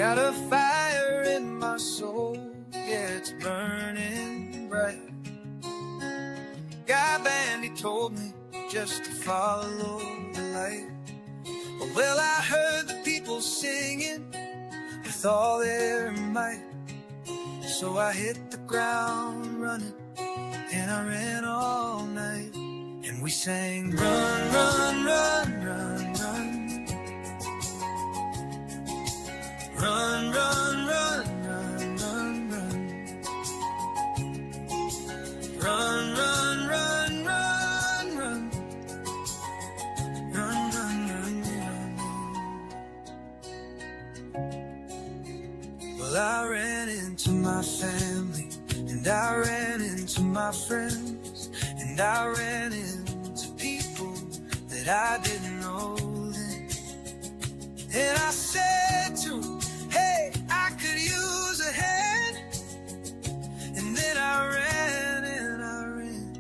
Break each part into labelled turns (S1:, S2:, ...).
S1: Got a fire in my soul, yeah, it's burning bright. Guy band, he told me just to follow the light. Well, I heard the people singing with all their might. So I hit the ground running, and I ran all night. And we sang, run, run, run, run, run. Run, run, run, run, run, run. Run, run, run, run, run. Run, run, run, run. Well, I ran into my family, and I ran into my friends, and I ran into people that I didn't know then. And I said to them, hey, I could use a hand. And then I ran and I ran,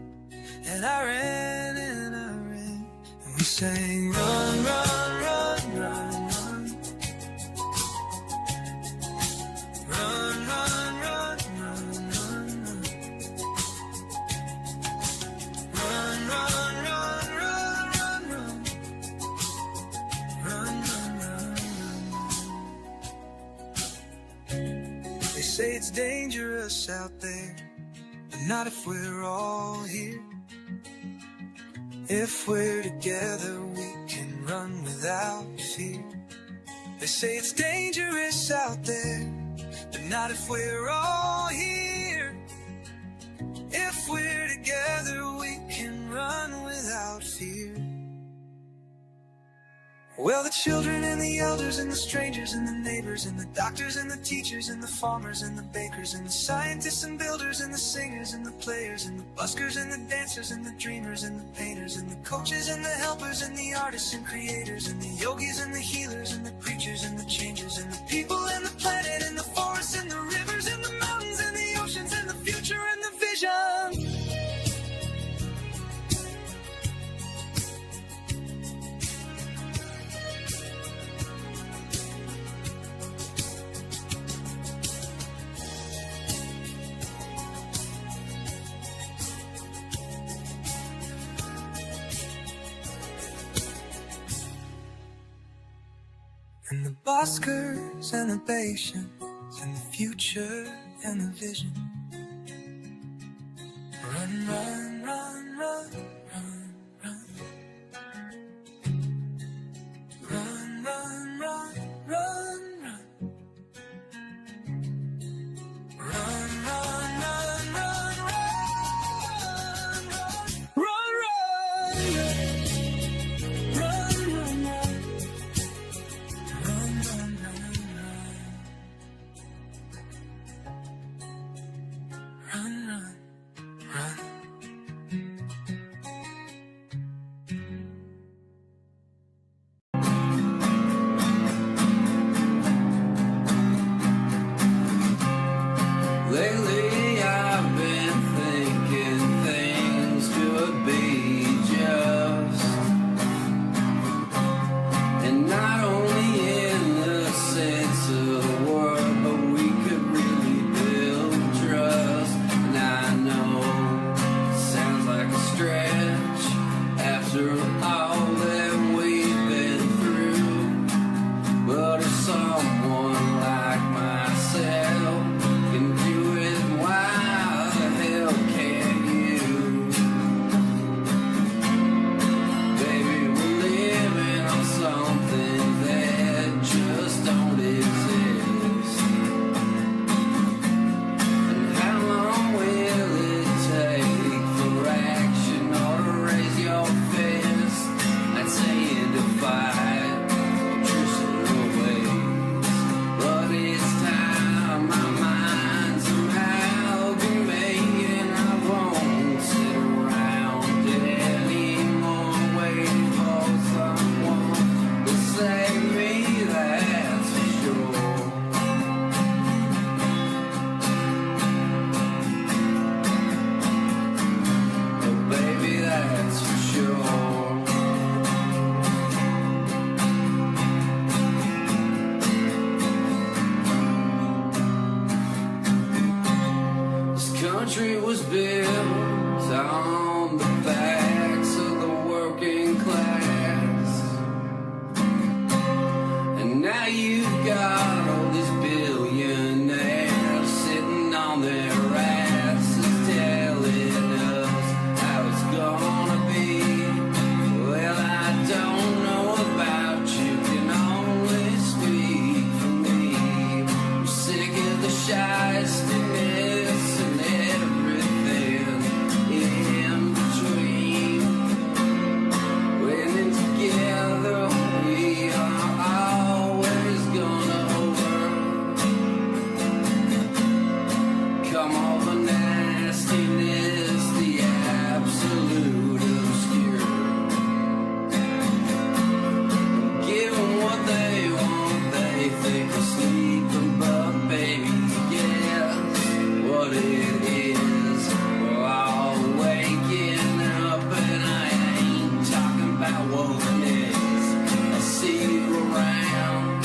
S1: and I ran and I ran. And we sang, run, run, run, run, run. Run, run, run, run, run, run. Run, run, run, run, run, run. Run, run, run, run. They say it's dangerous out there, but not if we're all here. If we're together, we can run without fear. They say it's dangerous out there, but not if we're all here. If we're together, we can run without fear. Well, the children and the elders and the strangers and the neighbors and the doctors and the teachers and the farmers and the bakers and the scientists and builders and the singers and the players and the buskers and the dancers and the dreamers and the painters and the coaches and the helpers and the artists and creators and the yogis and the healers and the preachers and the changers and the people and the planet and the forests and the rivers and the mountains and the oceans and the future and the vision. And the buskers and the patience and the future and the vision. Run, run, run, run, run, run. Run, run, run, run, run. Run, run, run, run, run, run, run, run, run, run. Run, run, run, woman is. I see you around.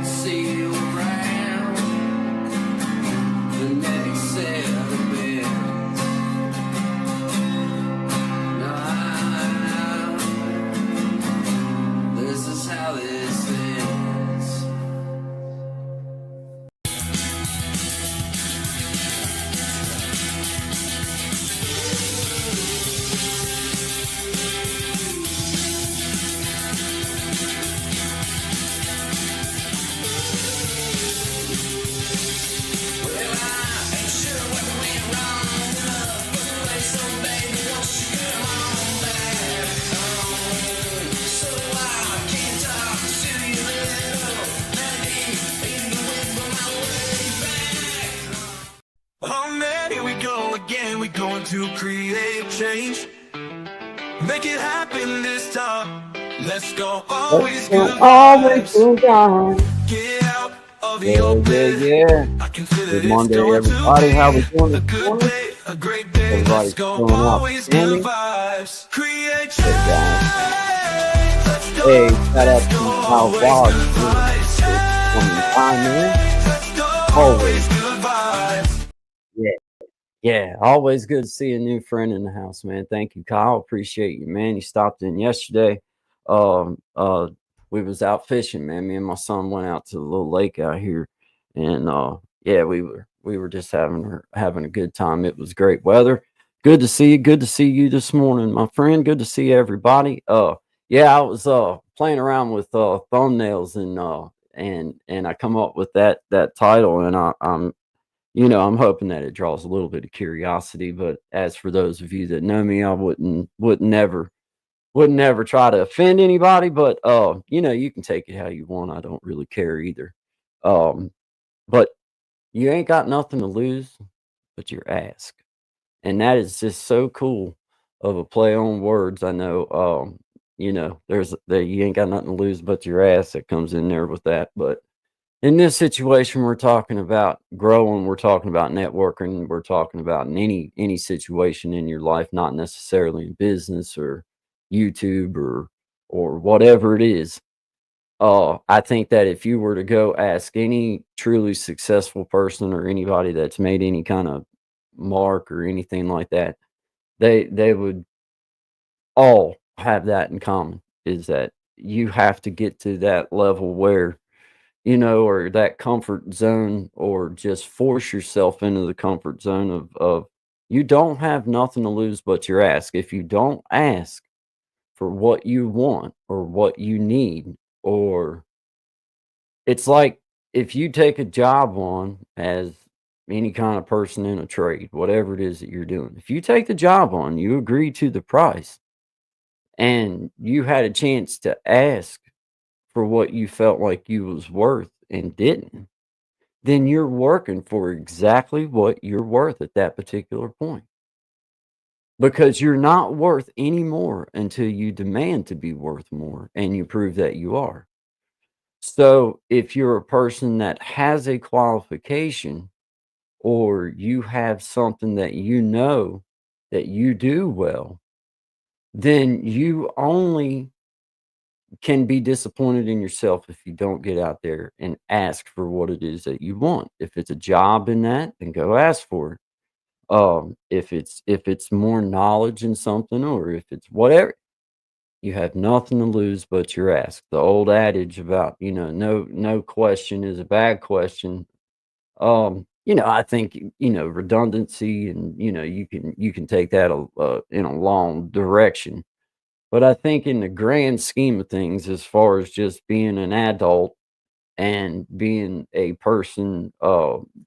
S1: See you around. The next set of beds. No, this is how this ends. Oh man, here we go again. We're going to create change. Make it happen this time. Let's go. Always good
S2: Always
S1: vibes.
S2: good time.
S1: Get out of your
S2: Yeah.
S1: bed. I can feel
S2: Good
S1: it.
S2: Monday,
S1: It's going
S2: everybody.
S1: to
S2: How we
S1: be
S2: doing
S1: a
S2: this
S1: good
S2: morning?
S1: day, a great day.
S2: Everybody's
S1: Let's go.
S2: doing
S1: Always good
S2: outstanding.
S1: vibes. Create
S2: Hey, guys.
S1: change. Let's go.
S2: Hey, shout out to Kyle
S1: Always
S2: Vlog
S1: good vibes.
S2: for coming by, man.
S1: Let's go.
S2: Always.
S1: Good vibes.
S2: Yeah. Always good to see a new friend in the house, man. Thank you, Kyle. Appreciate you, man. You stopped in yesterday. We was out fishing, man. Me and my son went out to the little lake out here, and yeah, we were just having a good time. It was great weather. Good to see you. Good to see you this morning, my friend. Good to see everybody. Yeah, I was playing around with thumbnails and I come up with that title, and I'm hoping that it draws a little bit of curiosity. But as for those of you that know me, I would never try to offend anybody. But you can take it how you want. I don't really care either. But you ain't got nothing to lose but your ask, and that is just so cool of a play on words. I know. There's that you ain't got nothing to lose but your ass that comes in there with that, but in this situation, we're talking about growing, we're talking about networking, we're talking about in any situation in your life, not necessarily in business or YouTube or whatever it is. I think that if you were to go ask any truly successful person or anybody that's made any kind of mark or anything like that, they would all have that in common, is that you have to get to that level where or that comfort zone, or just force yourself into the comfort zone of you don't have nothing to lose but your ask. If you don't ask for what you want or what you need, or it's like if you take a job on as any kind of person in a trade, whatever it is that you're doing, if you take the job on, you agree to the price, and you had a chance to ask for what you felt like you was worth and didn't, then you're working for exactly what you're worth at that particular point. Because you're not worth any more until you demand to be worth more and you prove that you are. So if you're a person that has a qualification, or you have something that that you do well, then you only can be disappointed in yourself if you don't get out there and ask for what it is that you want. If it's a job in that, then go ask for it. If it's more knowledge in something, or if it's whatever, you have nothing to lose but your ask. The old adage about, no question is a bad question. I think, redundancy, and you can take that in a long direction. But I think in the grand scheme of things, as far as just being an adult and being a person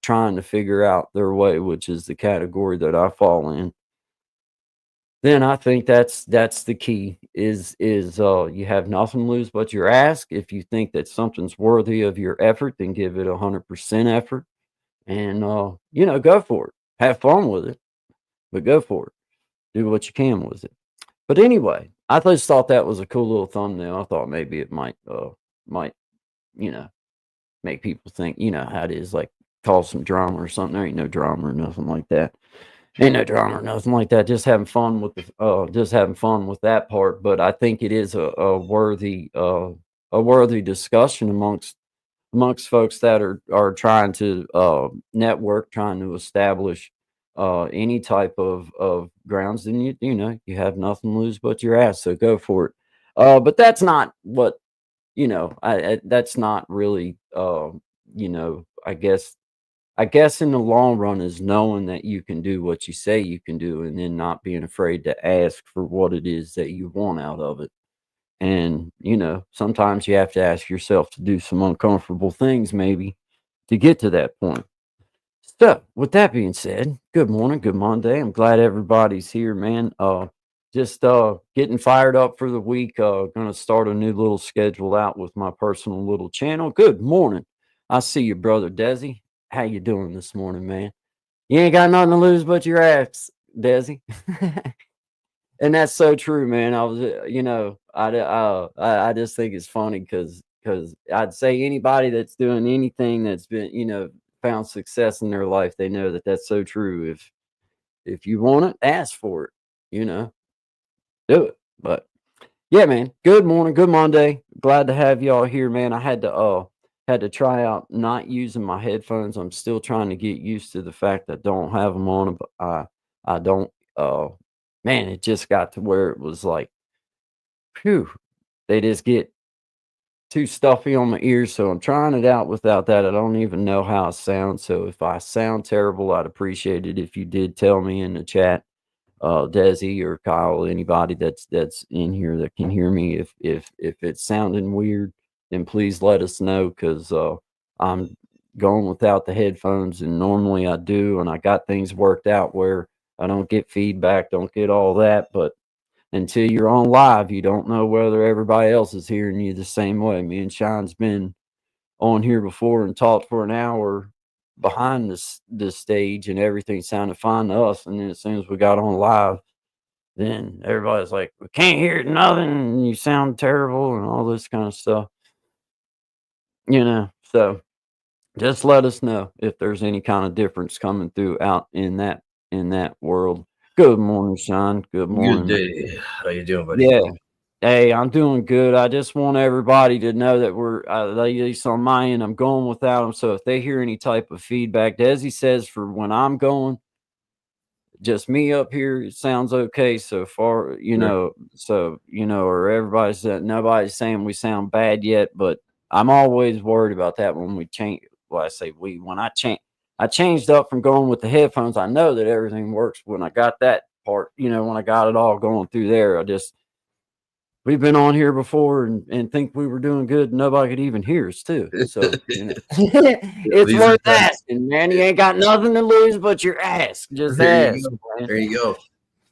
S2: trying to figure out their way, which is the category that I fall in, then I think that's the key, is you have nothing to lose but your ask. If you think that something's worthy of your effort, then give it 100% effort, and go for it. Have fun with it, but go for it. Do what you can with it. But anyway, I just thought that was a cool little thumbnail. I thought maybe it might you know make people think, how it is, like cause some drama or something. There ain't no drama or nothing like that. Ain't no drama or nothing like that. Just having fun with just having fun with that part. But I think it is a worthy discussion amongst folks that are trying to network, trying to establish any type of grounds. Then you know you have nothing to lose but your ass, so go for it. But that's not what I that's not really I guess in the long run is knowing that you can do what you say you can do and then not being afraid to ask for what it is that you want out of it. And, sometimes you have to ask yourself to do some uncomfortable things maybe to get to that point. So, with that being said, good morning, good Monday. I'm glad everybody's here, man. Just getting fired up for the week. Gonna start a new little schedule out with my personal little channel. Good morning. I see you, brother Desi. How you doing this morning, man? You ain't got nothing to lose but your ass, Desi. And that's so true, man. I was, I just think it's funny because I'd say anybody that's doing anything that's been, found success in their life, they know that that's so true. If you want it, ask for it. You know, do it. But yeah, man. Good morning, good Monday. Glad to have y'all here, man. I had to try out not using my headphones. I'm still trying to get used to the fact that I don't have them on, but I don't. Man, it just got to where it was like, phew, they just get too stuffy on my ears. So I'm trying it out without that. I don't even know how I sound. So if I sound terrible, I'd appreciate it if you did tell me in the chat, Desi or Kyle, anybody that's in here that can hear me. If it's sounding weird, then please let us know because I'm going without the headphones, and normally I do, and I got things worked out where I don't get feedback, don't get all that, but until you're on live, you don't know whether everybody else is hearing you the same way. Me and Sean's been on here before and talked for an hour behind this stage, and everything sounded fine to us. And then as soon as we got on live, then everybody's like, "We can't hear nothing, and you sound terrible," and all this kind of stuff. So just let us know if there's any kind of difference coming through out in that world. Good morning, Sean. Good
S3: Good
S2: morning, man.
S3: day. How you doing, buddy?
S2: Yeah. Hey, I'm doing good. I just want everybody to know that we're, at least on my end, I'm going without them. So if they hear any type of feedback, Desi says for when I'm going, just me up here, it sounds okay so far,
S3: Sure.
S2: or everybody's that nobody's saying we sound bad yet, but I'm always worried about that when we change. Well, I say when I changed up from going with the headphones. I know that everything works when I got that part, when I got it all going through there. We've been on here before and think we were doing good. And nobody could even hear us too. So, it's
S3: These are
S2: worth
S3: times.
S2: asking, man. You ain't got nothing to lose but your ass. Just
S3: There you
S2: ask,
S3: go.
S2: man.
S3: There you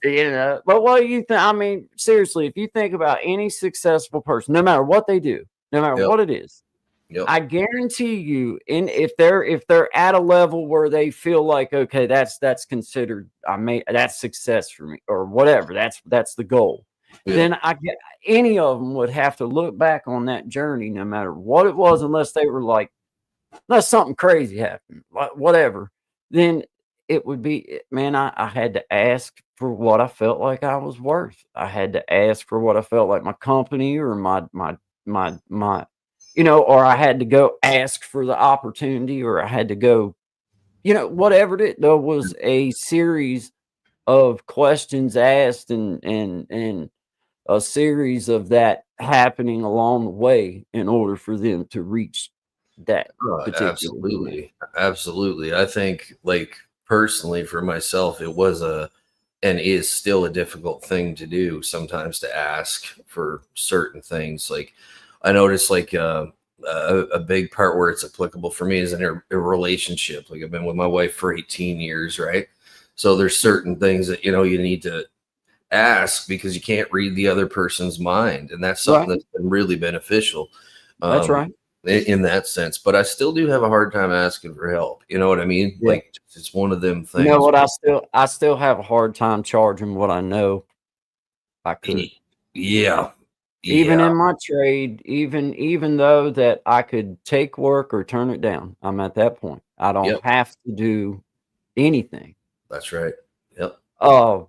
S3: go.
S2: But what do you think? I mean, seriously, if you think about any successful person, no matter what they do, no matter
S3: Yep.
S2: what it is,
S3: Yep.
S2: I guarantee you, if they're at a level where they feel like, okay, that's considered, that's success for me or whatever, that's the goal.
S3: Yeah.
S2: Then I get any of them would have to look back on that journey, no matter what it was, unless they were like, unless something crazy happened, whatever. Then it would be, man. I had to ask for what I felt like I was worth. I had to ask for what I felt like my company or my or I had to go ask for the opportunity, or I had to go, whatever it is. There was a series of questions asked and a series of that happening along the way in order for them to reach that particular point.
S3: Absolutely. Absolutely. I think, like, personally for myself, it was and is still a difficult thing to do sometimes, to ask for certain things. Like, I noticed, like, a big part where it's applicable for me is in a relationship. Like, I've been with my wife for 18 years, right? So there's certain things that, you need to ask because you can't read the other person's mind, and that's something
S2: Right.
S3: that's been really beneficial
S2: That's
S3: um
S2: right.
S3: in that sense. But I still do have a hard time asking for help, you know what I mean?
S2: Yeah.
S3: Like, it's one of them
S2: You know
S3: things.
S2: what? I still have a hard time charging what I know I could.
S3: Yeah.
S2: Even
S3: Yeah.
S2: in my trade, even though that I could take work or turn it down, I'm at that point. I don't
S3: Yep.
S2: have to do anything.
S3: That's right.
S2: Uh,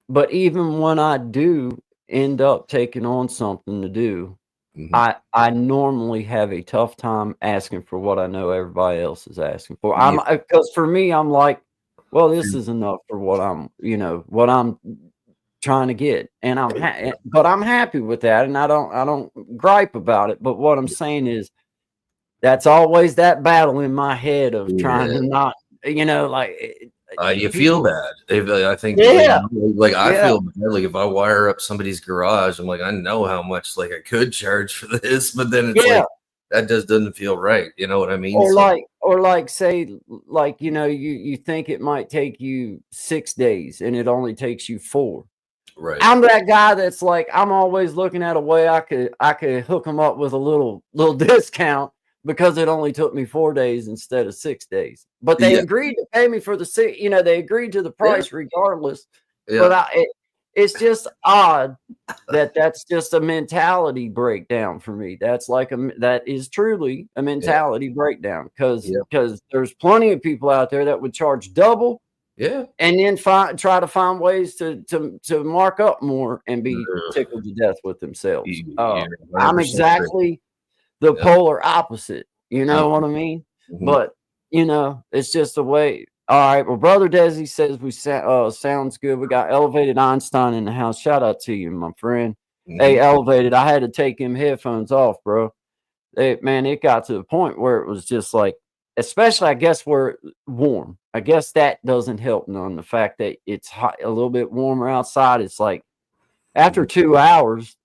S2: but even when I do end up taking on something to do,
S3: Mhm.
S2: I normally have a tough time asking for what I know everybody else is asking for.
S3: Yeah.
S2: Because for me, I'm like, well, this is enough for what what I'm trying to get, and but I'm happy with that, and I don't gripe about it. But what I'm saying is that's always that battle in my head of trying
S3: Yeah.
S2: to not, like
S3: You feel
S2: people.
S3: bad. If I think
S2: Yeah,
S3: like I
S2: yeah,
S3: feel bad. Like if I wire up somebody's garage, I'm like, I know how much like I could charge for this, but then it's
S2: yeah.
S3: like that just doesn't feel right. You know what I mean?
S2: Or
S3: So
S2: like say like you think it might take you 6 days and it only takes you 4.
S3: right.
S2: I'm that guy that's like, I'm always looking at a way I could hook them up with a little discount because it only took me 4 days instead of 6 days. But they
S3: Yeah.
S2: agreed to pay me for the they agreed to the
S3: Yeah.
S2: price regardless.
S3: Yeah.
S2: But it's just odd that that's just a mentality breakdown for me. That's like that is truly a
S3: Yeah.
S2: mentality breakdown because
S3: Yeah.
S2: there's plenty of people out there that would charge double
S3: Yeah.
S2: and then try to find ways to mark up more and be
S3: Ugh.
S2: tickled to death with themselves.
S3: You're
S2: I'm
S3: 100% right.
S2: exactly the
S3: Yeah.
S2: polar opposite. You know what I mean?
S3: Mhm.
S2: But it's just the way. All right. Well, brother Desi says sounds good. We got Elevated Einstein in the house. Shout out to you, my friend. Hey,
S3: Mhm.
S2: Elevated. I had to take him headphones off, bro. Man, it got to the point where it was just like, especially I guess where warm. I guess that doesn't help none. The fact that it's hot, a little bit warmer outside. It's like after
S3: Mhm.
S2: 2 hours,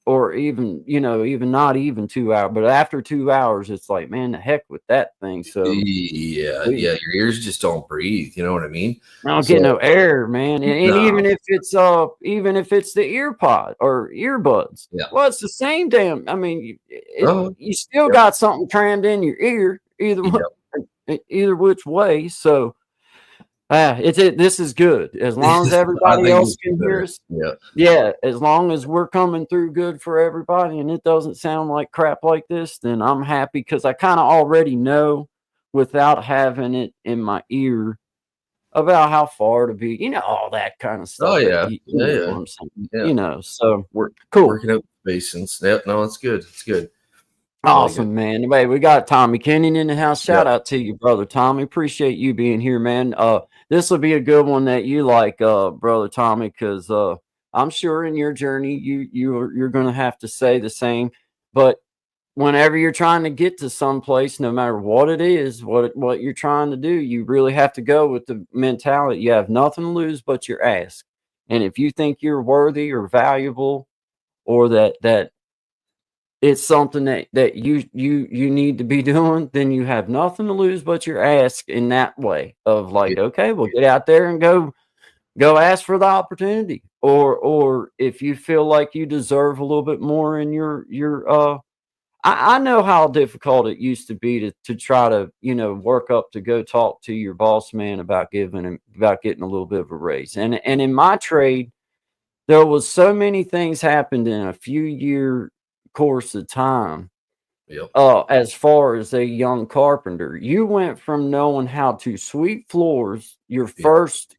S2: or even even not even 2 hours, but after 2 hours, it's like, man, the heck with that thing. So
S3: Yeah.
S2: we
S3: Yeah. Your ears just don't breathe. You know what I mean?
S2: I don't get
S3: So
S2: no air, man. And
S3: no.
S2: even if it's the ear pod or earbuds,
S3: Yeah.
S2: well, it's the same damn. I mean,
S3: Oh.
S2: you still
S3: Yep.
S2: got something crammed in your ear,
S3: Yep.
S2: either which way. So this is good as long as
S3: I
S2: everybody
S3: think
S2: else
S3: it's
S2: can hear
S3: better.
S2: us.
S3: Yeah.
S2: Yeah, as long as we're coming through good for everybody and it doesn't sound like crap like this, then I'm happy because I kind of already know without having it in my ear about how far to be, all that kind of
S3: Oh
S2: stuff.
S3: yeah.
S2: You
S3: Yeah.
S2: know
S3: Yeah.
S2: what I'm saying,
S3: Yeah.
S2: so
S3: Work
S2: cool.
S3: working out patience. Yep. No, it's good. It's good. I like it.
S2: Awesome, man. Wait, we got Tommy Kenyon in the house.
S3: Yep.
S2: Shout out to you, brother Tommy. Appreciate you being here, man. This will be a good one that you like, brother Tommy, because I'm sure in your journey you're gonna have to say the same. But whenever you're trying to get to some place, no matter what it is, what you're trying to do, you really have to go with the mentality. You have nothing to lose but your ask. And if you think you're worthy or valuable, or that it's something that you need to be doing, then you have nothing to lose but your ask in that way of
S3: Yeah.
S2: like, okay, well, get out there and go ask for the opportunity. Or if you feel like you deserve a little bit more in your I know how difficult it used to be to try to, work up to go talk to your boss man about about getting a little bit of a raise. And in my trade, there was so many things happened in a few year course of time.
S3: Yep.
S2: As far as a young carpenter, you went from knowing how to sweep floors your
S3: Yep.
S2: first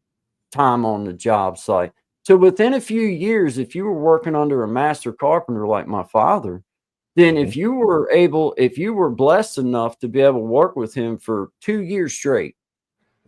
S2: time on the job site to within a few years, if you were working under a master carpenter like my father, then
S3: Mhm.
S2: if you were blessed enough to be able to work with him for 2 years straight,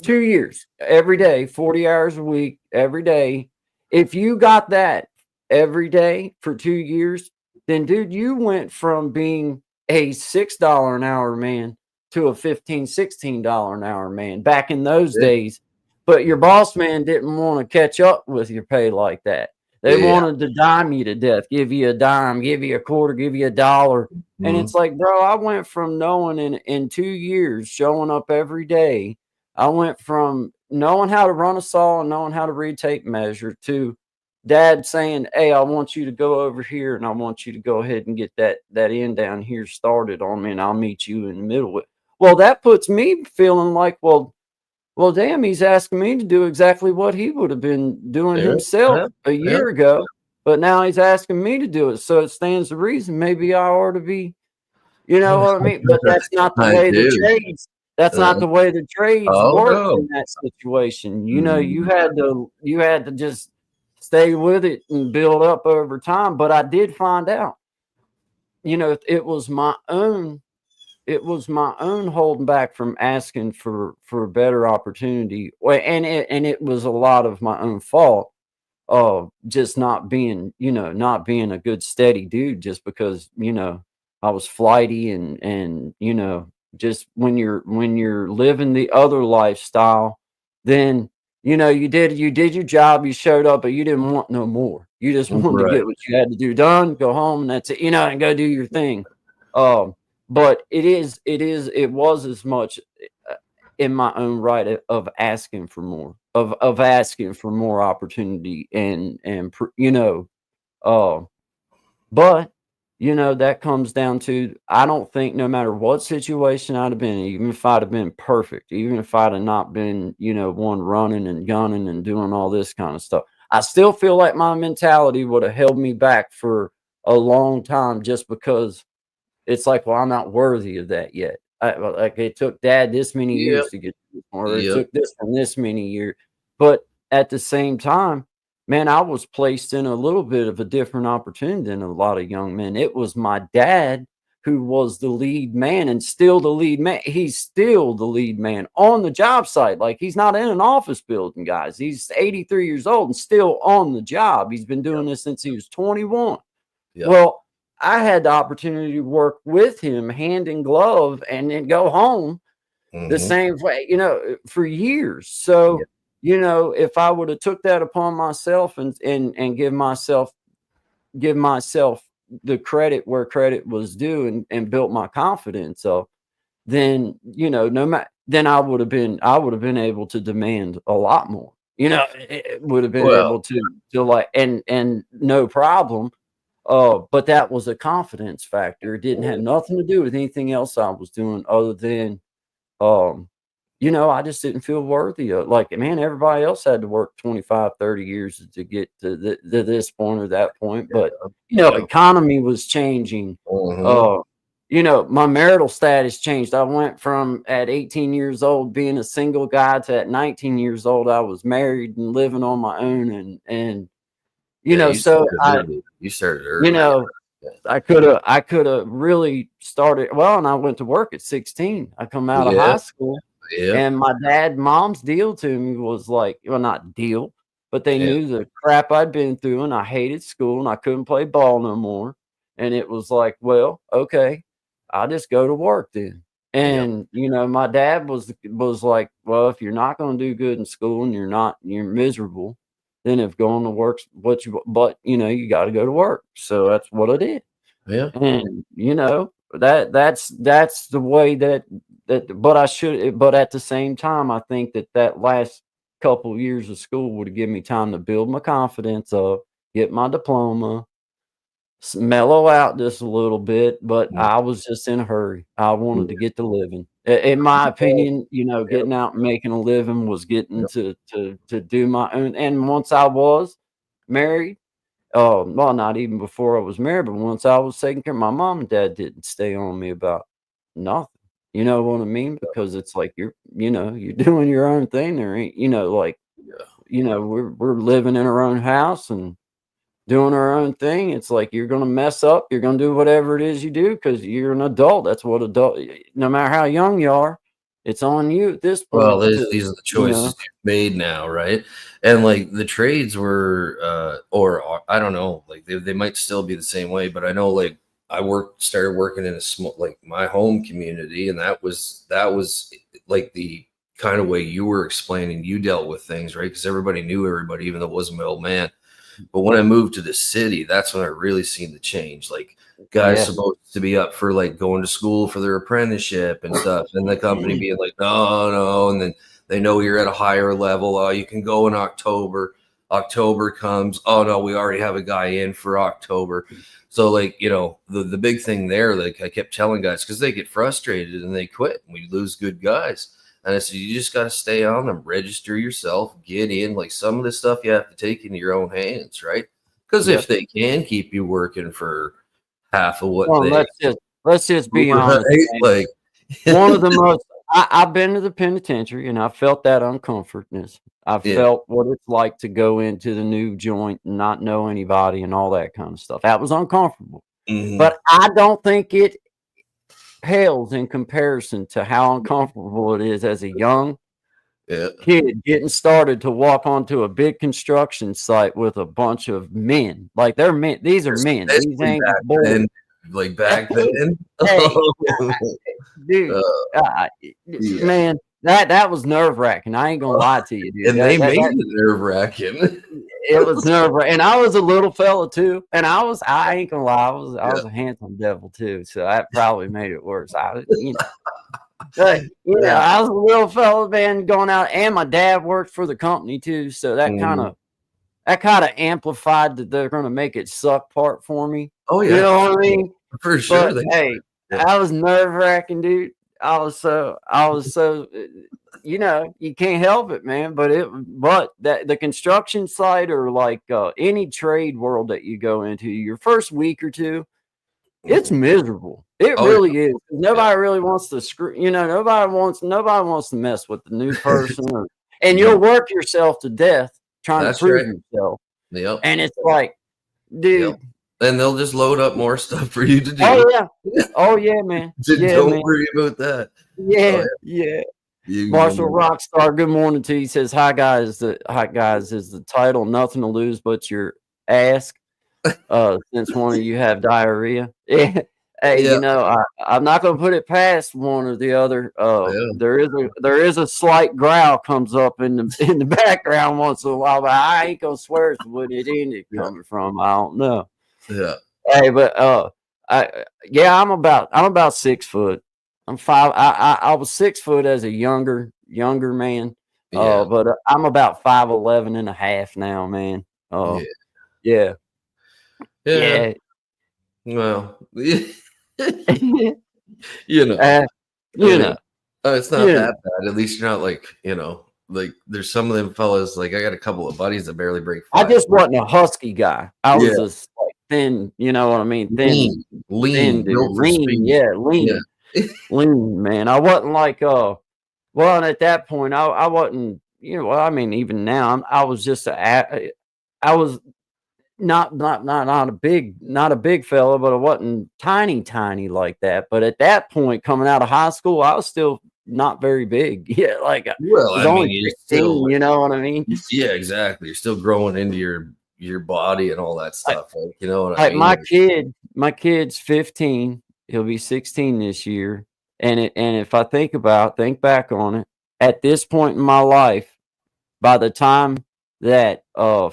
S2: 2 years, every day, 40 hours a week, every day. If you got that every day for 2 years, then dude, you went from being a $6 an hour man to a $15, $16 an hour man back in those
S3: Yeah.
S2: days. But your
S3: Mhm.
S2: boss man didn't want to catch up with your pay like that. They
S3: Yeah.
S2: wanted to dime you to death, give you a dime, give you a quarter, give you a dollar. And
S3: Mhm.
S2: it's like, bro, I went from knowing in 2 years, showing up every day, I went from knowing how to run a saw and knowing how to read tape measure to dad saying, "Hey, I want you to go over here and I want you to go ahead and get that end down here started on me and I'll meet you in the middle." Well, that puts me feeling like, well, damn, he's asking me to do exactly what he would have been doing
S3: Yeah.
S2: himself
S3: Yeah.
S2: a
S3: Yeah.
S2: year ago, but now he's asking me to do it. So it stands to reason maybe I ought to be, you know what I mean? But that's not the
S3: I
S2: way the
S3: do.
S2: trades That's not the way the trades
S3: Oh
S2: worked
S3: no.
S2: in that situation. You know, you had to just stay with it and build up over time. But I did find out, you know, it was my own holding back from asking for a better opportunity. Well, and it was a lot of my own fault of just not being, not being a good steady dude, just because, I was flighty and just when you're living the other lifestyle, then you did your job, you showed up, but you didn't want no more. You just wanted to
S3: Right.
S2: get what you had to do done, go home, and that's it, and go do your thing. But it was as much uh, in my own right of asking for more, of asking for more opportunity uh but that comes down to, I don't think, no matter what situation I'd have been in, even if I'd have been perfect, even if I'd have not been, one running and gunning and doing all this kind of stuff, I still feel like my mentality would have held me back for a long time, just because it's like, well, I'm not worthy of that yet. Like, it took dad this many
S3: Yep.
S2: years to get to this point, or it
S3: Yep.
S2: took this one this many years. But at the same time, man, I was placed in a little bit of a different opportunity than a lot of young men. It was my dad who was the lead man, and still the lead man. He's still the lead man on the job site. Like, he's not in an office building, guys. He's 83 years old and still on the job. He's been doing this since he was 21.
S3: Yep.
S2: Well, I had the opportunity to work with him hand in glove and then go home the same way, for years. So,
S3: Yep.
S2: If I would have took that upon myself and give myself the credit where credit was due, and built my confidence up, then, no matter, then I would have been able to demand a lot more. It would have been
S3: Well,
S2: able to like, and no problem. But that was a confidence factor. It didn't have nothing to do with anything else I was doing, other than, um, I just didn't feel worthy of, like, man, everybody else had to work 25, 30 years to get to this point or that point. But,
S3: yeah.
S2: economy was changing.
S3: Mhm.
S2: Uh, my marital status changed. I went from, at 18 years old, being a single guy, to at 19 years old, I was married and living on my own. And,
S3: Yeah, you
S2: so
S3: started early. You started
S2: you
S3: early.
S2: know,
S3: Yeah.
S2: I could have really started well, and I went to work at 16. I come out of high
S3: Yep.
S2: school,
S3: Yep.
S2: and mom's deal to me was like, well, not deal, but they
S3: Yeah.
S2: knew the crap I'd been through, and I hated school, and I couldn't play ball no more. And it was like, well, okay, I'll just go to work then.
S3: Yep.
S2: And my dad was like, well, if you're not going to do good in school and you're miserable, then if going to work's what you got to go to work. So that's what I did.
S3: Yeah.
S2: And that's the way but but at the same time, I think that last couple years of school would have given me time to build my confidence up, get my diploma, mellow out just a little bit. But
S3: Mm.
S2: I was just in a hurry. I wanted to
S3: Yeah.
S2: get to living. In my
S3: Well,
S2: opinion,
S3: yep.
S2: getting out and making a living was getting
S3: Yep.
S2: to do my own. And once I was married, well, not even before I was married, but once I was taking care, my mom and dad didn't stay on me about nothing. You know what I mean? Because it's like, you're doing your own thing. There ain't, like,
S3: Yeah.
S2: we're living in our own house and doing our own thing. It's like, you're gonna mess up, you're gonna do whatever it is you do, because you're an adult. That's what no matter how young you are, it's on you at this
S3: Well,
S2: point to,
S3: these are the
S2: you know.
S3: choices you've made now, right? And like the trades were, or I don't know, like they might still be the same way, but I know like started working in a small, like my home community, and that was like the kind of way you were explaining you dealt with things, right? Because everybody knew everybody, even though it wasn't my old man. But when I moved to the city, that's when I really seen the change. Like guys
S2: Yeah.
S3: supposed to be up for like going to school for their apprenticeship and stuff, and the company being like, no, no, and then they know you're at a higher level. Oh, you can go in October. October comes. Oh no, we already have a guy in for October. So like, the big thing there, like I kept telling guys, because they get frustrated and they quit and we lose good guys. And I said, you just got to stay on them, register yourself, get in. Like some of this stuff you have to take into your own hands, right? Because
S2: Yeah.
S3: if they can keep you working for half of what
S2: Well,
S3: they,
S2: let's just be honest,
S3: right?
S2: man.
S3: Like,
S2: One of the most I've been to the penitentiary and I felt that uncomfortness. I
S3: Yeah.
S2: felt what it's like to go into the new joint and not know anybody and all that kind of stuff. That was uncomfortable.
S3: Mhm.
S2: But I don't think it pales in comparison to how uncomfortable it is as a young
S3: Yeah.
S2: kid getting started to walk onto a big construction site with a bunch of men. Like they're men. These are men. These
S3: Especially
S2: ain't
S3: back
S2: boys.
S3: then. Like back then.
S2: Hey, dude,
S3: Yeah.
S2: man, that was nerve wracking. I ain't gonna lie to you, dude.
S3: And they made it nerve wracking.
S2: It was nerve wracking, and I was a little fella too. And I ain't gonna lie, I was a handsome devil too, so that probably made it worse. I was a little fella, man, going out, and my dad worked for the company too, so that kind of amplified that they're gonna make it suck part for me.
S3: Oh yeah,
S2: you know what I mean?
S3: for sure.
S2: But hey, I was nerve wracking, dude. I was so, you can't help it, man. But that the construction site or like any trade world that you go into, your first week or two, it's miserable. It really is. Nobody really wants to screw. Nobody wants to mess with the new person, and you'll work yourself to death trying to prove yourself.
S3: Yep.
S2: And it's like, dude.
S3: Yep. And they'll just load up more stuff for you to do.
S2: Oh yeah, man.
S3: Don't worry about that.
S2: Yeah. Marshall Rockstar, good morning to you. He says, "Hi guys, is the title. Nothing to lose but your ass. Since one of you have diarrhea." Hey, I'm not gonna put it past one or the other. There is a slight growl comes up in the background once in a while, but I ain't gonna swear it's what it ended coming from. I don't know.
S3: Yeah.
S2: Hey, but I'm about 6 foot. I'm 5. I was 6 foot as a younger man. But I'm about 5'11" and a half now, man. Yeah.
S3: Well, it's not that bad. At least you're not like, like there's some of them fellas, like I got a couple of buddies that barely break 5.
S2: I just wasn't a husky guy. I was just like thin, you know what I mean? Thin,
S3: lean,
S2: lean, lean, man. I wasn't like, and at that point, I wasn't, even now, I was just I was not a big fella, but I wasn't tiny like that. But at that point, coming out of high school, I was still not very big. Yeah, like only 16, you know what I mean?
S3: Yeah, exactly. You're still growing into your body and all that stuff.
S2: I mean? My kid's 15. He'll be 16 this year. And if I think back on it, at this point in my life, by the time that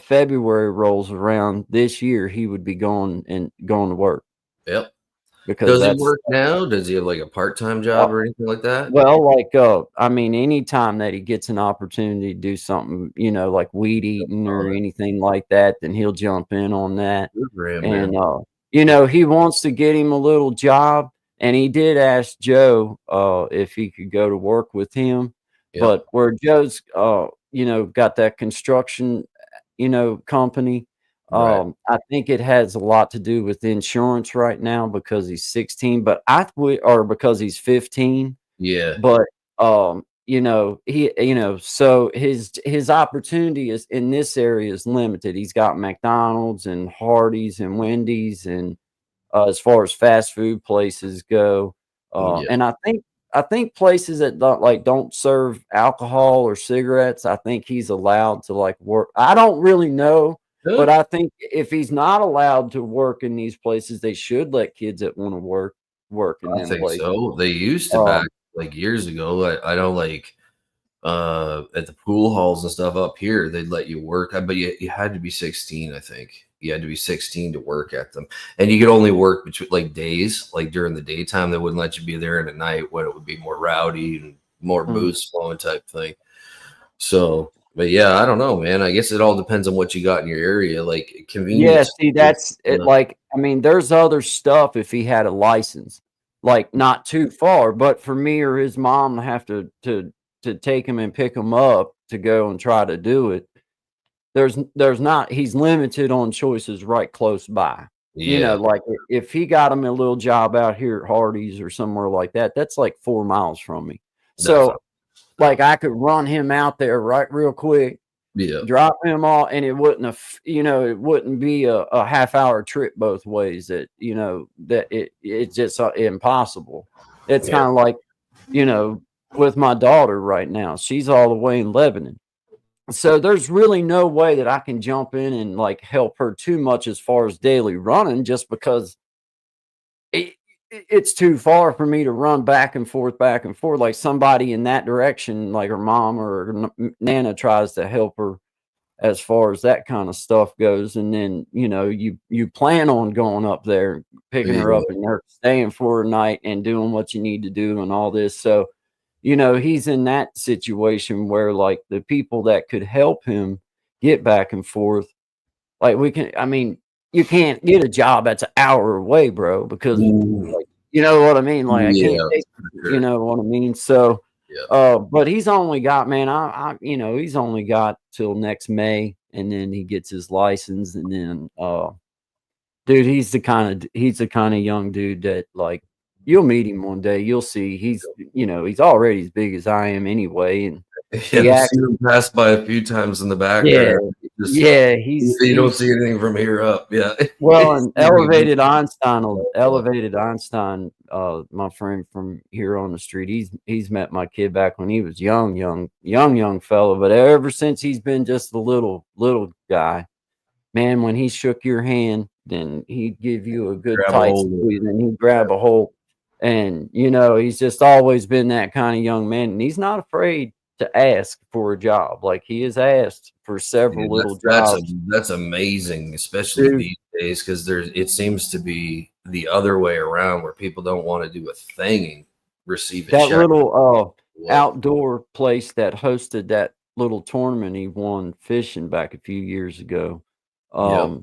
S2: February rolls around this year, he would be going to work.
S3: Yep.
S2: Because
S3: does he work now? Does he have like a part-time job or anything like that?
S2: Well, like anytime that he gets an opportunity to do something, like weed eating or anything like that, then he'll jump in on that. He wants to get him a little job, and he did ask Joe if he could go to work with him. But where Joe's got that construction company, I think it has a lot to do with insurance right now because he's 16, or because he's 15.
S3: Yeah.
S2: But so his opportunity is in this area is limited. He's got McDonald's and Hardee's and Wendy's, and as far as fast food places go, and I think places that don't serve alcohol or cigarettes, I think he's allowed to like work. I don't really know. But I think if he's not allowed to work in these places, they should let kids that want to work in them places.
S3: So they used to back like years ago. I know like at the pool halls and stuff up here, they'd let you work, but you had to be 16. I think you had to be 16 to work at them, and you could only work between like days, like during the daytime. They wouldn't let you be there, and at night when it would be more rowdy and more booze flowing type thing. So. But yeah, I don't know, man. I guess it all depends on what you got in your area. Like convenience.
S2: Yeah, see, that's it. Like, I mean, there's other stuff if he had a license, like not too far. But for me or his mom to have to take him and pick him up to go and try to do it, there's not. He's limited on choices right close by.
S3: Yeah.
S2: Like if he got him a little job out here at Hardee's or somewhere like that, that's like 4 miles from me.
S3: That's
S2: So like I could run him out there right real quick,
S3: yeah,
S2: drop him off, and it wouldn't have, it wouldn't be a half-hour trip both ways. That that it's just impossible. It's
S3: yeah.
S2: kind of like with my daughter right now. She's all the way in Lebanon, so there's really no way that I can jump in and like help her too much as far as daily running, just because it, it's too far for me to run back and forth. Like somebody in that direction, like her mom or her Nana tries to help her as far as that kind of stuff goes. And then, you plan on going up there, picking her
S3: Yeah.
S2: up and her staying for a night and doing what you need to do and all this. So, he's in that situation where like the people that could help him get back and forth, like I mean, you can't get a job that's an hour away, bro, because
S3: Ooh,
S2: like, you know what I mean? Like I can't
S3: yeah,
S2: take,
S3: for
S2: you
S3: sure.
S2: know what I mean? So,
S3: Yeah.
S2: but he's only got, man, he's only got till next May, and then he gets his license, and then, dude, he's the kind of young dude that like you'll meet him one day, you'll see he's already as big as I am anyway, and
S3: Yeah,
S2: he
S3: I've
S2: acts,
S3: seen him pass by a few times in the
S2: yeah,
S3: background. Just
S2: yeah,
S3: you don't see anything from here up. Yeah.
S2: well,
S3: It's
S2: and Elevated
S3: yeah.
S2: Einstein, my friend from here on the street, he's met my kid back when he was young fella, but ever since he's been just a little guy, man, when he shook your hand, then he'd give you a good
S3: Grab a
S2: tight
S3: hold of
S2: squeeze, and he'd grab a hold, and he's just always been that kind of young man, and he's not afraid to ask for a job. Like he has asked for several
S3: Dude,
S2: little
S3: that's
S2: jobs,
S3: that's amazing, especially
S2: dude.
S3: these days, because it seems to be the other way around where people don't want to do a thing and receive a
S2: That
S3: check.
S2: little
S3: What?
S2: outdoor place that hosted that little tournament he won fishing back a few years ago,
S3: Yep.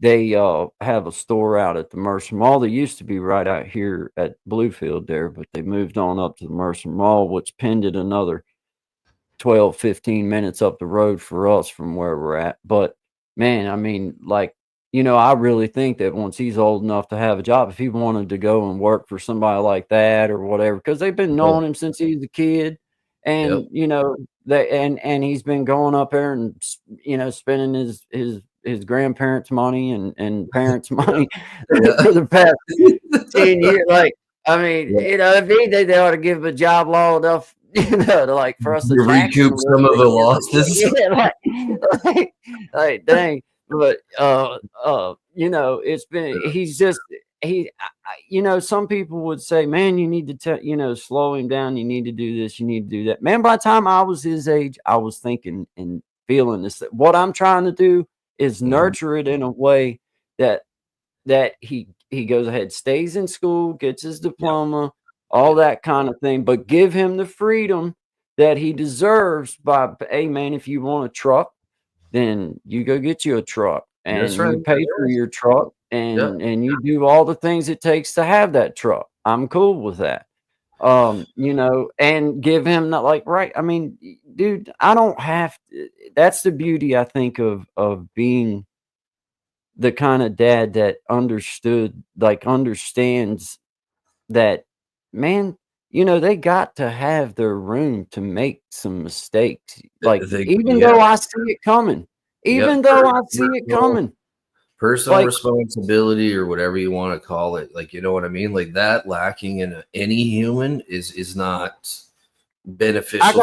S2: they have a store out at the Mercer Mall. They used to be right out here at Bluefield there, but they moved on up to the Mercer Mall, which pinned it another 12, 15 minutes up the road for us from where we're at. But man, I mean, like, I really think that once he's old enough to have a job, if he wanted to go and work for somebody like that or whatever, because they've been
S3: Yeah.
S2: knowing him since he was a kid,
S3: Yep.
S2: and and he's been going up there and spending his grandparents' money and parents' money
S3: Yeah.
S2: for the past 10 years. Like, I mean,
S3: Yeah.
S2: if anything, they ought to give him a job long enough, to like for us to
S3: You
S2: tax him
S3: recoup
S2: a little
S3: some of the
S2: bit.
S3: losses.
S2: Yeah, like dang. But it's been he's just some people would say, man, you need to slow him down, you need to do this, you need to do that. Man, by the time I was his age, I was thinking and feeling this. What I'm trying to do is
S3: Mhm.
S2: nurture it in a way that he goes ahead, stays in school, gets his
S3: Yep.
S2: diploma, all
S3: Yep.
S2: that kind of thing, but give him the freedom that he deserves by, hey man, if you want a truck, then you go get you a truck
S3: That's
S2: and
S3: right.
S2: you pay for your truck
S3: Yeah.
S2: and you do all the things it takes to have that truck. I'm cool with that. And give him not like right. I mean, dude, I don't have to, that's the beauty I think of being the kind of dad that understands that, man, they got to have their room to make some mistakes. Like, even
S3: Yeah.
S2: though I see it coming,
S3: Yep.
S2: even though I see it
S3: Personal
S2: coming,
S3: personal
S2: like,
S3: responsibility or whatever you want to call it. Like, you know what I mean? Like that lacking in any human is not beneficial for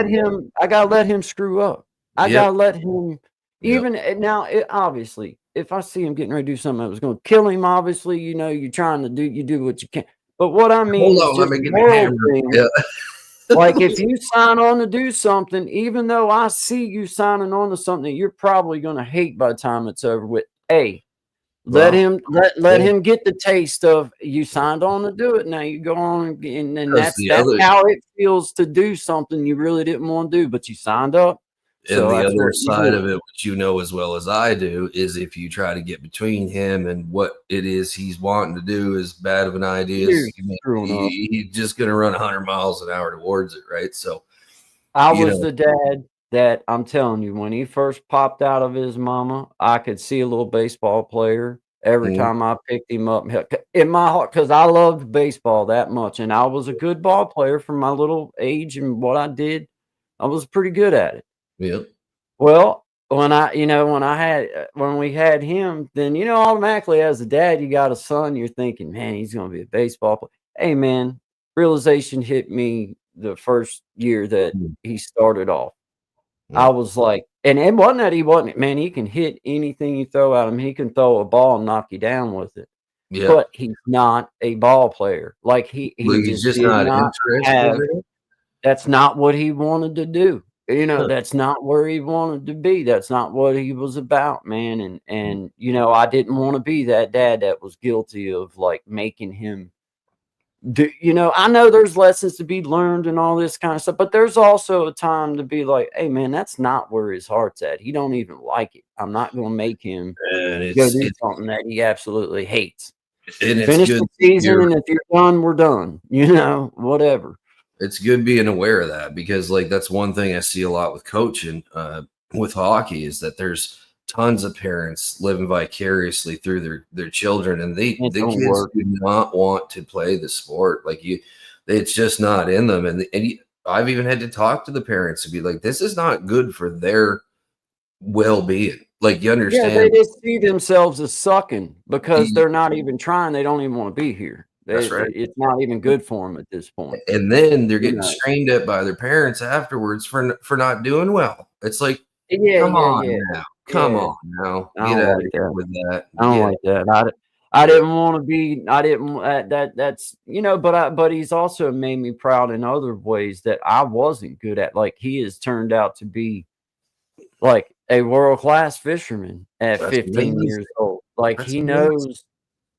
S3: you.
S2: I gotta let him screw up. I
S3: Yep.
S2: gotta let him,
S3: Yep.
S2: even now, obviously, if I see him getting ready to do something that was going to kill him, obviously, you're trying to you do what you can. But what I mean
S3: Hold
S2: is
S3: on, let
S2: just
S3: me get the
S2: moral
S3: hammer.
S2: things.
S3: Yeah.
S2: Like if you sign on to do something, even though I see you signing on to something that you're probably going to hate by the time it's over with, A, let
S3: Well,
S2: him let
S3: yeah.
S2: him get the taste of you signed on to do it. Now you go on and
S3: Because
S2: that's how it feels to do something you really didn't want to do, but you signed up. So
S3: the
S2: that's
S3: other
S2: what you
S3: side
S2: do.
S3: of it, which you know as well as I do, is if you try to get between him and what it is he's wanting to do, as bad of an idea
S2: You're
S3: as
S2: screwing up.
S3: he's just going to run 100 miles an hour towards it, right? So,
S2: I
S3: you
S2: was
S3: know,
S2: the dad that I'm telling you, when he first popped out of his mama, I could see a little baseball player every time I picked him up. In my heart, because I loved baseball that much, and I was a good ball player for my little age and what I did. I was pretty good at it.
S3: Yep.
S2: Well, when we had him, then, automatically as a dad, you got a son, you're thinking, man, he's going to be a baseball player. Hey, man, realization hit me the first year that he started off. I was like, and it wasn't that he wasn't, man, he can hit anything you throw at him. He can throw a ball and knock you down with it.
S3: Yeah.
S2: But he's not a ball player. Like he
S3: He's just
S2: did
S3: not
S2: not
S3: interested
S2: have,
S3: in it.
S2: that's not what he wanted to do. That's not where he wanted to be. That's not what he was about, man. And I didn't want to be that dad that was guilty of like making him do, I know there's lessons to be learned and all this kind of stuff, but there's also a time to be like, hey man, that's not where his heart's at. He don't even like it. I'm not going to make him
S3: And
S2: go do something that he absolutely hates.
S3: and it's
S2: Finish
S3: good.
S2: the season, and if you're done, we're done. Whatever.
S3: It's good being aware of that, because like that's one thing I see a lot with coaching with hockey is that there's tons of parents living vicariously through their children, and the kids do not want to play the sport. Like it's just not in them. And I've even had to talk to the parents to be like, this is not good for their well-being. Like, you understand?
S2: Yeah, they just see themselves as sucking because they're not even trying. They don't even want to be here.
S3: That's right.
S2: It's not even good for them at this point.
S3: And then they're getting screamed at by their parents afterwards for not doing well. It's like, come on now. Get out of here with that.
S2: I don't like that. I didn't want to be. I didn't. That's But he's also made me proud in other ways that I wasn't good at. Like he has turned out to be like a world-class fisherman at 15 years old. Like he knows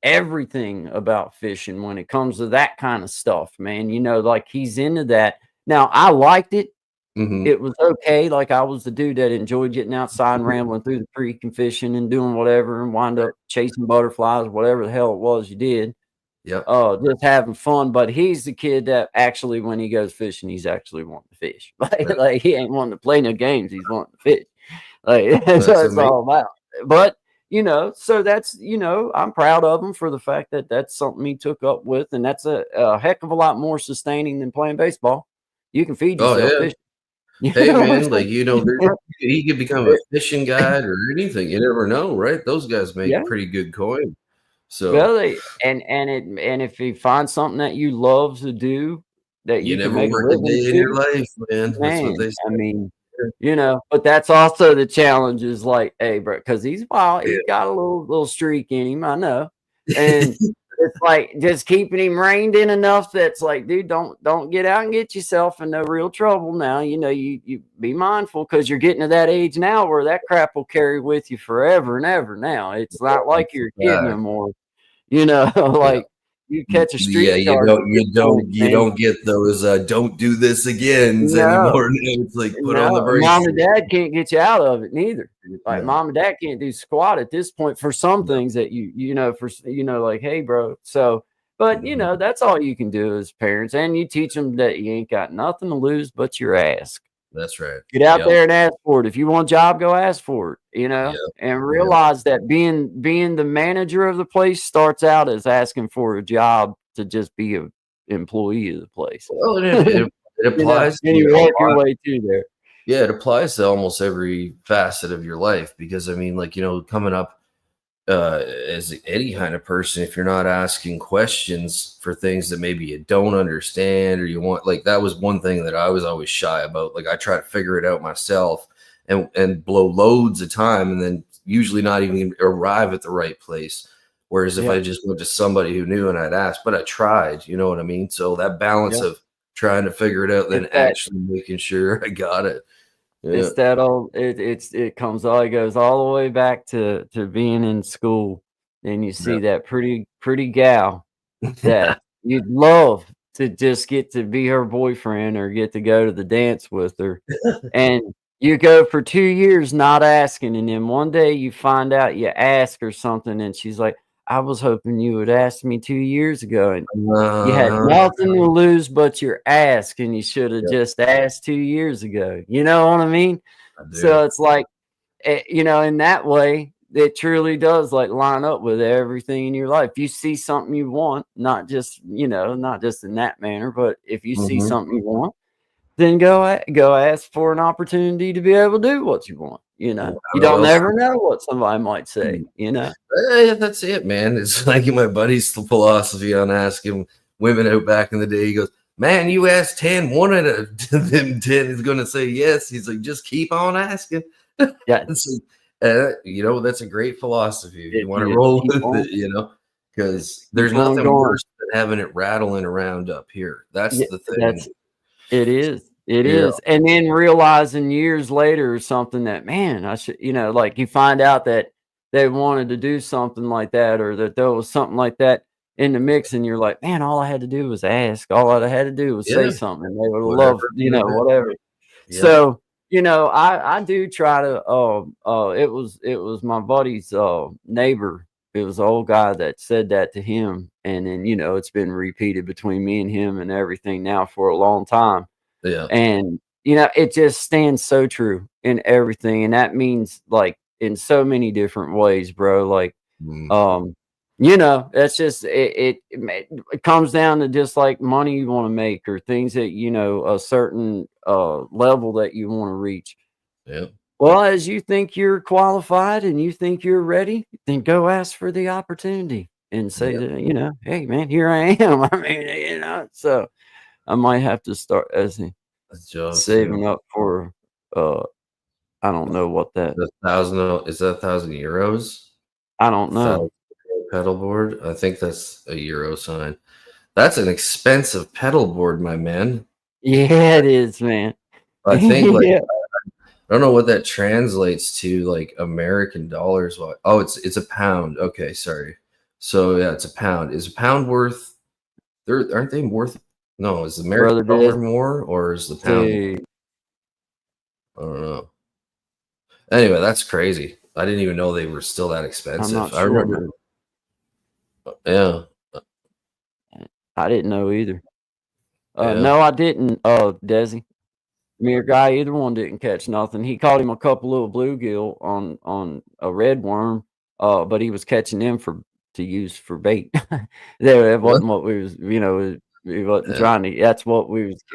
S2: everything about fishing when it comes to that kind of stuff, man. Like he's into that. Now I liked it. It was okay. Like I was the dude that enjoyed getting outside and rambling through the creek and fishing and doing whatever and wind up chasing butterflies, whatever the hell it was you did.
S3: Yep.
S2: Just having fun. But he's the kid that actually, when he goes fishing, he's actually wanting to fish. Like he ain't wanting to play no games. He's wanting to fish. Like that's all about. But so that's, I'm proud of him for the fact that that's something he took up with, and that's a heck of a lot more sustaining than playing baseball. You can feed yourself fishing.
S3: Hey man, like he could become a fishing guide or anything. You never know, right? Those guys make pretty good coin. So
S2: and if you find something that you love to do that you can
S3: never
S2: make
S3: work a day in your life, man. That's what they say.
S2: I mean, but that's also the challenge is like, hey, bro, because he's wild. He's got a little streak in him, I know. And it's like just keeping him reined in enough that's like, dude, don't get out and get yourself in no real trouble now. You be mindful because you're getting to that age now where that crap will carry with you forever and ever now. It's not like you're a kid no more. Like you catch a street.
S3: You don't get those don't do this again anymore. It's like put on the brakes.
S2: Mom and dad can't get you out of it neither. Like mom and dad can't do squat at this point for some things that like, hey bro. So but that's all you can do as parents, and you teach them that you ain't got nothing to lose but your ass.
S3: That's right.
S2: Get out there and ask for it. If you want a job, go ask for it, and realize that being the manager of the place starts out as asking for a job to just be an employee of the place.
S3: Well, it applies
S2: and you work your way through there.
S3: Yeah, it applies to almost every facet of your life, because I mean, like, coming up as any kind of person, if you're not asking questions for things that maybe you don't understand or you want, like, that was one thing that I was always shy about. Like I try to figure it out myself and blow loads of time and then usually not even arrive at the right place. Whereas if I just went to somebody who knew and I'd ask, but I tried, you know what I mean? So that balance of trying to figure it out, then actually making sure I got it.
S2: It's that old. It goes all the way back to being in school, and you see that pretty gal that you'd love to just get to be her boyfriend or get to go to the dance with her, and you go for 2 years not asking, and then one day you find out you ask her something, and she's like, I was hoping you would ask me 2 years ago, and you had nothing to lose but your ask, and you should have just asked 2 years ago. You know what I mean? So it's like, in that way, it truly does like line up with everything in your life. You see something you want, not just, not just in that manner, but if you see
S3: Mhm.
S2: something you want, then go ask for an opportunity to be able to do what you want. You
S3: How
S2: don't
S3: else?
S2: never know what somebody might say.
S3: That's it, man. It's like my buddy's philosophy on asking women out back in the day. He goes, "Man, you ask 10, one out of them 10 is going to say yes." He's like, "Just keep on asking."
S2: Yeah,
S3: So, that's a great philosophy if you want to
S2: you just
S3: roll
S2: keep
S3: with
S2: on,
S3: it, because
S2: keep
S3: there's
S2: on
S3: nothing
S2: going.
S3: worse than having it rattling around up here. That's
S2: Yeah,
S3: the thing.
S2: that's it is. It
S3: Yeah.
S2: is. And then realizing years later or something that, man, I should, like you find out that they wanted to do something like that or that there was something like that in the mix, and you're like, man, all I had to do was ask. All I had to do was say
S3: Yeah.
S2: something. And they would
S3: Whatever
S2: love,
S3: it might have been.
S2: whatever.
S3: Yep.
S2: So, I do try to it was my buddy's neighbor. It was an old guy that said that to him. And then, it's been repeated between me and him and everything now for a long time.
S3: Yeah.
S2: And, it just stands so true in everything. And that means like in so many different ways, bro. Like,
S3: Mm.
S2: um, that's just it comes down to just like money you want to make or things that, a certain level that you want to reach.
S3: Yep.
S2: Well, as you think you're qualified and you think you're ready, then go ask for the opportunity and say
S3: Yep.
S2: that, hey man, here I am. I mean, so I might have to start as
S3: That's just,
S2: saving up for uh I don't know what that
S3: the thousand is that 1,000 euros?
S2: I don't know.
S3: 1,000 pedal board? I think that's a euro sign. That's an expensive pedal board, my man.
S2: Yeah, it is, man.
S3: I think like
S2: Yeah.
S3: I don't know what that translates to like American dollars. Oh, it's a pound. Okay, sorry. So yeah, it's a pound. Is a pound worth? Aren't they worth? No, is the American
S2: Brother
S3: dollar
S2: did
S3: more or is the pound more?
S2: see.
S3: I don't know. Anyway, that's crazy. I didn't even know they were still that
S2: I'm
S3: expensive.
S2: not
S3: I
S2: sure,
S3: remember.
S2: man.
S3: Yeah.
S2: I didn't know either.
S3: Yeah.
S2: No, I didn't, Desi. Me or Guy, either one didn't catch nothing. He caught him a couple little bluegill on a red worm, but he was catching them to use for bait. That
S3: What?
S2: wasn't what we was, he wasn't
S3: Yeah.
S2: trying to. That's what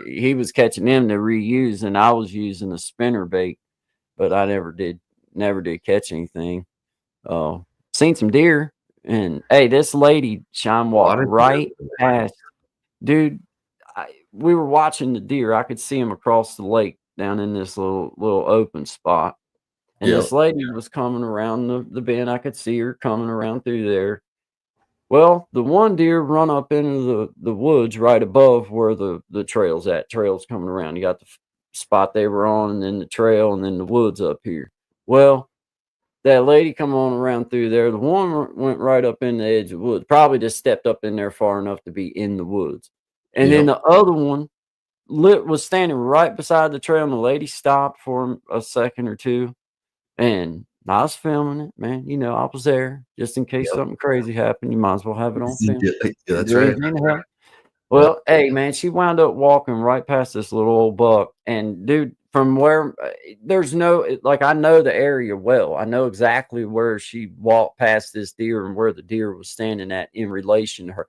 S2: he was catching them to reuse, and I was using a spinner bait, but I never did catch anything. Uh, Seen some deer, and hey, this lady, Shine
S3: A lot
S2: walked
S3: of deer.
S2: right past, dude. We were watching the deer. I could see him across the lake down in this little open spot. And
S3: Yeah.
S2: this lady was coming around the bend. I could see her coming around through there. Well, the one deer run up into the woods right above where the trail's at. Trail's coming around. You got the spot they were on, and then the trail, and then the woods up here. Well, that lady come on around through there. The one went right up in the edge of the woods. Probably just stepped up in there far enough to be in the woods. And then
S3: Yeah.
S2: the other one was standing right beside the trail, and the lady stopped for a second or two, and I was filming it, man. I was there just in case
S3: Yep.
S2: something crazy happened. You might as well have it on film.
S3: Yeah,
S2: Didn't
S3: that's
S2: do
S3: right.
S2: anything to help.
S3: Yeah.
S2: Well, hey, man, she wound up walking right past this little old buck, and dude, from where there's like I know the area well. I know exactly where she walked past this deer and where the deer was standing at in relation to her.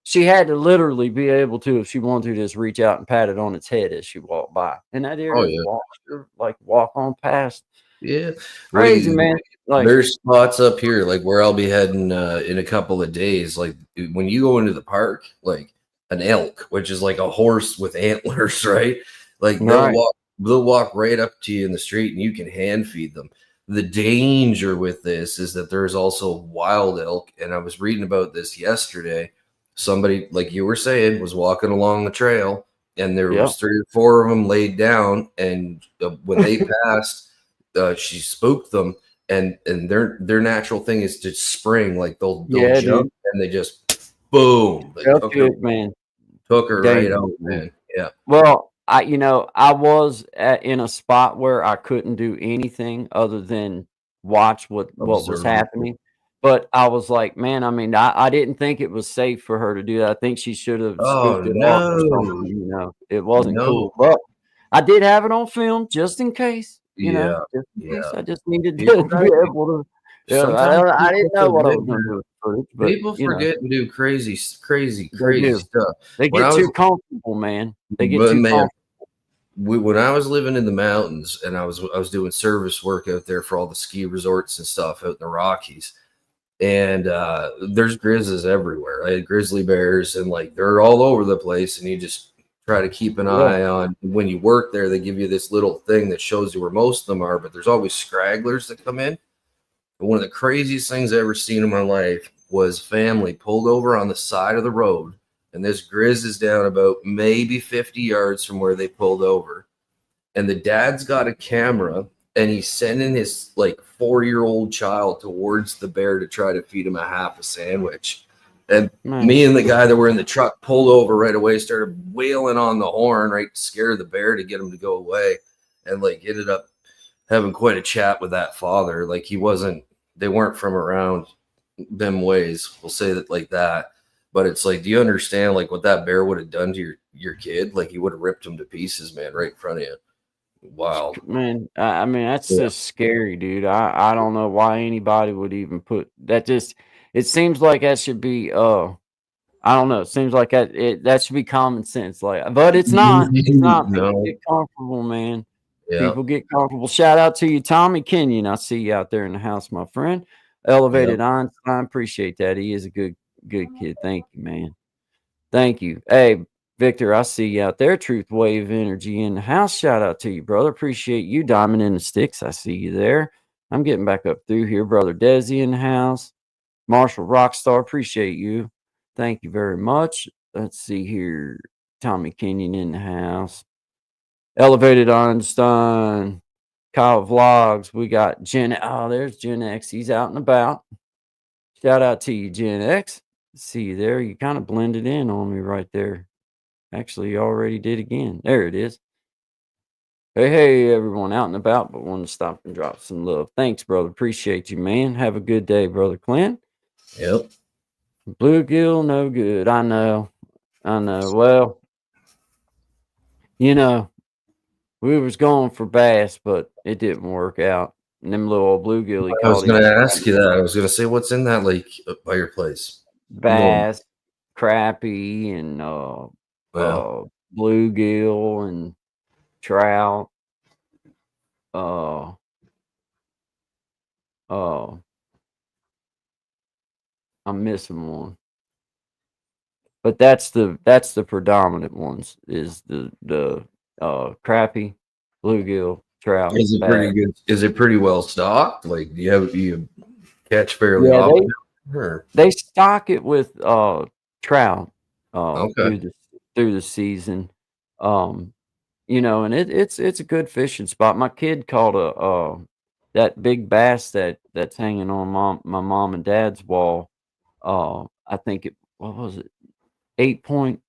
S2: She had to literally be able to, if she wanted to, just reach out and pat it on its head as she walked by. And that deer
S3: Oh
S2: just
S3: yeah.
S2: walked her, like walk on past.
S3: Yeah.
S2: Crazy, man. Like,
S3: There's spots up here, like where I'll be heading in a couple of days. Like when you go into the park, like an elk, which is like a horse with antlers, right? Like
S2: right.
S3: they'll walk right up to you in the street, and you can hand feed them. The danger with this is that there's also wild elk, and I was reading about this yesterday. Somebody, like you were saying, was walking along the trail, and there
S2: Yep.
S3: was 3 or 4 of them laid down, and when they passed, she spooked them, and their natural thing is to spring, like they'll
S2: Yeah,
S3: jump,
S2: dude.
S3: and they just boom, they
S2: That's good, man.
S3: took her right out,
S2: Dangerous, man.
S3: man. Yeah.
S2: Well, I was in a spot where I couldn't do anything other than watch what was
S3: Observe.
S2: happening. But I was like, man, I mean, I didn't think it was safe for her to do that. I think she should have
S3: Oh
S2: spooked it off or
S3: no.
S2: something. It wasn't
S3: No.
S2: cool. But I did have it on film just in case,
S3: Yeah.
S2: just in
S3: Yeah.
S2: case. I just needed to
S3: People
S2: be
S3: gotta
S2: able Yeah,
S3: sometimes
S2: I didn't
S3: people
S2: know what I
S3: forget,
S2: was going to do with footage, but
S3: people
S2: you know,
S3: forget to do crazy, crazy,
S2: they
S3: crazy
S2: do.
S3: stuff.
S2: They
S3: When
S2: get
S3: I
S2: too
S3: was,
S2: comfortable, man. They get
S3: but
S2: too
S3: man,
S2: comfortable.
S3: when I was living in the mountains and I was doing service work out there for all the ski resorts and stuff out in the Rockies, and there's grizzlies everywhere. I had grizzly bears, and like they're all over the place, and you just try to keep an
S2: Yeah,
S3: eye on. When you work there, they give you this little thing that shows you where most of them are, but there's always scragglers that come in. And one of the craziest things I ever seen in my life was family pulled over on the side of the road, and this grizz is down about maybe 50 yards from where they pulled over, and the dad's got a camera, and he's sending his like 4-year-old child towards the bear to try to feed him a half a sandwich. And
S2: man.
S3: me and the guy that were in the truck pulled over right away, started wailing on the horn, right, to scare the bear to get him to go away, and like ended up having quite a chat with that father. Like they weren't from around them ways. We'll say that like that. But it's like, do you understand like what that bear would have done to your kid? Like he would have ripped him to pieces, man, right in front of you. Wow.
S2: Man, I mean, that's
S3: Yeah.
S2: just scary, dude. I don't know why anybody would even put that. Just it seems like that should be I don't know. It seems like that should be common sense. Like, but it's not. It's not. People
S3: No.
S2: get comfortable, man.
S3: Yeah.
S2: People get comfortable. Shout out to you, Tommy Kenyon. I see you out there in the house, my friend.
S3: Yeah.
S2: Elevated Einstein. Appreciate that. He is a good kid. Thank you, man. Thank you. Hey, Victor, I see you out there. Truth Wave Energy in the house. Shout out to you, brother. Appreciate you. Diamond in the Sticks. I see you there. I'm getting back up through here. Brother Desi in the house. Marshall Rockstar. Appreciate you. Thank you very much. Let's see here. Tommy Kenyon in the house. Elevated Einstein. Kyle Vlogs. We got Gen. Oh, there's Gen X. He's out and about. Shout out to you, Gen X. See you there. You kind of blended in on me right there. Actually, you already did again. There it is. Hey, everyone out and about, but want to stop and drop some love. Thanks, brother. Appreciate you, man. Have a good day, brother Clint.
S3: Yep.
S2: Bluegill, no good. I know. Well, you know, we was going for bass, but it didn't work out. And them little old bluegill, he
S3: I was
S2: caught
S3: gonna
S2: him
S3: ask you that. I was gonna say, what's in that lake by your place? You know,
S2: bass, crappie, and
S3: well,
S2: bluegill and trout. Uh, uh, I'm missing one, but that's the predominant ones is the crappie, bluegill, trout,
S3: is it
S2: bass.
S3: pretty good? Is it pretty well stocked? Like, do you catch fairly
S2: Yeah,
S3: often? Or,
S2: they stock it with trout
S3: okay.
S2: through the season. Um, and it's a good fishing spot. My kid caught a that big bass that's hanging on my mom and dad's wall. I think what was it? 8 point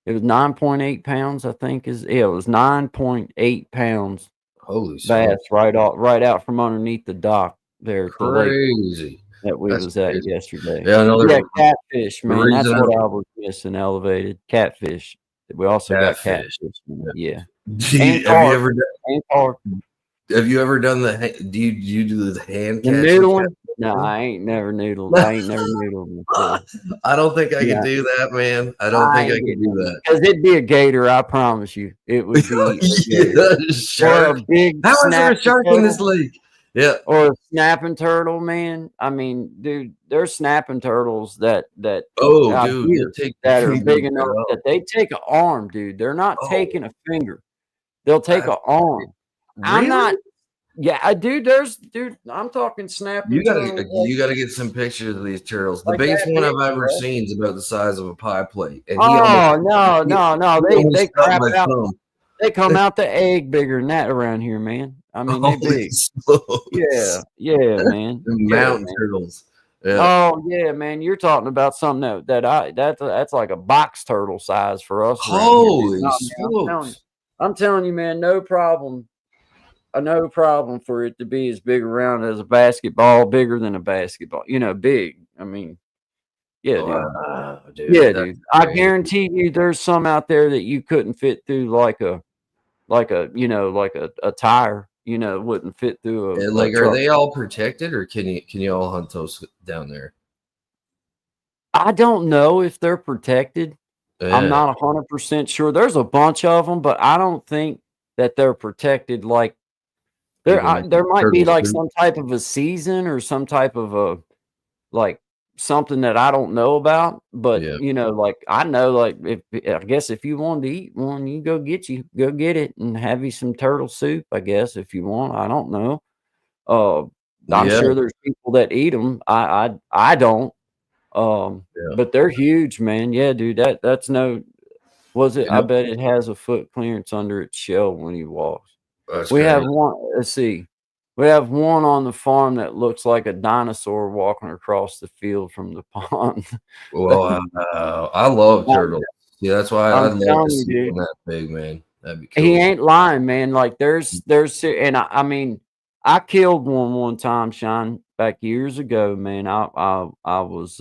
S2: it was 9.8 pounds, I think it was 9.8 pounds
S3: Holy
S2: bass
S3: smokes.
S2: right out from underneath the dock there at the lake
S3: Crazy.
S2: that we
S3: That's
S2: was at
S3: crazy.
S2: yesterday.
S3: Yeah,
S2: Yeah,
S3: another
S2: catfish,
S3: the
S2: man. That's
S3: reason
S2: what I was missing. Elevated catfish. We also got
S3: catfish.
S2: catfish. Yeah,
S3: Have you
S2: carp
S3: ever
S2: and carp.
S3: have you ever done do you do the hand
S2: The
S3: catching?
S2: noodling? No, I ain't never noodled. I ain't never noodled before.
S3: I don't think I could
S2: Yeah,
S3: do that, man. I don't
S2: I
S3: think I
S2: ain't
S3: could
S2: getting
S3: do
S2: in
S3: that.
S2: because it'd be a gator. I promise you, it would be a gator
S3: Yeah,
S2: or a
S3: shark.
S2: big
S3: How is there a
S2: snapping
S3: shark in this
S2: turtle.
S3: lake? Yeah.
S2: Or a snapping turtle, man. I mean, dude, there's snapping turtles that
S3: Oh,
S2: out
S3: dude, they'll
S2: here
S3: take
S2: that are
S3: you
S2: big
S3: right
S2: enough
S3: off.
S2: that they take an arm, dude. They're not
S3: Oh,
S2: taking a finger. They'll take
S3: that's
S2: an arm. I'm
S3: really?
S2: not. Yeah, dude. I'm talking
S3: You
S2: snapping
S3: gotta
S2: turtles
S3: you gotta get some pictures of these turtles. The
S2: like
S3: biggest
S2: that
S3: one
S2: big,
S3: I've ever
S2: bro.
S3: seen is about the size of a pie plate, and
S2: Oh no.
S3: he
S2: They
S3: almost cut
S2: crap
S3: my
S2: out.
S3: thumb.
S2: They come out the egg bigger than that around here, man. I mean, they
S3: Holy
S2: big.
S3: smokes!
S2: Yeah, man.
S3: The
S2: Yeah,
S3: mountain
S2: man.
S3: turtles. Yeah.
S2: Oh yeah, man, you're talking about something that's like a box turtle size for us around here, dude.
S3: Holy
S2: No, man,
S3: smokes!
S2: I'm telling you, man, no problem. No problem for it to be as big around as a basketball, bigger than a basketball. Big. I mean, yeah, dude.
S3: Wow, dude,
S2: Yeah,
S3: that's
S2: dude. I
S3: crazy.
S2: guarantee you, there's some out there that you couldn't fit through like a tire. wouldn't fit through a
S3: Like, are
S2: truck.
S3: they all protected, or can you all hunt those down there?
S2: I don't know if they're protected. I'm
S3: Yeah,
S2: not 100% sure. There's a bunch of them, but I don't think that they're protected. Like
S3: even like
S2: there might be
S3: turtle
S2: like
S3: soup.
S2: some type of a season or some type of a like something that I don't know about. But
S3: Yeah,
S2: like I know, like if I guess if you wanted to eat one, you go get it and have you some turtle soup. I guess if you want, I don't know. Uh, I'm
S3: yeah,
S2: sure there's people that eat them. I don't.
S3: yeah.
S2: But they're huge, man. Yeah, dude. That's no. Was it?
S3: You
S2: I
S3: know,
S2: bet it has a foot clearance under its shell when he walks.
S3: that's
S2: We have
S3: crazy.
S2: one. Let's see. We have one on the farm that looks like a dinosaur walking across the field from the pond.
S3: Well, I love
S2: I'm,
S3: turtles. Yeah, that's why
S2: I'm
S3: I'd love to
S2: telling you,
S3: see
S2: dude.
S3: one that big, man. That'd be
S2: He
S3: cool.
S2: ain't lying, man. Like and I mean, I killed one time, Sean, back years ago, man. I was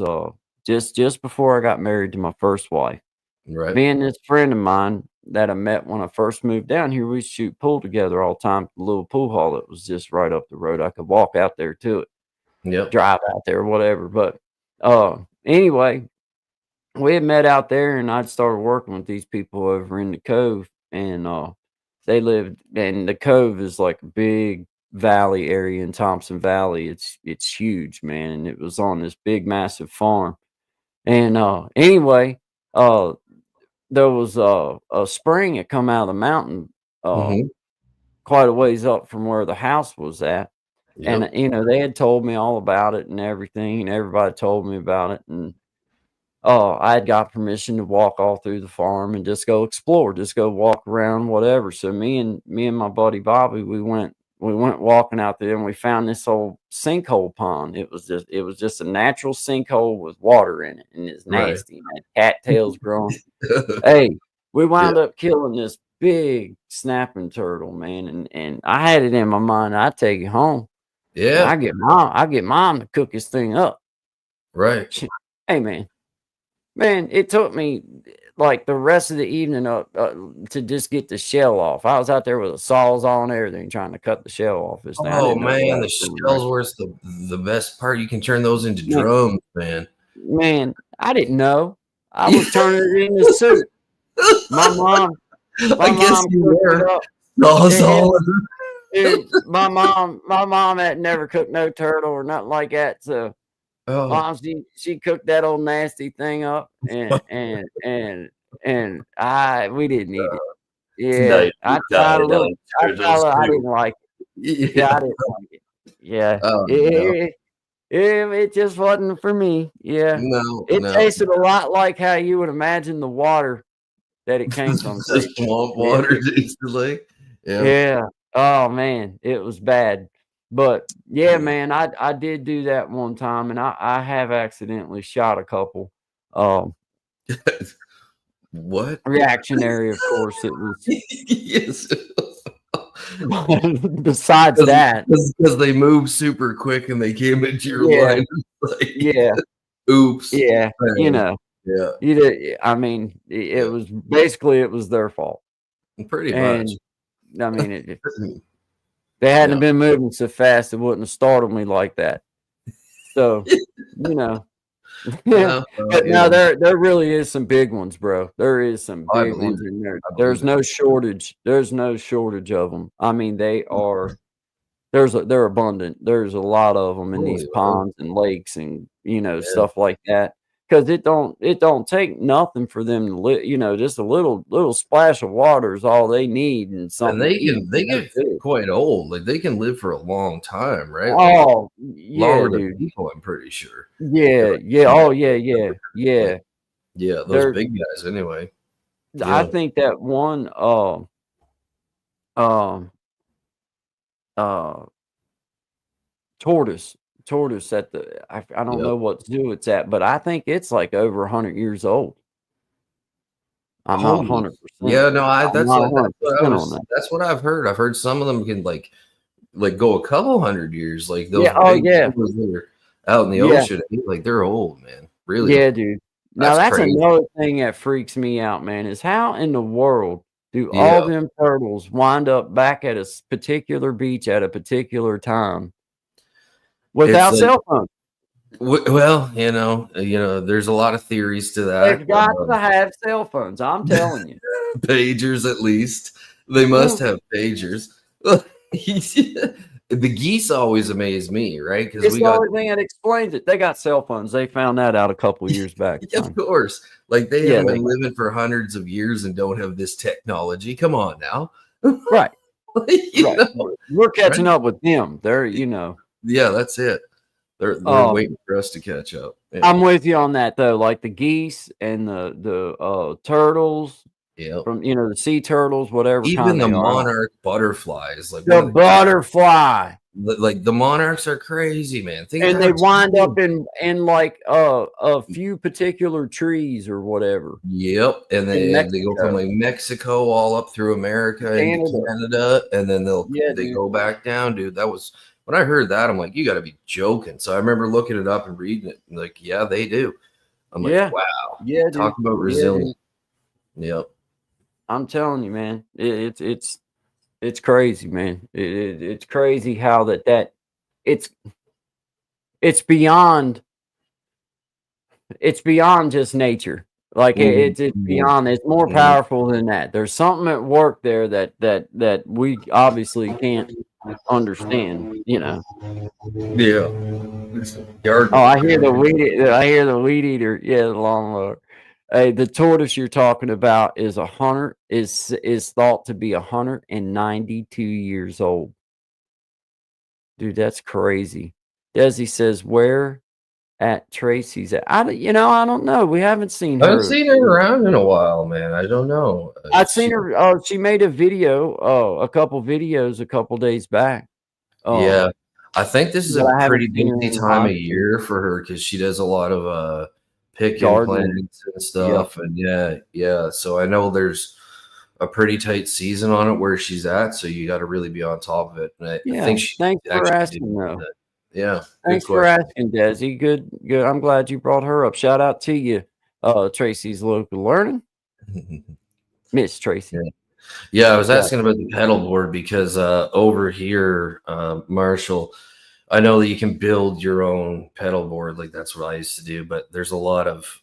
S2: just before I got married to my first wife.
S3: Right?
S2: Me and this friend of mine that I met when I first moved down here, we used to shoot pool together all the time. The little pool hall that was just right up the road. I could walk out there to it,
S3: Yep.
S2: drive out there, whatever. But anyway, we had met out there, and I'd started working with these people over in the cove, and they lived. And the cove is like a big valley area in Thompson Valley. It's huge, man, and it was on this big, massive farm. And anyway, uh there was a spring that come out of the mountain
S3: Hmm.
S2: quite a ways up from where the house was at. And
S3: Yep.
S2: they had told me all about it and everything, and everybody told me about it. And I had got permission to walk all through the farm and just go explore, just go walk around, whatever. So me and my buddy Bobby, we went walking out there, and we found this old sinkhole pond. It was just a natural sinkhole with water in it, and it's
S3: Right.
S2: nasty, man. Cattails growing. Hey, we
S3: Yeah.
S2: wound up killing this big snapping turtle, man, and I had it in my mind, I'd take it home, and
S3: Yeah.
S2: I get mom to cook this thing up.
S3: Right.
S2: Hey, man, it took me, like, the rest of the evening up, to just get the shell off. I was out there with a sawzall and everything trying to cut the shell off this thing. I
S3: Oh
S2: didn't know what I
S3: man,
S2: was
S3: the
S2: doing, right?
S3: shells where's the best part. You can turn those into
S2: Man
S3: drums, man.
S2: man, I didn't know. I was turning it into soup. My mom my
S3: I guess
S2: mom
S3: you
S2: cooked it
S3: were.
S2: up.
S3: Sawzall.
S2: Dude, my mom had never cooked no turtle or nothing like that. So
S3: Oh.
S2: mom, she cooked that old nasty thing up, and we didn't eat it.
S3: No,
S2: Yeah,
S3: you
S2: I tried a
S3: died
S2: little.
S3: on turtle
S2: I
S3: soup.
S2: didn't like it. Yeah,
S3: Yeah.
S2: I didn't like it. Yeah,
S3: Oh no.
S2: it just wasn't for me. Yeah,
S3: No,
S2: it
S3: no.
S2: tasted a lot like how you would imagine the water that it came from
S3: The
S2: tasted.
S3: swamp
S2: It,
S3: water
S2: it
S3: tastes like. Yeah.
S2: Yeah. Oh, man, it was bad. But, yeah, man, I did do that one time, and I have accidentally shot a couple. Um,
S3: What?
S2: reactionary, of course, it was.
S3: Yes.
S2: Besides that,
S3: Because they move super quick and they came into your
S2: yeah,
S3: line. Like,
S2: yeah,
S3: oops.
S2: yeah,
S3: Bang. Yeah.
S2: I mean, it
S3: Yeah.
S2: was basically, it was their fault.
S3: Pretty much.
S2: And, I mean, if they hadn't
S3: Yeah.
S2: have been moving so fast, it wouldn't have startled me like that. So, you know. Yeah,
S3: Yeah.
S2: but
S3: You
S2: no,
S3: know,
S2: there really is some big ones, bro. There is some
S3: I
S2: big
S3: believe
S2: ones
S3: it.
S2: in there.
S3: I believe it.
S2: There's no shordage of them. I mean, they're abundant. There's a lot of them in these
S3: Holy moly.
S2: ponds and lakes and,
S3: Yeah.
S2: stuff like that. Because it don't take nothing for them to live. Just a little splash of water is all they need and
S3: And
S2: something to eat.
S3: they
S2: That's
S3: get
S2: it.
S3: quite old. Like they can live for a long time, right? Like
S2: Oh, yeah,
S3: longer than
S2: dude.
S3: people, I'm pretty sure.
S2: Yeah,
S3: They're like
S2: yeah. Oh, yeah, yeah,
S3: like
S2: yeah.
S3: yeah, those
S2: They're
S3: big guys anyway.
S2: I
S3: Yeah.
S2: think that one um uh tortoise at the I don't
S3: Yep.
S2: know what zoo it's at, but I think it's like over 100 years old. I'm not
S3: Holy.
S2: 100%.
S3: Yeah, no,
S2: I'm not
S3: that's what I
S2: 100% on
S3: was
S2: that.
S3: that's what I've heard. I've heard some of them can like go a couple hundred years. Like those
S2: Yeah, oh
S3: big
S2: yeah.
S3: ones that are out in the
S2: Yeah.
S3: ocean, like they're old, man. Really.
S2: Yeah, dude. Now
S3: That's
S2: that's
S3: crazy.
S2: another thing that freaks me out, man, is how in the world Do all
S3: Yeah,
S2: them turtles wind up back at a particular beach at a particular time
S3: it's
S2: without
S3: like
S2: cell phones?
S3: well, there's a lot of theories to that.
S2: They've got to have cell phones. I'm telling you.
S3: Pagers, at least they must
S2: Mm.
S3: have pagers. The geese always amaze me, right? Because
S2: It's
S3: we
S2: the
S3: got,
S2: only thing that explains it. They got cell phones. They found that out a couple years back.
S3: of course, like they
S2: Yeah,
S3: haven't been living for hundreds of years and don't have this technology. Come on now,
S2: right.
S3: you
S2: Right.
S3: know,
S2: We're
S3: right?
S2: catching up with them. They're.
S3: Yeah, that's it. They're
S2: Um,
S3: waiting for us to catch up. Yeah,
S2: I'm with you on that though. Like the geese and the turtles
S3: yeah.
S2: from the sea turtles, whatever
S3: Even
S2: kind
S3: the
S2: they are.
S3: monarch butterflies, like one
S2: The
S3: of the
S2: butterfly.
S3: like the monarchs are crazy, man. Think of
S2: And
S3: how
S2: they wind up
S3: tiny.
S2: in like a few particular trees or whatever
S3: Yep, and
S2: in
S3: they go from
S2: Mexico,
S3: like Mexico all up through America into
S2: Canada.
S3: Canada, and then
S2: Yeah,
S3: they
S2: dude.
S3: go back down, dude. That was when I heard that, I'm like, you got to be joking. So I remember looking it up and reading it, and like, yeah, they do. I'm like,
S2: Yeah.
S3: wow,
S2: Yeah, dude.
S3: talk about
S2: Yeah, dude.
S3: resilient. Yep.
S2: I'm telling you, man. It's crazy, man. It's crazy how it's it's beyond it's beyond just nature. Like it's
S3: Mhm.
S2: beyond. It's more
S3: Mhm.
S2: powerful than that. There's something at work there that we obviously can't understand.
S3: Yeah. It's yard
S2: Oh,
S3: work.
S2: I hear the weed eater. Yeah, the lawnmower. Hey, the tortoise you're talking about is thought to be 192 years old. Dude, that's crazy. Desi says, "Where at Tracy's at?" I don't know. We haven't seen
S3: I haven't
S2: her.
S3: seen her around in a while, man. I don't know.
S2: I've seen her. She made a video, a couple videos a couple days back.
S3: Yeah, I think this is
S2: But
S3: a
S2: I haven't
S3: pretty
S2: seen her
S3: busy
S2: in
S3: time of
S2: live
S3: year for her because she does a lot of picking
S2: gardening.
S3: plants and
S2: Yep.
S3: stuff. And yeah. So I know there's a pretty tight season on it where she's at. So you got to really be on top of it. And I
S2: Yeah.
S3: think she
S2: Thanks for
S3: actually did
S2: asking, though.
S3: that. Yeah, good
S2: Thanks for
S3: question.
S2: asking, Desi. Good, good. I'm glad you brought her up. Shout out to you, Tracy's Local Learning, Miss
S3: Yeah.
S2: Tracy.
S3: Yeah, I was
S2: Yeah.
S3: asking about the pedal board because over here, Marshall, I know that you can build your own pedal board. Like that's what I used to do, but there's a lot of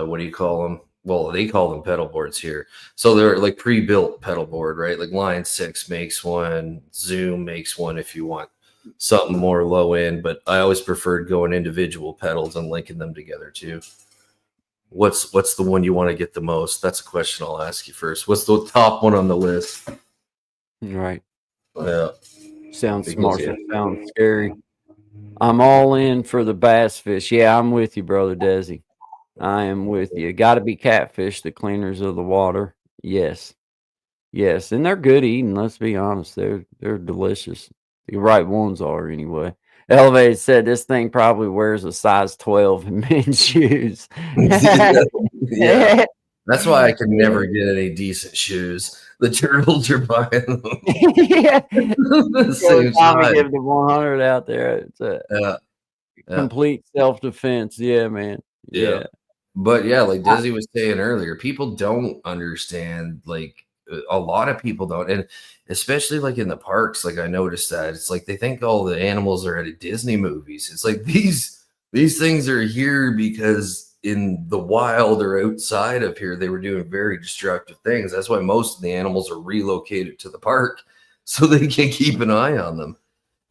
S3: what do you call them? Well, they call them pedal boards here. So they're like pre-built pedal board, right? Like Line 6 makes one, Zoom makes one if you want something more low end, but I always preferred going individual pedals and linking them together too. What's the one you want to get the most? That's a question I'll ask you first. What's the top one on the list?
S2: Right.
S3: Yeah,
S2: Sounds
S3: because
S2: Marshall. Sounds scary. I'm all in for the bass fish. Yeah, I'm with you, brother Desi. I am with you. Got to be catfish, the cleaners of the water. Yes. Yes, and they're good eating, let's be honest. They're delicious. The right ones are anyway. Elevated said this thing probably wears a size 12 in men's shoes.
S3: yeah. That's why I can never get any decent shoes. The turtles are buying them
S2: Yeah.
S3: the
S2: So
S3: same
S2: Tommy
S3: size.
S2: give the 100 out there. It's a
S3: Yeah, yeah,
S2: complete self-defense. Yeah, man.
S3: yeah.
S2: Yeah.
S3: But yeah, like Desi was saying earlier, people don't understand. Like a lot of people don't, and especially like in the parks. Like I noticed that it's like they think all the animals are at Disney movies. It's like these things are here because in the wild or outside of here, they were doing very destructive things. That's why most of the animals are relocated to the park so they can keep an eye on them.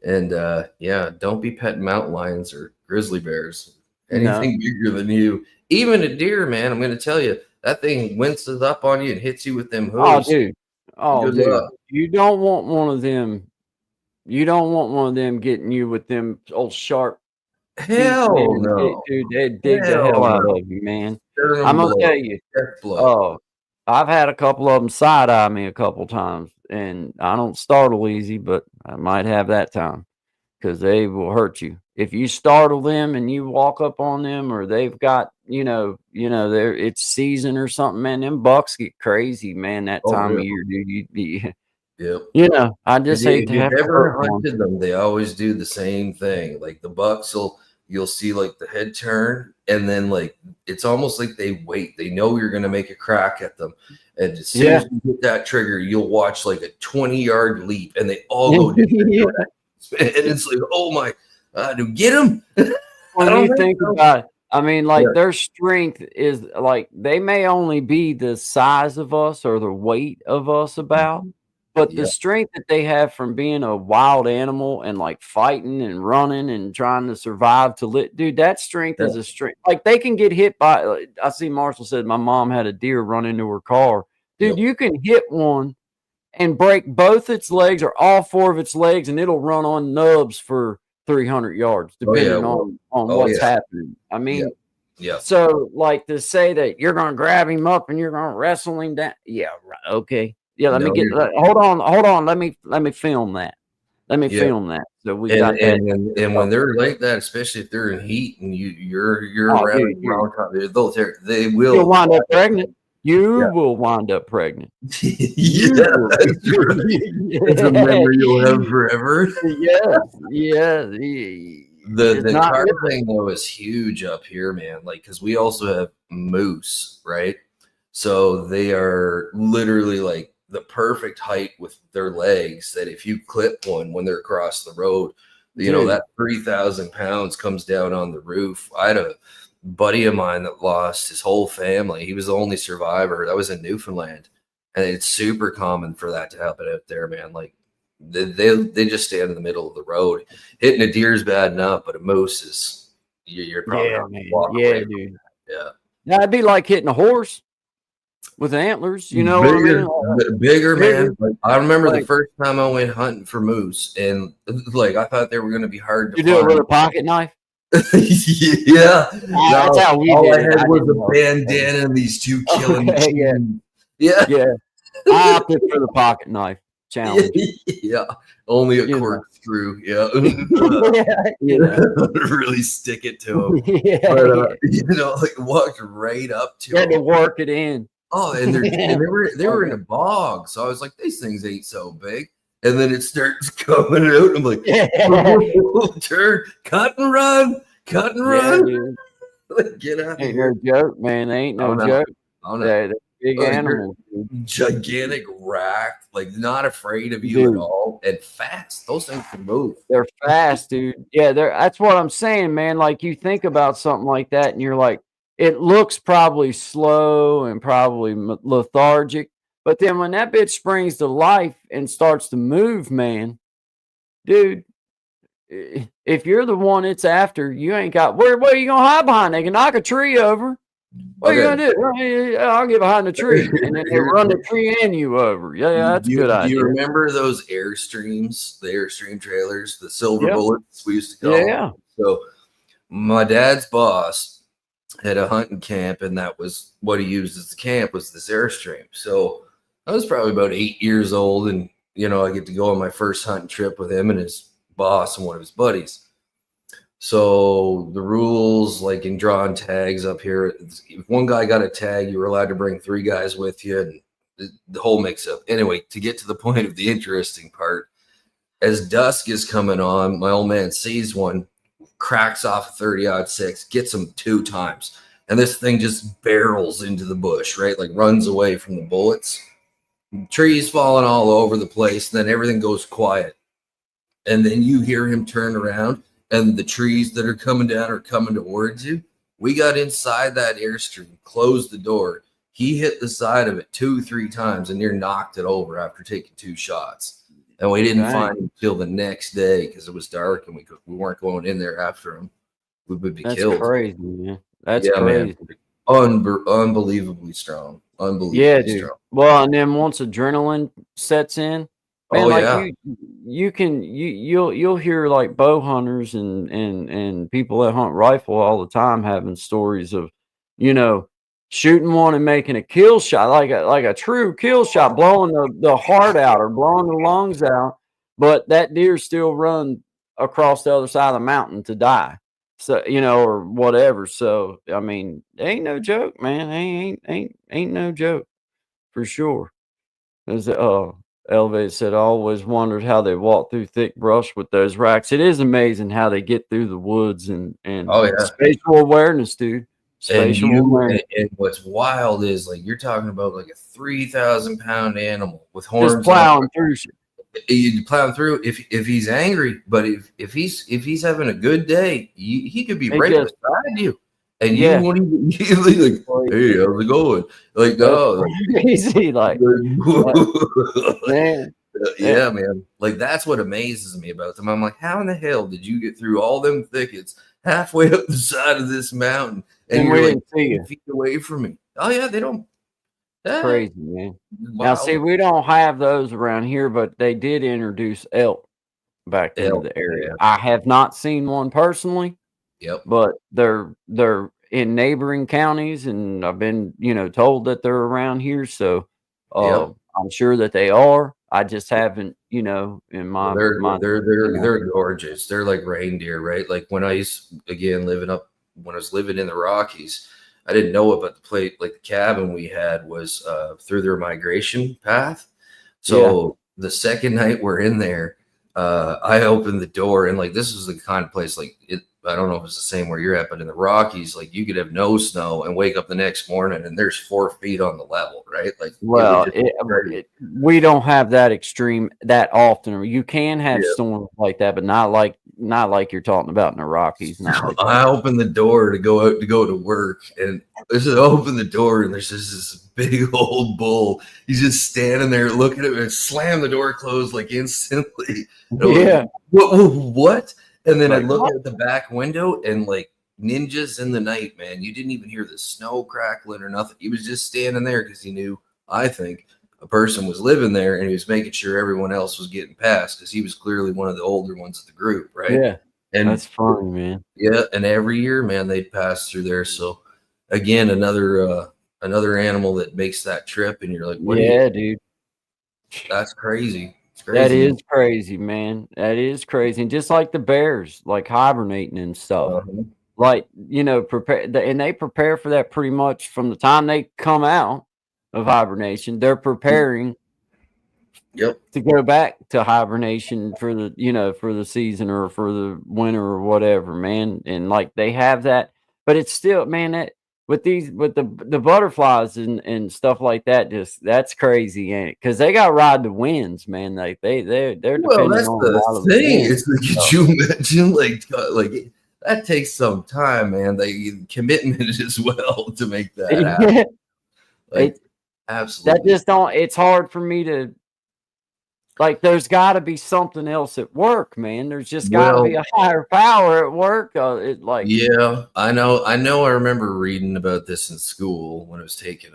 S3: And yeah, don't be petting mountain lions or grizzly bears.
S2: No.
S3: Anything bigger than you, even a deer, man. I'm going to tell you that thing winces up on you and hits you with them
S2: Oh,
S3: hooves.
S2: dude. Oh,
S3: Good
S2: dude.
S3: luck.
S2: You don't want one of them. You don't want one of them getting you with them old sharp teeth,
S3: Hell
S2: man.
S3: no.
S2: Dude, they dig the hell
S3: Hell
S2: out
S3: no.
S2: of you, man. I'm
S3: Sternum
S2: gonna tell
S3: blow.
S2: you,
S3: Death blow.
S2: oh, I've had a couple of them side eye me a couple times, and I don't startle easy, but I might have that time because they will hurt you if you startle them and you walk up on them, or they've got they're it's season or something. Man, them bucks get crazy, man. That
S3: Oh,
S2: time
S3: yeah.
S2: of year, dude.
S3: Yep.
S2: I
S3: If
S2: just hate
S3: if
S2: to
S3: you've
S2: have to hurt
S3: ever
S2: one.
S3: hunted them, they always do the same thing. Like the bucks will you'll see like the head turn, and then like it's almost like they wait. They know you're gonna make a crack at them. And as soon
S2: Yeah.
S3: as you hit that trigger, you'll watch like a 20-yard leap, and they all go different
S2: Yeah.
S3: directions. And it's like, oh my, to get them. I
S2: When
S3: don't
S2: you
S3: think
S2: think
S3: so.
S2: about it, I mean,
S3: Yeah.
S2: like their strength is like they may only be the size of us or the weight of us about, but the
S3: Yeah.
S2: strength that they have from being a wild animal and like fighting and running and trying to survive to live, dude, that strength
S3: Yeah.
S2: is a strength. Like they can get hit by, I see Marshall said my mom had a deer run into her car. Dude,
S3: Yep.
S2: you can hit one and break both its legs or all four of its legs, and it'll run on nubs for 300 yards,
S3: Oh yeah.
S2: depending on
S3: Oh
S2: what's
S3: yeah.
S2: happening. I mean,
S3: Yeah.
S2: so like to say that you're going to grab him up and you're going to wrestle him down. Yeah, right. Okay. Yeah, let me
S3: No,
S2: get. Hold on. Let me film that. Let me
S3: yeah.
S2: film that. So we
S3: And
S2: got that.
S3: when they're like that, especially if they're in heat and you're
S2: Oh,
S3: around
S2: dude,
S3: they
S2: you'll
S3: will.
S2: wind up pregnant. You
S3: Yeah.
S2: will wind up pregnant.
S3: Yeah,
S2: You will.
S3: that's right. It's a memory you'll have forever.
S2: Yes. Yeah. It's
S3: The
S2: not.
S3: car thing though is huge up here, man. Like, because we also have moose, right? So they are literally like the perfect height with their legs. That if you clip one when they're across the road, you know
S2: Dude.
S3: that 3,000 pounds comes down on the roof. I had a buddy of mine that lost his whole family. He was the only survivor. That was in Newfoundland, and it's super common for that to happen out there, man. Like they just stand in the middle of the road. Hitting a deer is bad enough, but a moose is you're probably
S2: Yeah,
S3: not gonna
S2: man.
S3: walk
S2: Yeah,
S3: away from
S2: dude.
S3: that. Yeah.
S2: Now it'd be like hitting a horse with antlers. You know what I
S3: Bigger,
S2: mean?
S3: bigger,
S2: Bigger.
S3: man. Like, I remember the
S2: Like
S3: first time I went hunting for moose, and like I thought they were going to be hard to
S2: you do it with
S3: find.
S2: a pocket knife.
S3: Yeah,
S2: That's
S3: no,
S2: how we
S3: all
S2: did
S3: I
S2: it.
S3: had
S2: I
S3: was
S2: didn't
S3: a
S2: know.
S3: bandana and these two killing
S2: Okay, yeah,
S3: machines. Yeah,
S2: yeah. I opted for the pocket knife challenge.
S3: yeah. Only a
S2: You know.
S3: corkscrew. Yeah,
S2: Yeah, you know.
S3: really stick it to him.
S2: Yeah,
S3: But
S2: yeah.
S3: like walked right up to
S2: You had to
S3: him.
S2: work it in.
S3: Oh, and they were in a bog, so I was like, these things ain't so big. And then it starts coming out. I'm like,
S2: Yeah,
S3: turn, cut and run, cut and
S2: yeah,
S3: run.
S2: dude.
S3: Like, get out of
S2: Ain't
S3: here.
S2: no joke, man. They ain't
S3: Oh
S2: no
S3: no.
S2: joke.
S3: Oh no.
S2: They're big
S3: You're
S2: animals, dude.
S3: gigantic rack, like not afraid of you at
S2: Dude.
S3: all, and fast. Those things can move.
S2: They're fast, dude. Yeah, that's what I'm saying, man. Like you think about something like that and you're like, it looks probably slow and probably lethargic, but then when that bitch springs to life and starts to move, man, dude, if you're the one it's after, you ain't got what are you gonna hide behind? They can knock a tree over. What are you
S3: Okay.
S2: gonna do? I'll get behind the tree, and then they
S3: Here,
S2: run the tree and you over. Yeah, that's a good
S3: do you
S2: idea.
S3: remember those Airstreams, the Airstream trailers, the silver
S2: Yeah,
S3: bullets we used to call them?
S2: yeah.
S3: So my dad's boss had a hunting camp, and that was what he used as the camp was this Airstream. So I was probably about 8 years old, and I get to go on my first hunting trip with him and his boss and one of his buddies. So the rules, like in drawing tags up here, if one guy got a tag, you were allowed to bring 3 guys with you, and the whole mix up. Anyway, to get to the point of the interesting part, as dusk is coming on, my old man sees one, cracks off a 30-06, gets him 2 times, and this thing just barrels into the bush, right? Like runs away from the bullets. Trees falling all over the place, and then everything goes quiet. And then you hear him turn around, and the trees that are coming down are coming towards you. We got inside that Airstream, closed the door. He hit the side of it 2-3 times and near knocked it over after taking 2 shots. And we didn't find him till the next day because it was dark and we weren't going in there after him. We would be killed.
S2: That's crazy, man. That's
S3: Man.
S2: crazy.
S3: Unbelievably strong. Unbelievably
S2: Yeah, dude.
S3: strong.
S2: Well, and then once adrenaline sets in, man,
S3: Oh
S2: like
S3: yeah.
S2: you'll hear like bow hunters and people that hunt rifle all the time having stories of, shooting one and making a kill shot, like a true kill shot, blowing the heart out or blowing the lungs out, but that deer still run across the other side of the mountain to die. So, or whatever. So, I mean, ain't no joke, man. Ain't no joke for sure. 'Cause, Elevated said, I always wondered how they walk through thick brush with those racks. It is amazing how they get through the woods and
S3: Oh yeah.
S2: spatial awareness, dude.
S3: And
S2: Spatial awareness.
S3: and what's wild is like you're talking about like a 3,000 pound animal with
S2: Just
S3: horns on.
S2: plowing through shit.
S3: You plow through if he's angry, but if he's having a good day, he could be
S2: They
S3: right
S2: just,
S3: beside you, and you
S2: yeah.
S3: won't even you like, hey, how's it going? Like, no,
S2: That's crazy. Like, man.
S3: yeah, man. Like that's what amazes me about them. I'm like, how in the hell did you get through all them thickets halfway up the side of this mountain, and
S2: we
S3: you're like
S2: didn't see you.
S3: 10 feet away from me? Oh yeah, they don't.
S2: Crazy, man. Now,
S3: Wow.
S2: see, we don't have those around here, but they did introduce elk back into the area.
S3: Yeah.
S2: I have not seen one personally.
S3: Yep.
S2: But they're in neighboring counties, and I've been, told that they're around here. So
S3: Yep.
S2: I'm sure that they are. I just haven't, in my
S3: They're gorgeous. They're like reindeer, right? Like when I was living in the Rockies, I didn't know about the plate. Like the cabin we had was through their migration path. So the second night we're in there, I opened the door, and like this was the kind of place like it. I don't know if it's the same where you're at, but in the Rockies, like you could have no snow and wake up the next morning and there's 4 feet on the level, right? Like,
S2: well, we don't have that extreme that often. You can have storms like that, but not like you're talking about in the Rockies. Not like
S3: I opened the door to go to work, and I open the door, and there's just this big old bull. He's just standing there looking at me and slam the door closed like instantly.
S2: Yeah.
S3: Like, what? And then I look at the back window, and like ninjas in the night, man, you didn't even hear the snow crackling or nothing. He was just standing there because he knew, I think, a person was living there, and he was making sure everyone else was getting past because he was clearly one of the older ones of the group, right?
S2: Yeah.
S3: And
S2: that's funny, man.
S3: Yeah, and every year, man, they'd pass through there. So again, another animal that makes that trip, and you're like, what?
S2: Yeah, dude.
S3: That's crazy. It's crazy.
S2: That is crazy, man. That is crazy. And just like the bears, like hibernating and stuff, like, prepare, and they prepare for that pretty much from the time they come out of hibernation. They're preparing to go back to hibernation for the season or for the winter or whatever, man. And like they have that, but it's still, man, that with the butterflies and stuff like that, just that's crazy, ain't it? Because they got to ride the winds, man. Like they're
S3: well, that's
S2: on
S3: the thing. Is like, could you imagine like that takes some time, man. Commitment as well to make that happen. Like, absolutely.
S2: That just don't. It's hard for me to. Like, there's got to be something else at work, man. There's just got to be a higher power at work.
S3: Yeah, I know. I remember reading about this in school when I was taking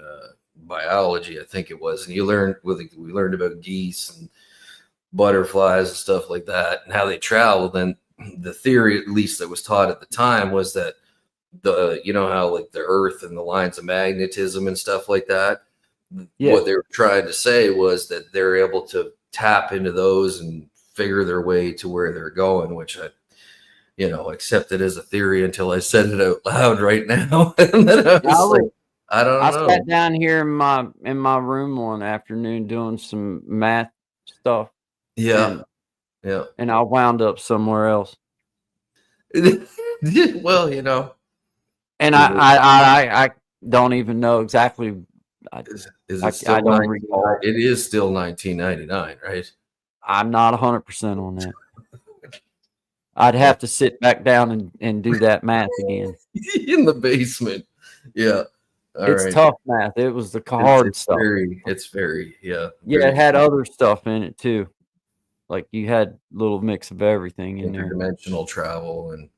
S3: biology, I think it was, and we learned about geese and butterflies and stuff like that, and how they travel. And the theory, at least that was taught at the time, was that how like the Earth and the lines of magnetism and stuff like that. Yeah. What they were trying to say was that they're able to tap into those and figure their way to where they're going, which I accepted as a theory until I said it out loud right now. And then I was I don't know.
S2: I sat down here in my room one afternoon doing some math stuff.
S3: Yeah.
S2: And I wound up somewhere else.
S3: Well,
S2: and I don't even know exactly.
S3: Is it still? I don't recall. It is still 1999, right?
S2: I'm not 100% on that. I'd have to sit back down and do that math again
S3: in the basement. Yeah,
S2: it's tough math. It was the hard stuff.
S3: It's very
S2: It had other stuff in it too. Like you had a little mix of everything in there.
S3: Interdimensional travel and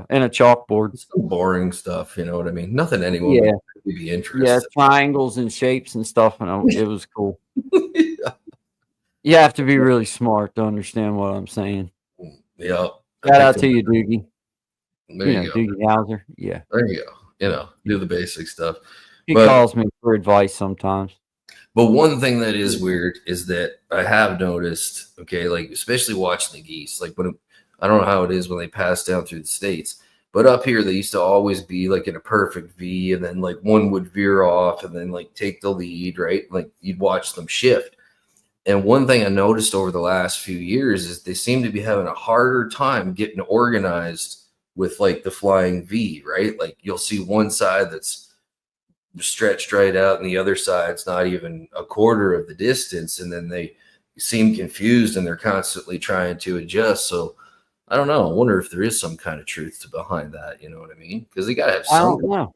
S2: and a chalkboard.
S3: Some boring stuff, you know what I mean? Nothing anyone would really be interested.
S2: Yeah, triangles and shapes and stuff, and it was cool. You have to be really smart to understand what I'm saying.
S3: Yeah.
S2: Shout out to you, Doogie.
S3: There you go.
S2: Doogie Howser. Yeah.
S3: There you go. Do the basic stuff.
S2: He calls me for advice sometimes.
S3: But one thing that is weird is that I have noticed, like especially watching the geese, like when I don't know how it is when they pass down through the states, but up here they used to always be like in a perfect V, and then like one would veer off and then like take the lead, right? Like you'd watch them shift. And one thing I noticed over the last few years is they seem to be having a harder time getting organized with like the flying V, right? Like you'll see one side that's stretched right out and the other side's not even a quarter of the distance, and then they seem confused and they're constantly trying to adjust. So I don't know. I wonder if there is some kind of truth to behind that. You know what I mean? Because they got to have
S2: I
S3: some.
S2: don't know.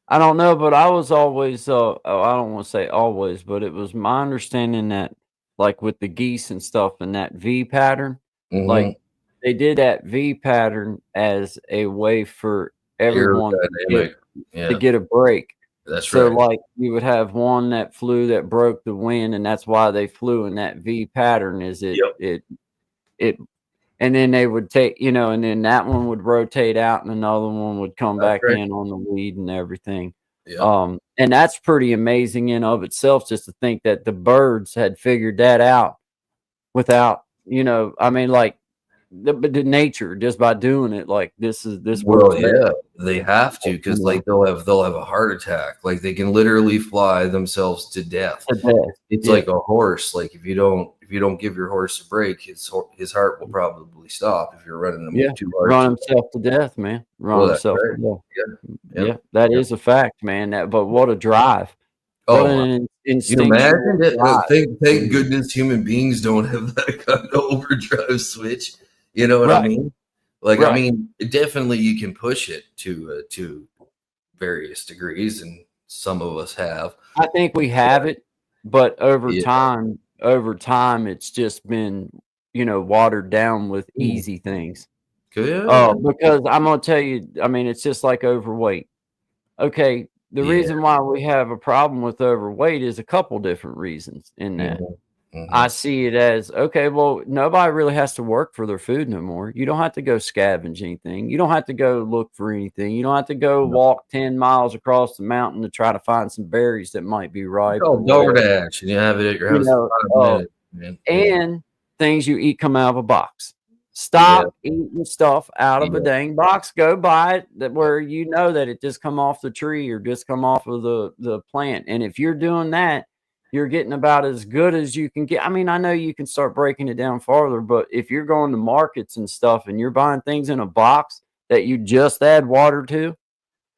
S2: I don't know, but I was always, I don't want to say always, but it was my understanding that, like with the geese and stuff and that V pattern,
S3: Mhm.
S2: like they did that V pattern as a way for everyone
S3: Aerodynamic.
S2: to
S3: Yeah,
S2: get a break.
S3: that's
S2: So,
S3: right.
S2: like, you would have one that flew that broke the wind, and that's why they flew in that V pattern. Is
S3: Yep.
S2: it and then they would take, and then that one would rotate out and another one would come
S3: That's
S2: back
S3: right.
S2: in on the lead and everything.
S3: Yep.
S2: And that's pretty amazing in of itself, just to think that the birds had figured that out without, I mean, like the nature just by doing it, like this works
S3: Well,
S2: better.
S3: yeah, they have to because like they'll have a heart attack. Like they can literally fly themselves to death.
S2: To death.
S3: It's
S2: Yeah.
S3: like a horse. Like if you don't give your horse a break, his heart will probably stop if you're running him
S2: Yeah.
S3: too hard.
S2: Run himself to death, man. Run
S3: Well, that's
S2: himself to
S3: right.
S2: death.
S3: Yeah.
S2: Yeah,
S3: Yep.
S2: that
S3: Yep.
S2: is a fact, man. But what a drive. What
S3: Oh,
S2: an
S3: you imagine
S2: instinctual
S3: it?
S2: drive.
S3: Thank goodness human beings don't have that kind of overdrive switch. You know what I
S2: Right.
S3: mean? Like, I
S2: Right.
S3: mean, definitely you can push it to various degrees, and some of us have.
S2: I think we have it, but
S3: Yeah.
S2: over time, it's just been, watered down with
S3: Mm.
S2: easy things.
S3: Yeah.
S2: Because I'm gonna tell you, I mean, it's just like overweight. Okay, the
S3: Yeah.
S2: reason why we have a problem with overweight is a couple different reasons in that.
S3: Mhm.
S2: I
S3: Mhm.
S2: see it as, okay, well, nobody really has to work for their food no more. You don't have to go scavenge anything. You don't have to go look for anything. You don't have to go
S3: No.
S2: walk 10 miles across the mountain to try to find some berries that might be
S3: You
S2: ripe or
S3: call
S2: whatever.
S3: DoorDash and you have it at your
S2: You
S3: house in
S2: know,
S3: 5 minutes, man. Yeah.
S2: and things you eat come out of a box.
S3: Yeah.
S2: Stop eating stuff out of a
S3: Yeah.
S2: dang box. Go buy it that where you know that it just come off the tree or just come off of the plant. And if you're doing that, you're getting about as good as you can get. I mean, I know you can start breaking it down farther, but if you're going to markets and stuff and you're buying things in a box that you just add water to,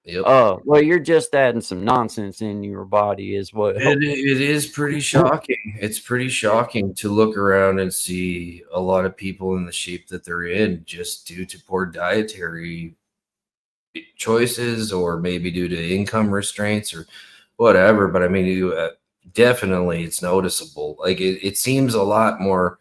S3: Yep.
S2: well, you're just adding some nonsense in your body as well.
S3: It is pretty shocking. It's pretty shocking to look around and see a lot of people in the shape that they're in just due to poor dietary choices, or maybe due to income restraints or whatever. But I mean, definitely it's noticeable. Like it seems a lot more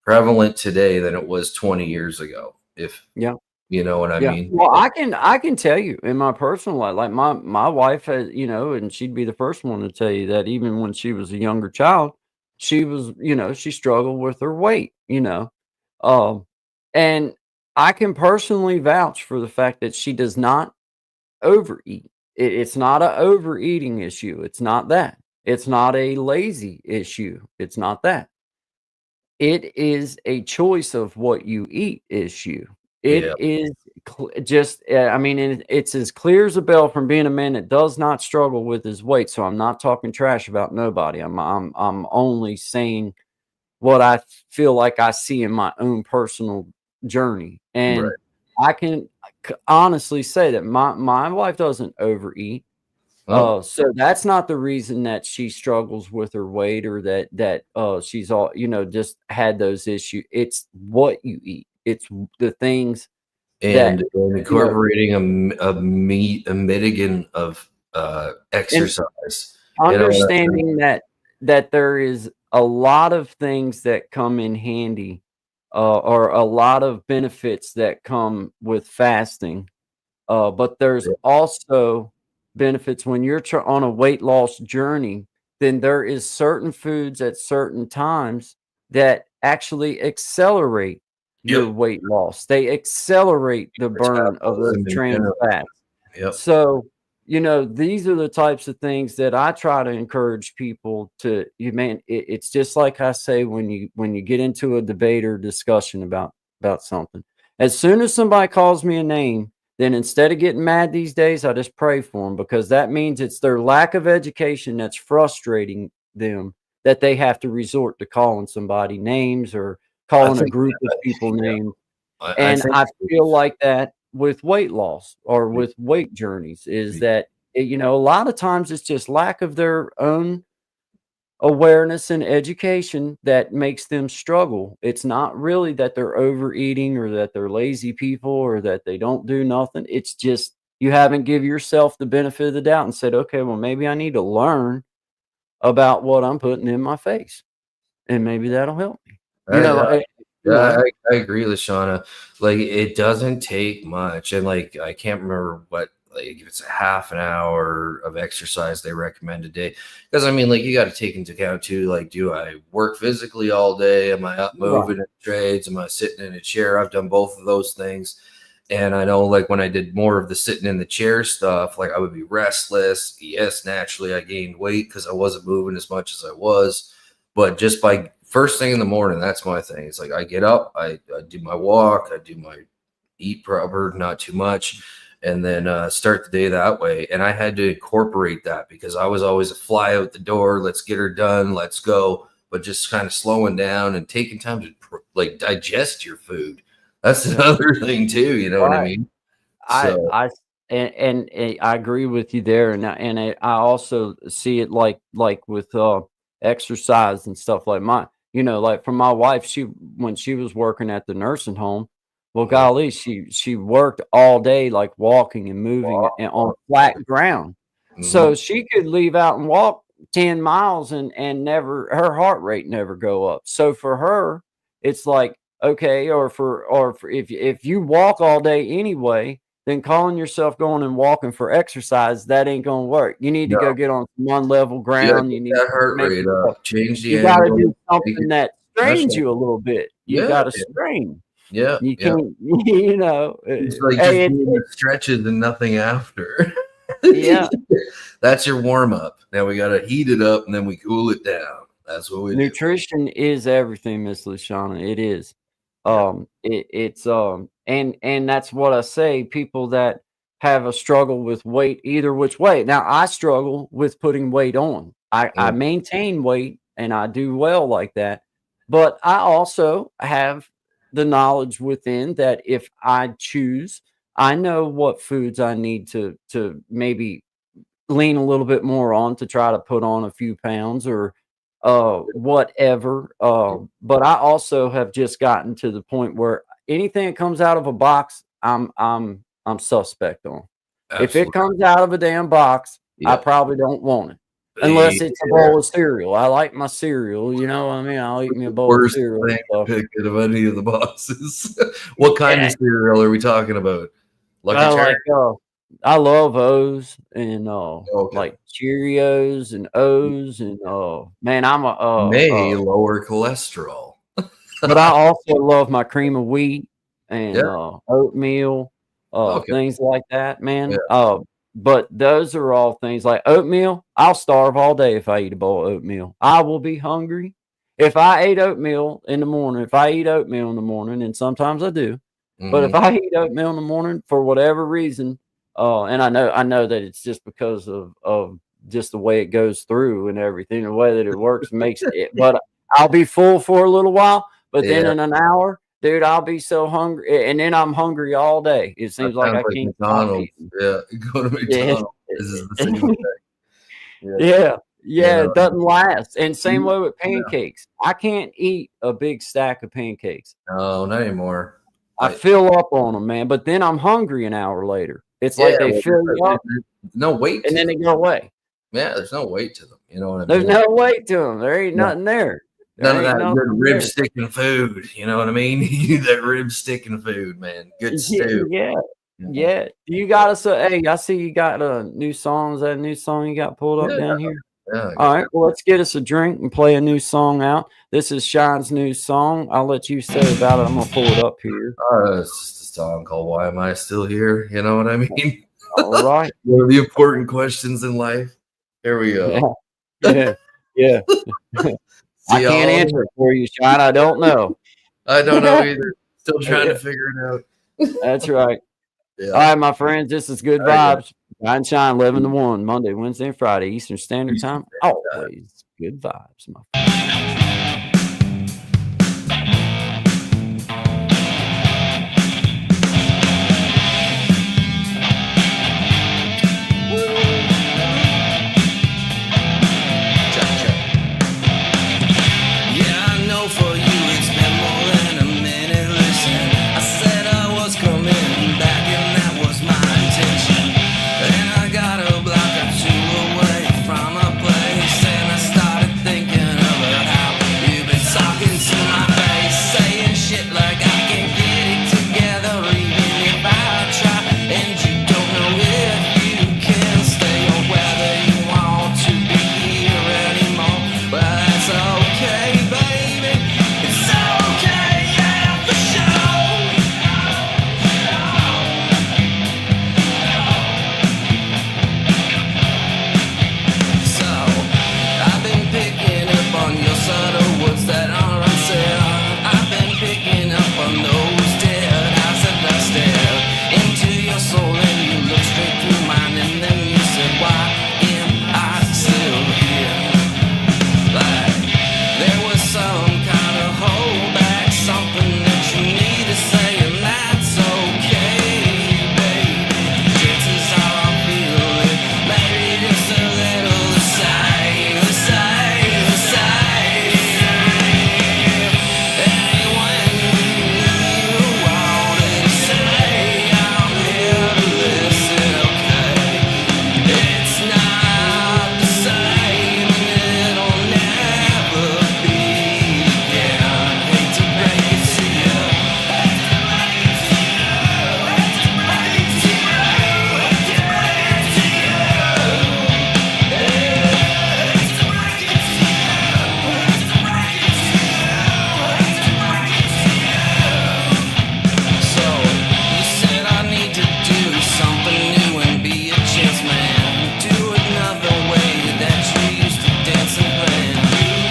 S3: prevalent today than it was 20 years ago, if
S2: Yeah.
S3: you know what I
S2: Yeah.
S3: mean.
S2: Well, I can tell you in my personal life, like my wife has, and she'd be the first one to tell you that even when she was a younger child, she was, she struggled with her weight. Um, and I can personally vouch for the fact that she does not overeat. It's not a overeating issue. It's not that. It's not a lazy issue. It's not that. It is a choice of what you eat issue.
S3: Yeah.
S2: It is just, I mean, and it's as clear as a bell from being a man that does not struggle with his weight. So I'm not talking trash about nobody. I'm only saying what I feel like I see in my own personal journey, and
S3: Right.
S2: I can honestly say that my wife doesn't overeat.
S3: Oh,
S2: So that's not the reason that she struggles with her weight or that she's all, just had those issues. It's what you eat. It's the things that,
S3: and
S2: you know,
S3: incorporating a mitigant of
S2: and
S3: exercise. You know what I mean?
S2: understanding that there is a lot of things that come in handy, or a lot of benefits that come with fasting. But there's
S3: Yeah.
S2: also benefits when you're on a weight loss journey. Then there is certain foods at certain times that actually accelerate your
S3: Yep.
S2: weight loss. They accelerate the burn of those
S3: Metabolism in
S2: trans
S3: general.
S2: fats.
S3: Yep.
S2: So, these are the types of things that I try to encourage people to. It's just like I say when you get into a debate or discussion about something. As soon as somebody calls me a name, then instead of getting mad these days, I just pray for them, because that means it's their lack of education that's frustrating them that they have to resort to calling somebody names or
S3: I
S2: calling a
S3: think
S2: group of people names.
S3: I
S2: And
S3: think
S2: I feel like that with weight loss or with weight journeys is that, you know, a lot of times it's just lack of their own awareness and education that makes them struggle. It's not really that they're overeating or that they're lazy people or that they don't do nothing. It's just you haven't give yourself the benefit of the doubt and said, okay, well, maybe I need to learn about what I'm putting in my face, and maybe that'll help me. You
S3: I,
S2: know,
S3: I,
S2: you know,
S3: I agree with Shauna. Like it doesn't take much, and like I can't remember what like if it's a half an hour of exercise they recommend a day. Because I mean, like you got to take into account too. Like, do I work physically all day? Am I up
S2: right,
S3: moving in trades? Am I sitting in a chair? I've done both of those things. And I know, like, when I did more of the sitting in the chair stuff, like, I would be restless. Yes, naturally, I gained weight because I wasn't moving as much as I was. But just by first thing in the morning, that's my thing. It's like I get up, I do my walk, I do my eat proper, not too much, and then start the day that way. And I had to incorporate that because I was always a fly out the door. Let's get her done. Let's go. But just kind of slowing down and taking time to like digest your food. That's
S2: yeah,
S3: another thing too, you know what I
S2: right.
S3: mean?
S2: I
S3: So,
S2: I and I agree with you there, and I also see it like with exercise and stuff like my you know like for my wife, she when she was working at the nursing home, well,
S3: mhm.
S2: golly, she worked all day like walking and moving
S3: Walk,
S2: and on
S3: walk,
S2: flat ground, so
S3: mhm.
S2: she could leave out and walk 10 miles and never her heart rate never go up. So for her, it's like okay, or for if you walk all day anyway, then calling yourself going and walking for exercise, that ain't gonna work. You need to
S3: No,
S2: go get on some unlevel
S3: yeah,
S2: ground.
S3: get
S2: You need
S3: that
S2: to
S3: heart
S2: make
S3: rate
S2: yourself
S3: up, change the
S2: you gotta
S3: angle,
S2: do
S3: make
S2: something
S3: it
S2: that
S3: that's
S2: strains
S3: right.
S2: you a little bit. You
S3: Yeah,
S2: gotta
S3: man.
S2: strain.
S3: Yeah,
S2: You
S3: yeah.
S2: can't, you know,
S3: It's like just
S2: hey,
S3: doing the stretches and nothing after.
S2: yeah,
S3: That's your warm up. Now we gotta heat it up and then we cool it down. That's what we do.
S2: nutrition is everything, Miss Lashana. It is.
S3: Yeah.
S2: And that's what I say. People that have a struggle with weight, either which way. Now, I struggle with putting weight on. I
S3: Mm,
S2: maintain weight and I do well like that. But I also have the knowledge within that if I choose, I know what foods I need to maybe lean a little bit more on to try to put on a few pounds or whatever. But I also have just gotten to the point where anything that comes out of a box, I'm suspect on. If it
S3: absolutely.
S2: comes out of a damn box, I
S3: Yeah.
S2: probably don't want it. Unless it's a
S3: Yeah.
S2: bowl of cereal. I like my cereal, you know what I mean? I'll eat me a bowl of
S3: Worst
S2: cereal
S3: thing
S2: and stuff.
S3: to pick out of any of the boxes. What kind
S2: Yeah,
S3: of cereal are we talking about? Lucky
S2: I
S3: Charms?
S2: like I love O's and
S3: Okay.
S2: like Cheerios and O's and man, I'm a
S3: May lower cholesterol.
S2: but I also love my cream of wheat and
S3: Yeah.
S2: oatmeal,
S3: Okay.
S2: things like that,
S3: Yeah.
S2: man. But those are all things like oatmeal. I'll starve all day if I eat a bowl of oatmeal. I will be hungry if I ate oatmeal in the morning. If I eat oatmeal in the morning, and sometimes I do, but if
S3: Mhm.
S2: I eat oatmeal in the morning for whatever reason, and I know that it's just because of just the way it goes through and everything, the way that it works makes it. But I'll be full for a little while, but then
S3: Yeah.
S2: in an hour, dude, I'll be so hungry, and then I'm hungry all day. It
S3: That
S2: seems like
S3: sounds
S2: I
S3: like
S2: can't stop
S3: McDonald's.
S2: eating.
S3: Yeah. Go to
S2: Yeah.
S3: McDonald's. This is the same thing. Yeah.
S2: Yeah.
S3: You
S2: Yeah,
S3: know,
S2: it doesn't last. And same
S3: you
S2: way with
S3: yeah.
S2: pancakes. I can't eat a big stack of pancakes.
S3: No, not anymore.
S2: I
S3: I
S2: fill up on them, man, but then I'm hungry an hour later. It's
S3: yeah,
S2: like they
S3: well,
S2: fill you up
S3: there's no weight
S2: and
S3: to
S2: then
S3: them.
S2: they go away.
S3: Yeah, there's no weight to them. You know what I
S2: There's
S3: mean?
S2: no weight to them. There ain't
S3: No,
S2: nothing there. There
S3: none of
S2: ain't
S3: that good
S2: nothing
S3: rib
S2: there.
S3: sticking food. You know what I mean? You need that rib sticking food, man. Good
S2: Yeah,
S3: stew.
S2: yeah,
S3: You know?
S2: yeah. You got us hey, I see you got a new song. Is that a new song you got pulled up
S3: Yeah,
S2: down here?
S3: yeah. I
S2: All
S3: got
S2: right, well, let's get us a drink and play a new song out. This is Shine's new song. I'll let you say about it. I'm gonna pull it up here.
S3: it's just a song called "Why Am I Still Here?" You know what I mean?
S2: All right.
S3: One of the important questions in life. Here we
S2: Yeah,
S3: go.
S2: yeah, yeah. I
S3: See
S2: can't
S3: y'all.
S2: answer it for you, Shine. I don't know.
S3: I don't know either. Still trying to
S2: Yeah,
S3: figure it out.
S2: that's right. All
S3: Yeah.
S2: right, my friends, this is Good
S3: All right, guys.
S2: Vibes. Shine, 11 to 1, Monday, Wednesday, and Friday, Eastern Standard
S3: Eastern
S2: Time,
S3: Standard Time.
S2: always. Good vibes, my
S1: Yeah, I know for you it's been more than a minute. Listen, I said I was coming back, and that was my intention. And I got a block or two away from a place, and I started thinking about how you've been talking to my face, saying shit like I can't get it together, even if I try. And you don't know if you can stay or whether you want to be here anymore. Well, that's okay, baby. It's okay, yeah, for sure. So, I've been picking up on your subtle words that are unsaid. I've been picking up on those dead eyes that I stare into your soul, and you look straight through mine, and then you said, why am I still here? Like there was some kind of holdback, something that you need to say, and that's okay, baby. Chances are I'm feeling maybe just a little the same, the same, the same. And when you wanted to say I'm here to listen, okay, it's not the same, and it'll never be again. Hate to break it to you. So you said I need to do something new and be a chance man. Do it another way that you used to dance and plan.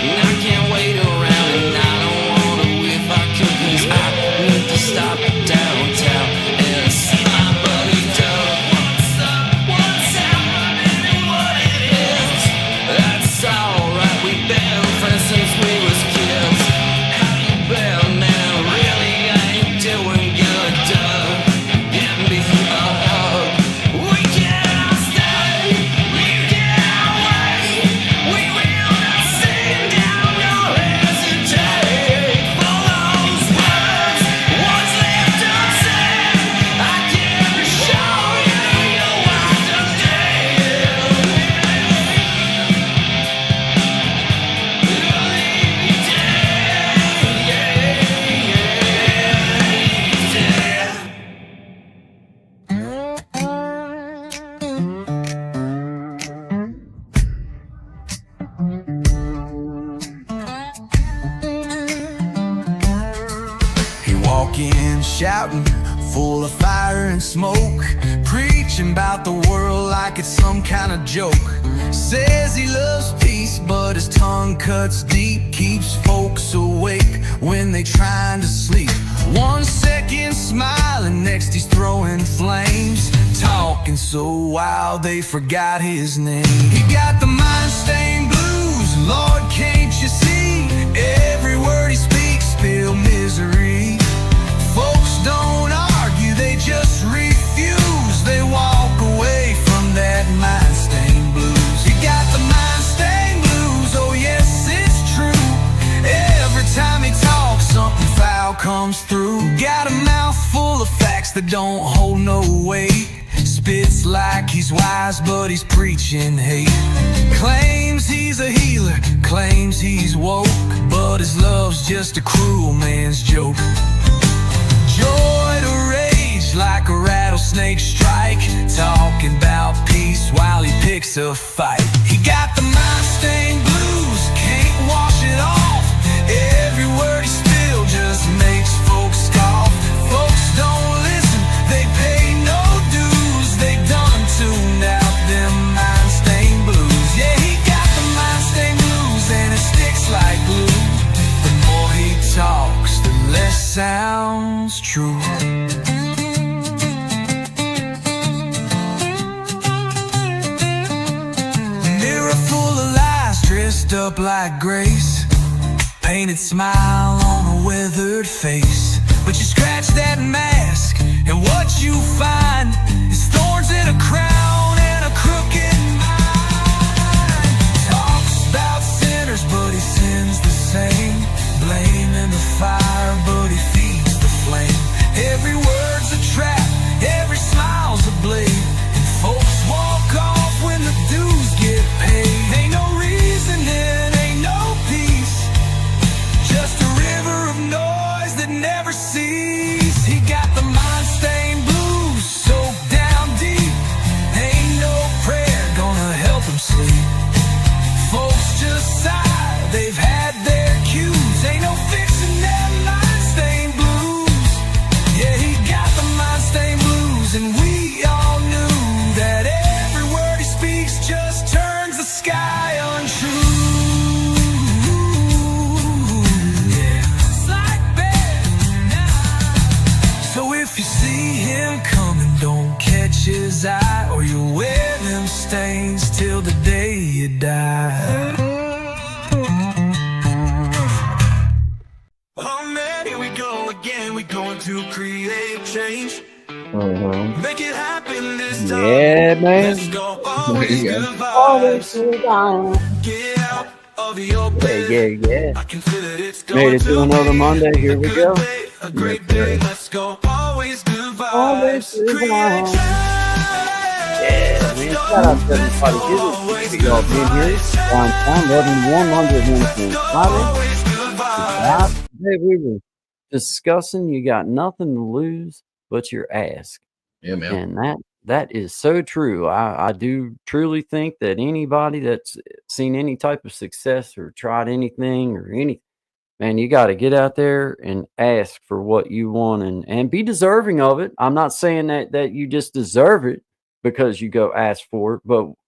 S1: And I can't wait around, and I don't wanna if I could, 'cause I need to stop downtown and see my buddy Doug. What's up? What's happening and what it is? That's alright, we've been friends since we was kids. How you been, man? Really ain't doing good, Doug. Give me a hug. We cannot stay, we cannot wait. We will not sit down nor hesitate for those words once left unsaid. I can assure you, you'll understand. He walk in shouting, full of fire and smoke, preaching about the world like it's some kind of joke. Says he loves peace, but his tongue cuts deep, keeps folks awake when they trying to sleep. 1 second smiling, next he's throwing flames, talking so wild they forgot his name. He got the mind-stained blues, Lord, can't you see? Every word he speaks, still misery. Folks don't argue, they just refuse. They walk away from that mind-stained blues. You got the mind-stained blues, oh yes, it's true. Every time he talks, something foul comes through. Got a mouth full of facts that don't hold no weight. Spits like he's wise, but he's preaching hate. Claims he's a healer, claims he's woke, but his love's just a cruel man's joke. Joy to rage like a rattlesnake strike, talking about peace while he picks a fight. He got the mind-stained blues, can't wash it off. Every word he spills just makes folks scoff. Folks don't listen, they pay no dues. They done tuned out them mind-stained blues. Yeah, he got the mind-stained blues, and it sticks like glue. The more he talks, the less sounds true. Mirror full of lies, dressed up like Grace, painted smile on a weathered face. But you scratch that mask, and what you find is thorns in a crown and a crooked mind. Talks about sinners, but he sins the same. Blaming the fire, but he feeds the flame. Every word's a trap, every smile's a blade, and folks walk off when the dues get paid. Ain't no reasoning, ain't no peace, just a river of noise that never ceases. He got the mind-stained blues soaked down deep. Ain't no prayer gonna help him sleep. Folks just sigh, they've had their cues. Ain't no fixing that mind-stained blues. Yeah, he got the mind-stained blues, and we all knew that every word he speaks just turns the sky untrue. Yeah, it's like bad now. So if you see him coming, don't catch his eye, or you'll wear them stains till the day you die. Oh man, here we go again. We're going to create change. Make it happen this time.
S2: Yeah, man.
S1: Let's go. Always
S3: There you
S1: good
S3: go.
S1: vibes. Get out of your bed.
S2: Yeah.
S1: I can feel it. It's
S2: Made
S1: going
S2: it to
S1: to
S2: another
S1: be
S2: Monday. Here
S1: a
S2: we
S1: good
S2: go.
S1: day, a great day. Let's go. Always good
S2: Always
S1: vibes.
S2: good
S1: Create
S2: vibes.
S1: change.
S2: Yeah, man. Shout out to everybody. Good to y'all being here. On time, 11-1, Monday, Wednesday, Friday.
S1: Always good vibes.
S2: Today we were discussing you got nothing to lose but your ask.
S3: Yeah, man.
S2: And that is so true. I do truly think that anybody that's seen any type of success or tried anything or any man, you got to get out there and ask for what you want and be deserving of it. I'm not saying that you just deserve it because you go ask for it,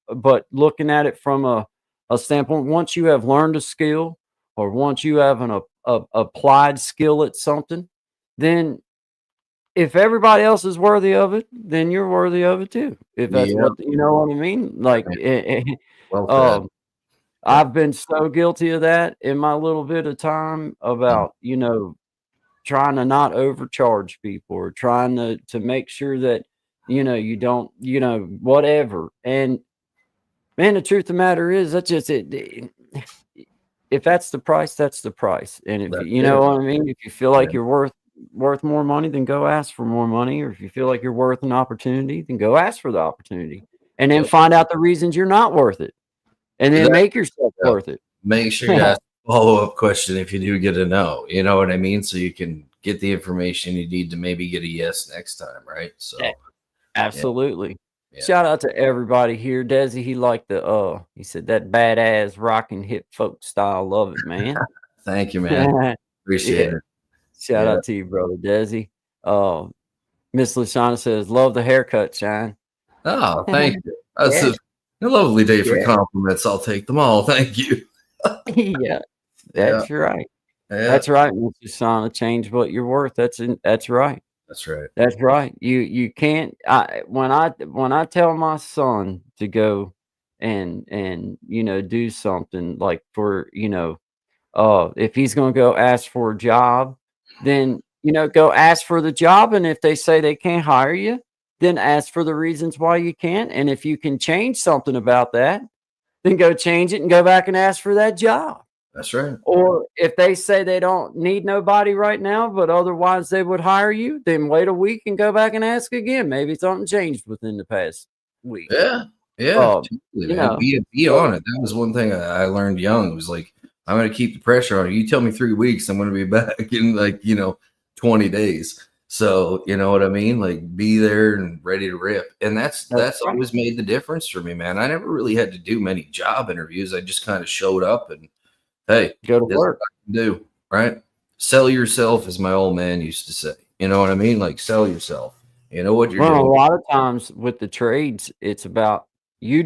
S2: but looking at it from a standpoint, once you have learned a skill or once you have an applied skill at something, then if everybody else is worthy of it, then you're worthy of it too. If that's
S3: Yeah,
S2: what you know what I mean. Like,
S3: well said.
S2: um,
S3: Yeah.
S2: I've been so guilty of that in my little bit of time about trying to not overcharge people or trying to make sure that you don't whatever. And man, the truth of the matter is that's just it. If that's the price, that's the price. And if
S3: That's
S2: you
S3: it.
S2: know what I mean, if you feel
S3: Yeah.
S2: like you're worth more money, then go ask for more money. Or if you feel like you're worth an opportunity, then go ask for the opportunity. And then
S3: Yep.
S2: find out the reasons you're not worth it. And then
S3: Exactly.
S2: make yourself
S3: Yeah.
S2: worth it.
S3: Make sure you ask a follow-up question if you do get a no. You know what I mean? So you can get the information you need to maybe get a yes next time, right? So
S2: Yeah. Absolutely.
S3: Yeah.
S2: Shout out to everybody here. Desi, he liked he said that badass rocking hip folk style. Love it, man.
S3: Thank you, man. Appreciate
S2: Yeah.
S3: it.
S2: Shout
S3: Yeah.
S2: out to you, brother Desi. Miss Lashana says, love the haircut, Shine.
S3: Oh, thank you. That's
S2: Yeah.
S3: a lovely day for
S2: Yeah.
S3: compliments. I'll take them all. Thank you.
S2: Yeah. That's right.
S3: Yeah.
S2: That's right, Miss Lashana. Change what you're worth. That's right.
S3: That's right.
S2: That's right. You can't. When I tell my son to go and do something like for if he's going to go ask for a job, then go ask for the job, and if they say they can't hire you, then ask for the reasons why you can't, and if you can change something about that, then go change it and go back and ask for that job.
S3: That's right.
S2: Or if they say they don't need nobody right now, but otherwise they would hire you, then wait a week and go back and ask again. Maybe something changed within the past week.
S3: Yeah. Yeah. Totally, man. Be on it. That was one thing I learned young. It was like, I'm going to keep the pressure on you. You tell me 3 weeks, I'm going to be back in 20 days. So, you know what I mean? Like, be there and ready to rip. And that's
S2: right.
S3: always made the difference for me, man. I never really had to do many job interviews. I just kind of showed up and, hey,
S2: Go to
S3: this is
S2: work.
S3: what I can do, right? Sell yourself, as my old man used to say. You know what I mean? Like, sell yourself. You know what you're
S2: Well,
S3: doing.
S2: a lot of times with the trades, it's about you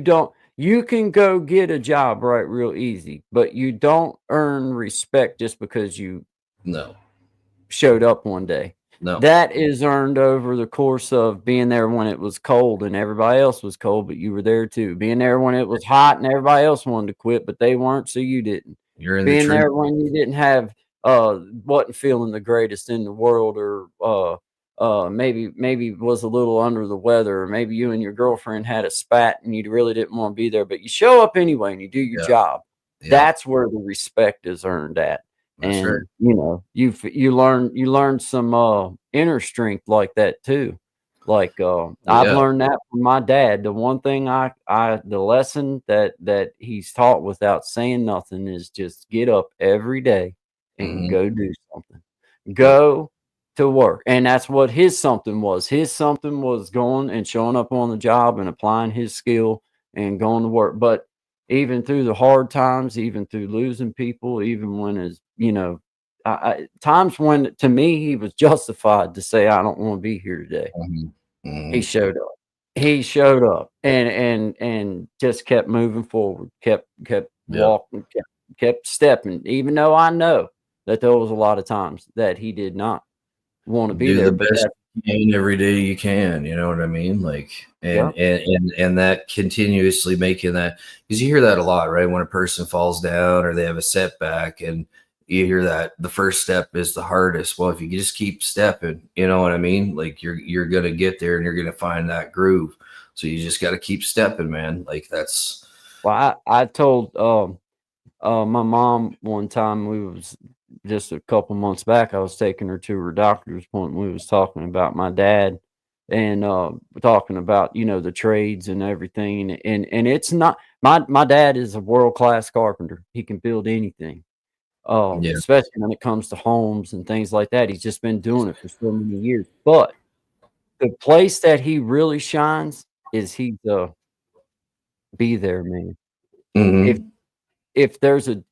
S2: can go get a job right real easy, but you don't earn respect just because you
S3: No.
S2: showed up one day.
S3: No.
S2: That is earned over the course of being there when it was cold and everybody else was cold, but you were there too. Being there when it was hot and everybody else wanted to quit, but they weren't, so you didn't.
S3: You're in the
S2: Being
S3: tree.
S2: there when you didn't have wasn't feeling the greatest in the world, or maybe was a little under the weather, or maybe you and your girlfriend had a spat and you really didn't want to be there, but you show up anyway and you do your
S3: Yeah.
S2: job.
S3: Yeah.
S2: That's where the respect is earned at.
S3: That's right.
S2: And you know, you learn some inner strength like that too. Like I've
S3: Yeah.
S2: learned that from my dad. The one thing the lesson that he's taught without saying nothing is just get up every day and
S3: Mhm.
S2: go do something. Go to work. And that's what his something was. His something was going and showing up on the job and applying his skill and going to work. But even through the hard times, even through losing people, even when his, you know, times when to me he was justified to say, I don't want to be here today.
S3: Mhm.
S2: He
S3: Mhm.
S2: showed up. He showed up and just kept moving forward, kept
S3: Yep.
S2: walking, kept stepping, even though I know that there was a lot of times that he did not want to be
S3: Do
S2: there.
S3: the
S2: But
S3: best
S2: that,
S3: you can every day you can, you know what I mean? Like,
S2: yeah,
S3: and that continuously making that, because you hear that a lot, right? When a person falls down or they have a setback, and you hear that the first step is the hardest. Well, if you just keep stepping, you know what I mean? Like you're gonna get there and you're gonna find that groove. So you just got to keep stepping, man. Like that's
S2: well, I told my mom one time, we was just a couple months back, I was taking her to her doctor's appointment. We was talking about my dad and talking about, you know, the trades and everything. And it's not my dad is a world-class carpenter. He can build anything.
S3: yeah.
S2: Especially when it comes to homes and things like that. He's just been doing it for so many years. But the place that he really shines is he's be there, man. If
S3: Hmm.
S2: if there's a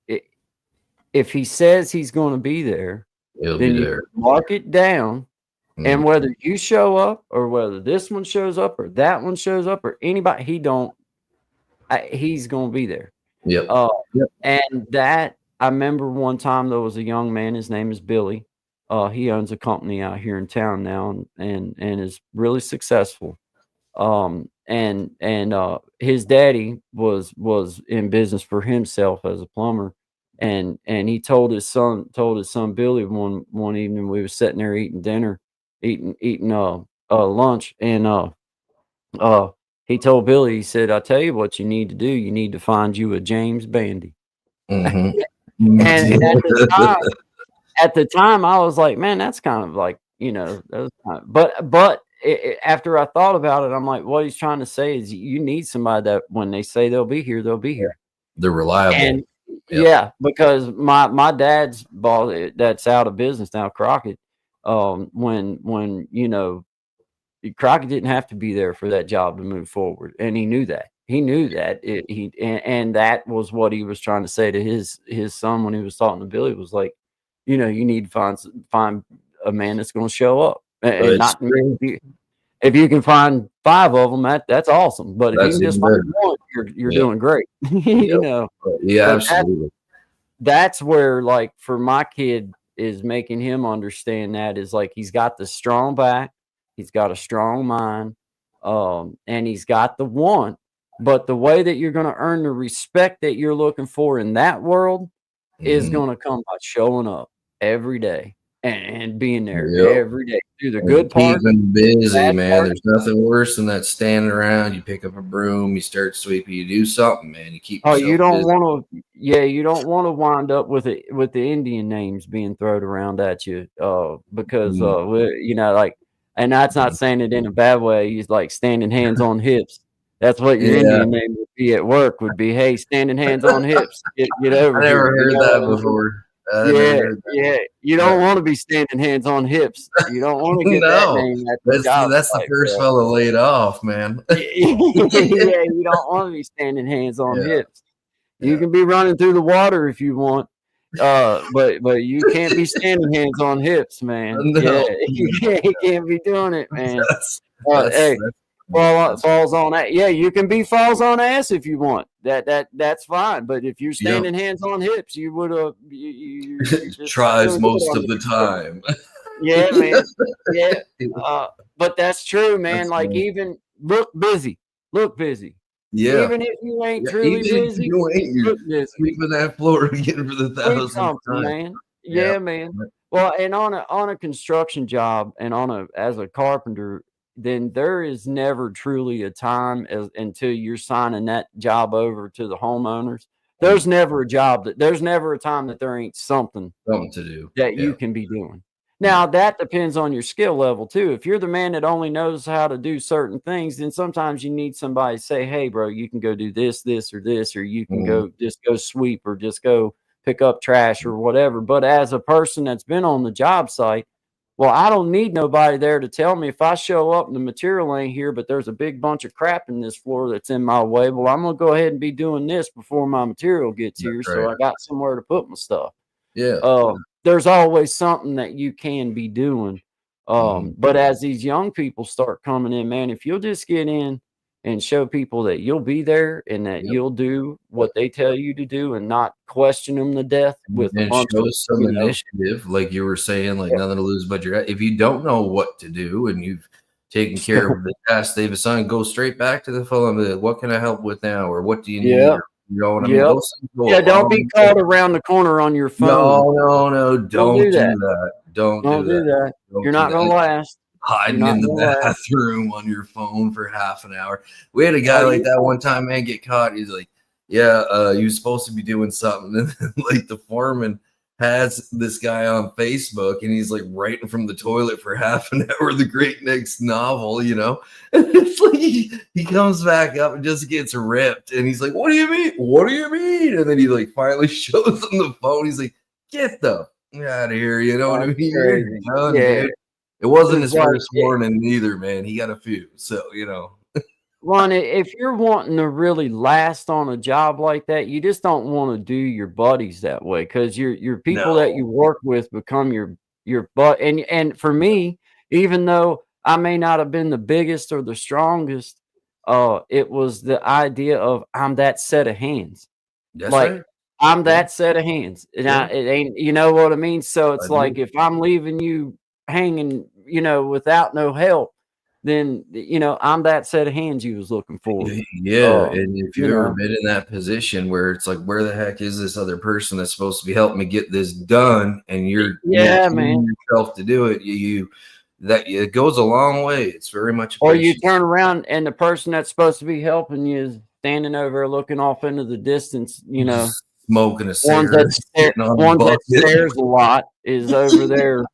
S2: if he says he's going to be there,
S3: It'll be
S2: then you
S3: there.
S2: mark it down.
S3: Mhm.
S2: And whether you show up or whether this one shows up or that one shows up or anybody, he's going to be there.
S3: Yep.
S2: Uh,
S3: Yep.
S2: and that I remember one time there was a young man. His name is Billy. He owns a company out here in town now and is really successful. And his daddy was in business for himself as a plumber, and he told his son Billy one evening we were sitting there eating dinner, eating lunch, and uh he told Billy, he said, I tell you what you need to do, you need to find you a James Bandy.
S3: Hmm.
S2: And at the time, I was like, "Man, that's kind of like, you know, that was kind of," but after I thought about it, I'm like, what he's trying to say is you need somebody that when they say they'll be here, they'll be here.
S3: They're reliable.
S2: And
S3: Yep.
S2: yeah, because my dad's boss that's out of business now, Crockett, when you know, Crockett didn't have to be there for that job to move forward, and he knew that. He knew that and that was what he was trying to say to his son when he was talking to Billy was like, you know, you need to find a man that's going to show up, and
S3: It's
S2: not if you can find 5 of them, that's awesome. But if you
S3: that's
S2: can just
S3: even
S2: find
S3: better.
S2: one, you're
S3: Yep.
S2: doing great, you
S3: Yep.
S2: know.
S3: Yeah,
S2: But
S3: absolutely.
S2: that's where, like, for my kid is making him understand that is like he's got the strong back, he's got a strong mind, and he's got the want. But the way that you're going to earn the respect that you're looking for in that world is
S3: Mhm.
S2: going to come by showing up every day and being there
S3: Yep.
S2: every day through the
S3: And
S2: good part,
S3: keeping busy,
S2: bad
S3: man.
S2: part.
S3: There's nothing worse than that standing around. You pick up a broom, you start sweeping, you do something, man. You keep
S2: Oh, you
S3: yourself
S2: don't
S3: busy.
S2: want to, yeah, you don't want to wind up with it with the Indian names being thrown around at you, because
S3: Mhm.
S2: you know, like, and that's not
S3: Mhm.
S2: saying it in a bad way. He's like standing hands on hips. That's what your
S3: Yeah,
S2: Indian name would be at work. Would be, hey, standing hands on hips. Get
S3: I
S2: over
S3: never
S2: here. You
S3: heard
S2: know
S3: that
S2: what I mean?
S3: before. I never
S2: Yeah,
S3: heard
S2: yeah. You don't
S3: that.
S2: want to be standing hands on hips. You don't want to get that
S3: No,
S2: name at the
S3: that's
S2: job
S3: the
S2: site,
S3: first
S2: bro.
S3: fellow laid off, man.
S2: Yeah, you don't want to be standing hands on
S3: Yeah,
S2: hips. You
S3: yeah.
S2: can be running through the water if you want, but you can't be standing hands on hips, man. Yeah,
S3: No,
S2: you can't be doing it, man.
S3: that's
S2: Hey,
S3: that's that's
S2: falls on that. Yeah, you can be falls on ass if you want. That's fine. But if you're
S3: yep.
S2: standing hands on hips, you would you're just not
S3: Tries
S2: doing good
S3: most
S2: on
S3: of the
S2: it.
S3: time.
S2: Yeah, man. Yeah. But that's true, man.
S3: That's
S2: Like
S3: funny.
S2: even look busy. Look busy.
S3: Yeah.
S2: Even if you ain't
S3: Yeah,
S2: truly
S3: even if
S2: busy,
S3: you ain't, you're
S2: look busy.
S3: sweeping that floor again for the
S2: Sleep
S3: 1000th
S2: something,
S3: time.
S2: man.
S3: Yeah.
S2: Yeah, man. Well, and on a construction job and on a as a carpenter, then there is never truly a time until you're signing that job over to the homeowners.
S3: Mm.
S2: There's never a time that there ain't something
S3: Something to do.
S2: that
S3: Yeah.
S2: you can be doing.
S3: Yeah.
S2: Now, that depends on your skill level too. If you're the man that only knows how to do certain things, then sometimes you need somebody to say, "Hey, bro, you can go do this, this, or this, or you can
S3: Mhm.
S2: go sweep, or just go pick up trash or whatever." But as a person that's been on the job site, well, I don't need nobody there to tell me if I show up and the material ain't here, but there's a big bunch of crap in this floor that's in my way. Well, I'm gonna go ahead and be doing this before my material gets here,
S3: That's
S2: so
S3: right.
S2: I got somewhere to put my stuff.
S3: Yeah.
S2: There's always something that you can be doing.
S3: Mhm.
S2: But as these young people start coming in, man, if you'll just get in and show people that you'll be there and that
S3: Yep.
S2: you'll do what they tell you to do and not question them to death with a
S3: And
S2: bunch
S3: show
S2: of,
S3: some initiative, like you were saying, like nothing to lose but your. If you don't know what to do and you've taken care of the task they've assigned, go straight back to the phone. And be like, what can I help with now, or what do you need?
S2: yeah,
S3: Or, you know what I mean?
S2: yep.
S3: Those things go a
S2: Yeah, don't be
S3: long way.
S2: caught around the corner on your phone.
S3: No,
S2: Don't
S3: don't
S2: do
S3: do
S2: that.
S3: that. Don't do
S2: Don't do
S3: that.
S2: that.
S3: Don't
S2: You're
S3: do
S2: not gonna
S3: that.
S2: last. You're
S3: Hiding
S2: not
S3: in the
S2: gonna last.
S3: bathroom on your phone for half an hour. We had a
S2: Oh,
S3: guy like
S2: you
S3: that one time, man, get caught. He's like, yeah, you supposed to be doing something. And then, like the foreman has this guy on Facebook and he's like writing from the toilet for half an hour, the great next novel, you know? And it's like he comes back up and just gets ripped. And he's like, what do you mean? What do you mean? And then he like finally shows him the phone. He's like, get the out of here. You know what I
S2: That's
S3: mean? You're
S2: crazy.
S3: done,
S2: Yeah.
S3: dude. It wasn't
S2: It's
S3: his
S2: like
S3: first warning either, man. He got a few. So, you know.
S2: Ron, if you're wanting to really last on a job like that, you just don't want to do your buddies that way because your people that you
S3: No.
S2: work with become your butt. And for me, even though I may not have been the biggest or the strongest, it was the idea of I'm that set of hands.
S3: That's
S2: Like
S3: right.
S2: I'm
S3: Yeah.
S2: that set of hands, and
S3: Yeah.
S2: it ain't. You know what I mean? So
S3: I
S2: it's
S3: do.
S2: like if I'm leaving you hanging, without no help, then I'm that set of hands you was looking for.
S3: Yeah. And if
S2: You
S3: you've ever
S2: know,
S3: been in that position where it's like, where the heck is this other person that's supposed to be helping me get this done? And you're
S2: yeah, man.
S3: killing yourself to do it. That it goes a long way. It's very much
S2: Or you
S3: appreciated.
S2: turn around and the person that's supposed to be helping you is standing over there looking off into the distance.
S3: Just smoking a cigarette, sitting on a
S2: Ones that
S3: bucket.
S2: stares a lot is over there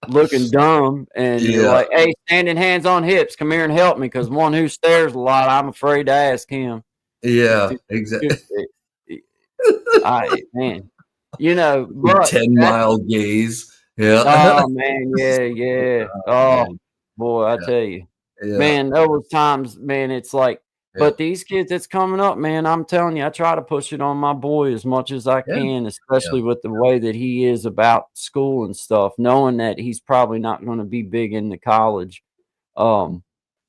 S2: looking dumb, and you're
S3: Yeah.
S2: like, "Hey, standing hands on hips, come here and help me," because one who stares a lot, I'm afraid to ask him.
S3: Yeah.
S2: If
S3: Exactly.
S2: I man,
S3: The
S2: but
S3: 10
S2: that's
S3: mile gaze. Yeah.
S2: oh man, yeah, yeah. Oh
S3: Man.
S2: boy, I
S3: Yeah.
S2: tell you,
S3: Yeah.
S2: man, there was times, man, it's like,
S3: Yeah.
S2: but these kids that's coming up, man, I'm telling you, I try to push it on my boy as much as I
S3: Yeah.
S2: can,
S3: Yeah.
S2: especially with the way that he is about school and stuff, knowing that he's probably not going to be big into college. Um,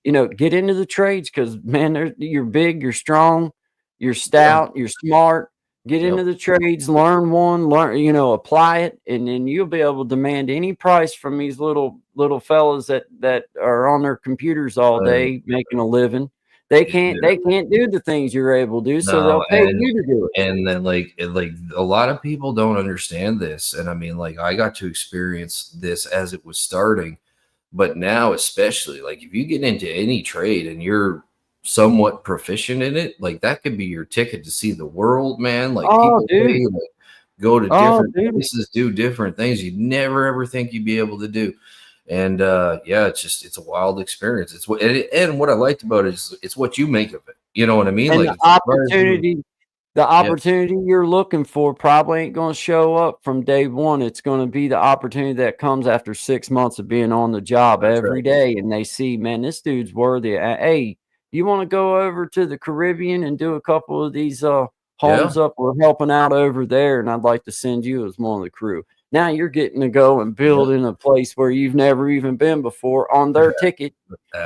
S2: get into the trades because man, you're big, you're strong, you're
S3: Yeah.
S2: stout, you're smart. Get
S3: Yep.
S2: into the trades, learn, apply it, and then you'll be able to demand any price from these little fellas that are on their computers all
S3: Right.
S2: day making a living. They can't
S3: Yeah.
S2: they can't do the things you're able to do, so they'll
S3: No,
S2: pay you to do it.
S3: and then like a lot of people don't understand this. And I mean, like I got to experience this as it was starting, but now especially like if you get into any trade and you're somewhat proficient in it, like that could be your ticket to see the world, man. Like
S2: Oh,
S3: people
S2: dude.
S3: pay, like go to
S2: Oh,
S3: different
S2: dude.
S3: places, do different things you'd never ever think you'd be able to do. And yeah, it's a wild experience. It's what and what I liked about it is it's what you make of it. You know what I mean?
S2: And
S3: Like if it drives you,
S2: the
S3: yeah,
S2: opportunity you're looking for probably ain't gonna show up from day one. It's gonna be the opportunity that comes after 6 months of being on the job
S3: that's
S2: every
S3: right.
S2: day, and they see, "Man, this dude's worthy. Hey, you wanna go over to the Caribbean and do a couple of these,
S3: Yeah,
S2: homes up we're helping out over there, and I'd like to send you as one of the crew." Now you're getting to go and
S3: yeah,
S2: build in a place where you've never even been before on their ticket,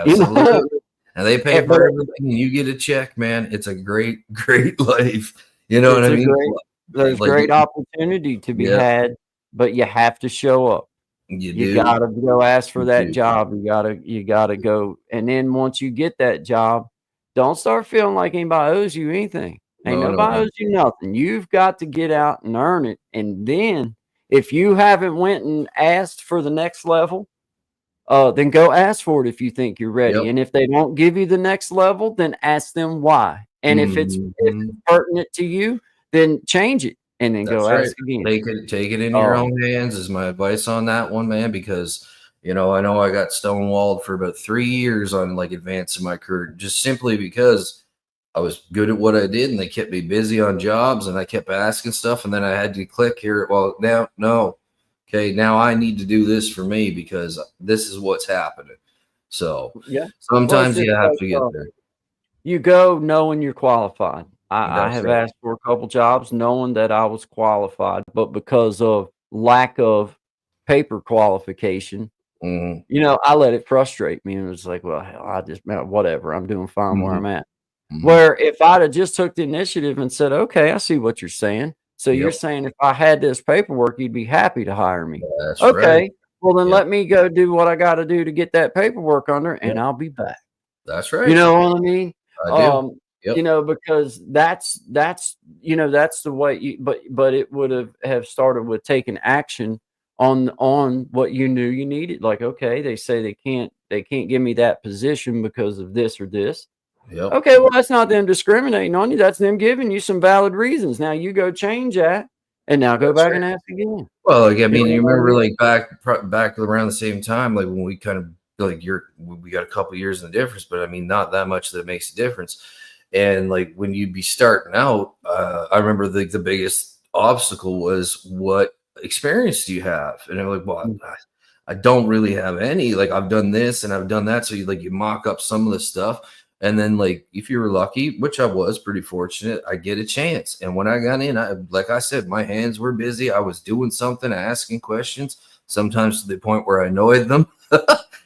S2: you know?
S3: absolutely. And they pay
S2: But
S3: for everything, and you get a check, man. It's a great, great life. You know what
S2: it's
S3: I
S2: a
S3: mean?
S2: great there's
S3: Like,
S2: great opportunity to be
S3: yeah,
S2: had, but you have to show up. You gotta go ask for that job. You gotta go. And then once you get that job, don't start feeling like anybody owes you anything. Ain't
S3: No,
S2: nobody
S3: no.
S2: owes you nothing. You've got to get out and earn it. And then if you haven't went and asked for the next level, then go ask for it if you think you're ready.
S3: Yep.
S2: And if they don't give you the next level, then ask them why. And if it's pertinent to you, then change it and then go ask again.
S3: Take it in your own hands is my advice on that one, man, because I know I got stonewalled for about 3 years on like advancing my career just simply because I was good at what I did and they kept me busy on jobs and I kept asking stuff and then I had to click here. Well, now, no. Okay, now I need to do this for me because this is what's happening. So sometimes you have to get there.
S2: You go knowing you're qualified. I have asked for a couple jobs knowing that I was qualified, but because of lack of paper qualification, I let it frustrate me. And it was like, well, hell, I just, whatever. I'm doing fine where I'm at. Where if I'd have just took the initiative and said, okay, I see what you're saying. So you're saying if I had this paperwork, you'd be happy to hire me.
S3: That's
S2: okay.
S3: Right.
S2: Well, then let me go do what I got to do to get that paperwork under and I'll be back.
S3: That's right.
S2: You know what I mean?
S3: I do.
S2: Because that's the way but it would have started with taking action on what you knew you needed. Like, okay, they say they can't give me that position because of this or this.
S3: Yep.
S2: Okay, well, that's not them discriminating on you. That's them giving you some valid reasons. Now you go change that and now go back and ask again.
S3: Well, like, I mean, you remember like back around the same time, like when we kind of like we got a couple years in the difference, but I mean, not that much that makes a difference. And like when you'd be starting out, I remember the biggest obstacle was what experience do you have? And I'm like, well, I don't really have any. Like I've done this and I've done that. So you mock up some of the stuff. And then like if you were lucky, which I was pretty fortunate, I get a chance. And when I got in, like I said, my hands were busy. I was doing something, asking questions, sometimes to the point where I annoyed them.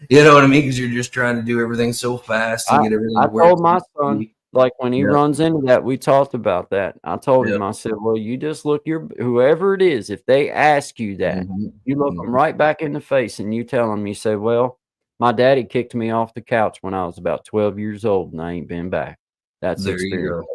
S3: You know what I mean? Because you're just trying to do everything so fast and get everything.
S2: I told my son, like when he runs into that, we talked about that. I told him, I said, well, you just look whoever it is, if they ask you that, you look them right back in the face and you tell them, you say, well, my daddy kicked me off the couch when I was about 12 years old and I ain't been back. That's the experience.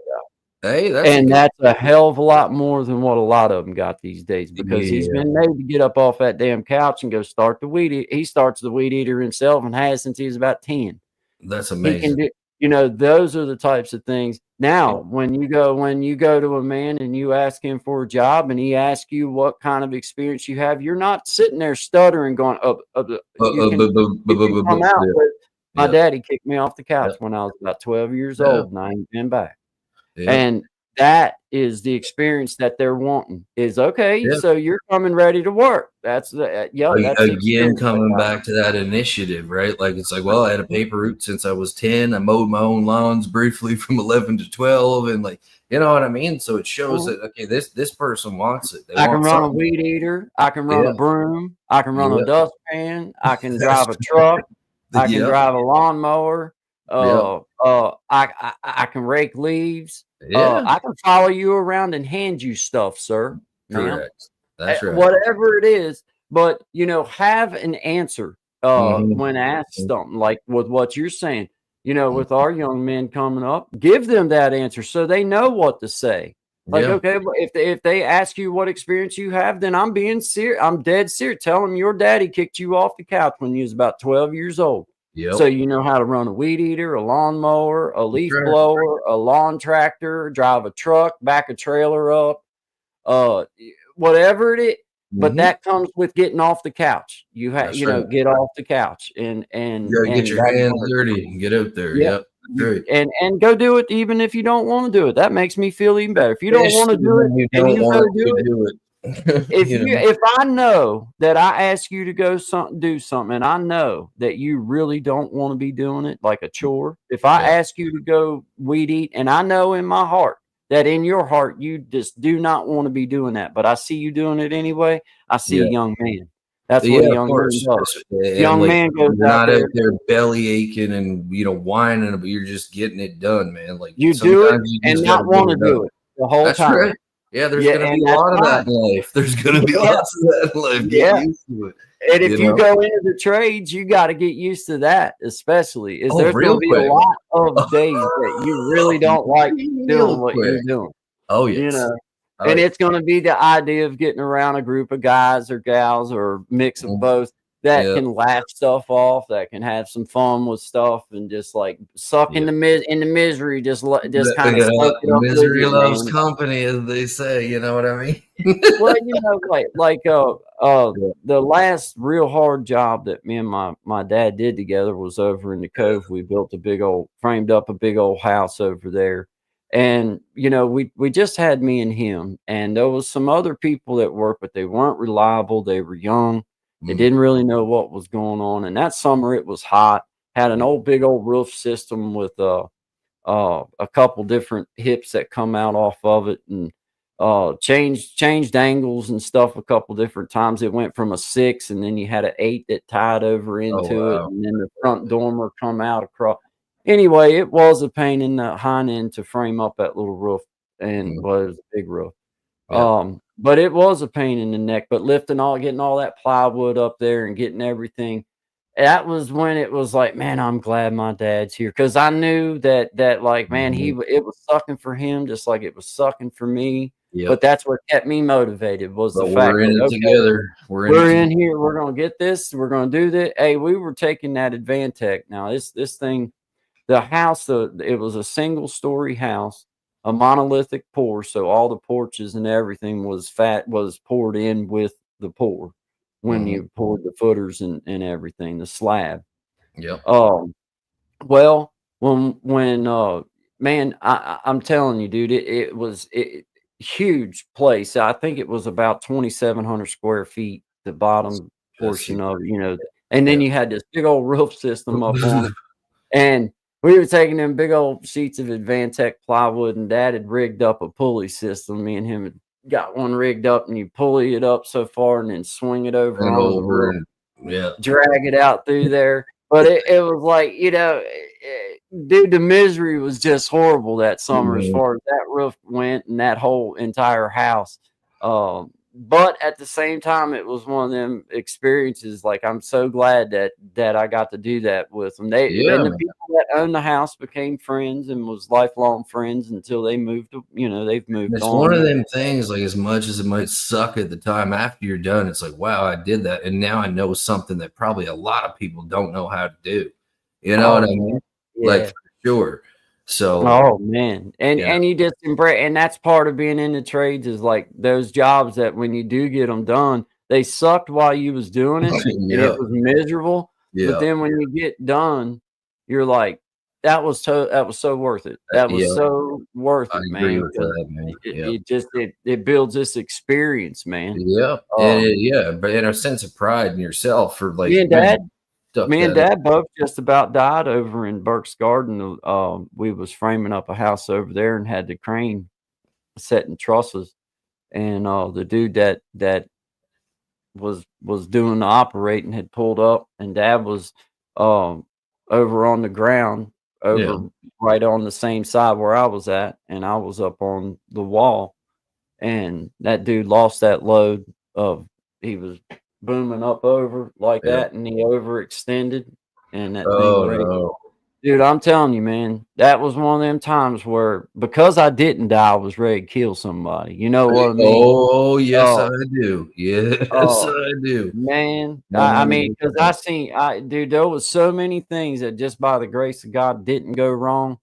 S3: Hey,
S2: that's a hell of a lot more than what a lot of them got these days because he's been made to get up off that damn couch and go start the weed eater. He starts the weed eater himself and has since he was about 10.
S3: That's amazing.
S2: Those are the types of things. Now, when you go to a man and you ask him for a job and he asks you what kind of experience you have, you're not sitting there stuttering going, you can come out with, my daddy kicked me off the couch when I was about 12 years old and I ain't been back. And that is the experience that they're wanting is okay. So you're coming ready to work. That's
S3: again coming back to that initiative, right? Like it's like, well, I had a paper route since I was 10. I mowed my own lawns briefly from 11 to 12, and like, you know what I mean. So it shows that okay, this person wants it.
S2: I can run a weed eater. I can run a broom. I can run a dustpan. I can drive a truck. I can drive a lawnmower. I can rake leaves. I can follow you around and hand you stuff, sir.
S3: Correct. That's right.
S2: Whatever it is, but have an answer when asked something like with what you're saying. With our young men coming up, give them that answer so they know what to say. Like, okay, if they ask you what experience you have, then I'm being serious. I'm dead serious. Tell them your daddy kicked you off the couch when you was about 12 years old. So you know how to run a weed eater, a lawnmower, a leaf blower, a lawn tractor, drive a truck, back a trailer up, whatever it is. But that comes with getting off the couch. You have, get off the couch and
S3: get your hands dirty and get out there. Yep. Great.
S2: And go do it even if you don't want to do it. That makes me feel even better. If you don't want to do it, you go do it. If I know that I ask you to go do something and I know that you really don't want to be doing it like a chore, if I ask you to go weed eat and I know in my heart that in your heart you just do not want to be doing that, but I see you doing it anyway, I see a young man. That's what a young man does. Young man goes
S3: out there belly aching and whining, but you're just getting it done, man. Like
S2: you do it and not want to do it the whole time.
S3: Right. Yeah, there's going to be a lot of that in life. There's going to be lots of that in life. Get used to it.
S2: And
S3: You
S2: if you
S3: know?
S2: go into the trades, you got to get used to that, especially is
S3: Oh,
S2: there's going to
S3: real
S2: be a
S3: quick.
S2: lot of days that you really don't like doing
S3: Real
S2: what you're
S3: quick.
S2: doing,
S3: Oh,
S2: you
S3: yes.
S2: know.
S3: Oh,
S2: And
S3: yeah.
S2: it's going to be the idea of getting around a group of guys or gals or mix of
S3: Mhm.
S2: both that
S3: Yeah.
S2: can laugh stuff off, that can have some fun with stuff, and just like suck in
S3: Yeah.
S2: the misery, just kind of soak it up with
S3: Misery
S2: it,
S3: loves
S2: man.
S3: company, as they say. You know what I mean?
S2: Well,
S3: Yeah.
S2: the last real hard job that me and my dad did together was over in the Cove. We built framed up a big old house over there. And we just had me and him, and there was some other people that worked, but they weren't reliable. They were young. They
S3: Mm,
S2: didn't really know what was going on. And that summer it was hot. Had an
S3: yeah.
S2: big old roof system with a couple different hips that come out off of it, and changed angles and stuff a couple different times. It went from a 6, and then you had an 8 that tied over
S3: Oh,
S2: into it,
S3: wow.
S2: and then the front dormer come out across. Anyway, it was a pain in the hind end to frame up that little roof, and
S3: Mm,
S2: well, it was a big roof.
S3: yeah.
S2: But it was a pain in the neck. But getting all that plywood up there and getting everything, that was when it was like, man, I'm glad my dad's here, because I knew that like, man,
S3: Mhm.
S2: it was sucking for him just like it was sucking for me. But
S3: Yep.
S2: that's what kept me motivated, was the
S3: But we're
S2: fact
S3: in
S2: that,
S3: it
S2: okay,
S3: together. We're in it
S2: we're in
S3: together.
S2: here, we're gonna get this, we're gonna do that. Hey, we were taking that Advantech. Now this thing, the house, it was a single story house, a monolithic pour, so all the porches and everything was poured in with the pour when
S3: Mhm.
S2: you poured the footers and everything, the slab.
S3: Yep.
S2: Um, well, when man, I'm telling you, dude, it was huge place. I think it was about 2,700 square feet, the bottom
S3: That's
S2: portion
S3: huge.
S2: of, and then
S3: Yeah.
S2: you had this big old roof system up on it. And we were taking them big old sheets of Advantech plywood, and Dad had rigged up a pulley system. Me and him had got one rigged up, and you pulley it up so far and then swing it over
S3: And
S2: onto the
S3: over
S2: roof,
S3: and yeah.
S2: drag it out through there. But it was like, dude, the misery was just horrible that summer as
S3: Mhm.
S2: far as that roof went and that whole entire house. But at the same time, it was one of them experiences. Like, I'm so glad that I got to do that with them.
S3: Yeah,
S2: The
S3: man.
S2: people that owned the house became friends and was lifelong friends until they moved. They've
S3: And
S2: moved
S3: it's one
S2: on
S3: of
S2: now.
S3: them things, like, as much as it might suck at the time, after you're done, it's like, wow, I did that. And now I know something that probably a lot of people don't know how to do. You know what
S2: Oh
S3: I mean?
S2: man,
S3: Like,
S2: yeah.
S3: for sure. So,
S2: Oh man, and
S3: you know,
S2: and you just embrace, and that's part of being in the trades, is like those jobs that when you do get them done, they sucked while you was doing it, and it
S3: yeah,
S2: was miserable. But
S3: yeah,
S2: then when you get done, you're like, that was so worth it. That was
S3: yeah,
S2: so worth
S3: I
S2: it,
S3: agree
S2: man.
S3: with
S2: Because
S3: that, man.
S2: it,
S3: Yeah.
S2: it just it builds this experience, man.
S3: Yeah. And
S2: Um,
S3: yeah, but in a sense of pride in yourself for like,
S2: me and
S3: man,
S2: dad,
S3: stuck
S2: me and
S3: that in.
S2: dad both just about died over in Burke's Garden. We was framing up a house over there and had the crane setting trusses, and the dude that was doing the operating had pulled up, and Dad was um over on the ground,
S3: Yeah.
S2: over right on the same side where I was at, and I was up on the wall, and that dude lost that load of he was booming up over like
S3: Yeah.
S2: that, and he overextended, and that thing
S3: Oh
S2: raised.
S3: no.
S2: Dude, I'm telling you, man, that was one of them times where, because I didn't die, I was ready to kill somebody. You know what I mean?
S3: Oh, yes, I
S2: Oh,
S3: do. Yes,
S2: oh,
S3: I do.
S2: man. I mean, because
S3: 100%.
S2: dude, there was so many things that just by the grace of God didn't go wrong.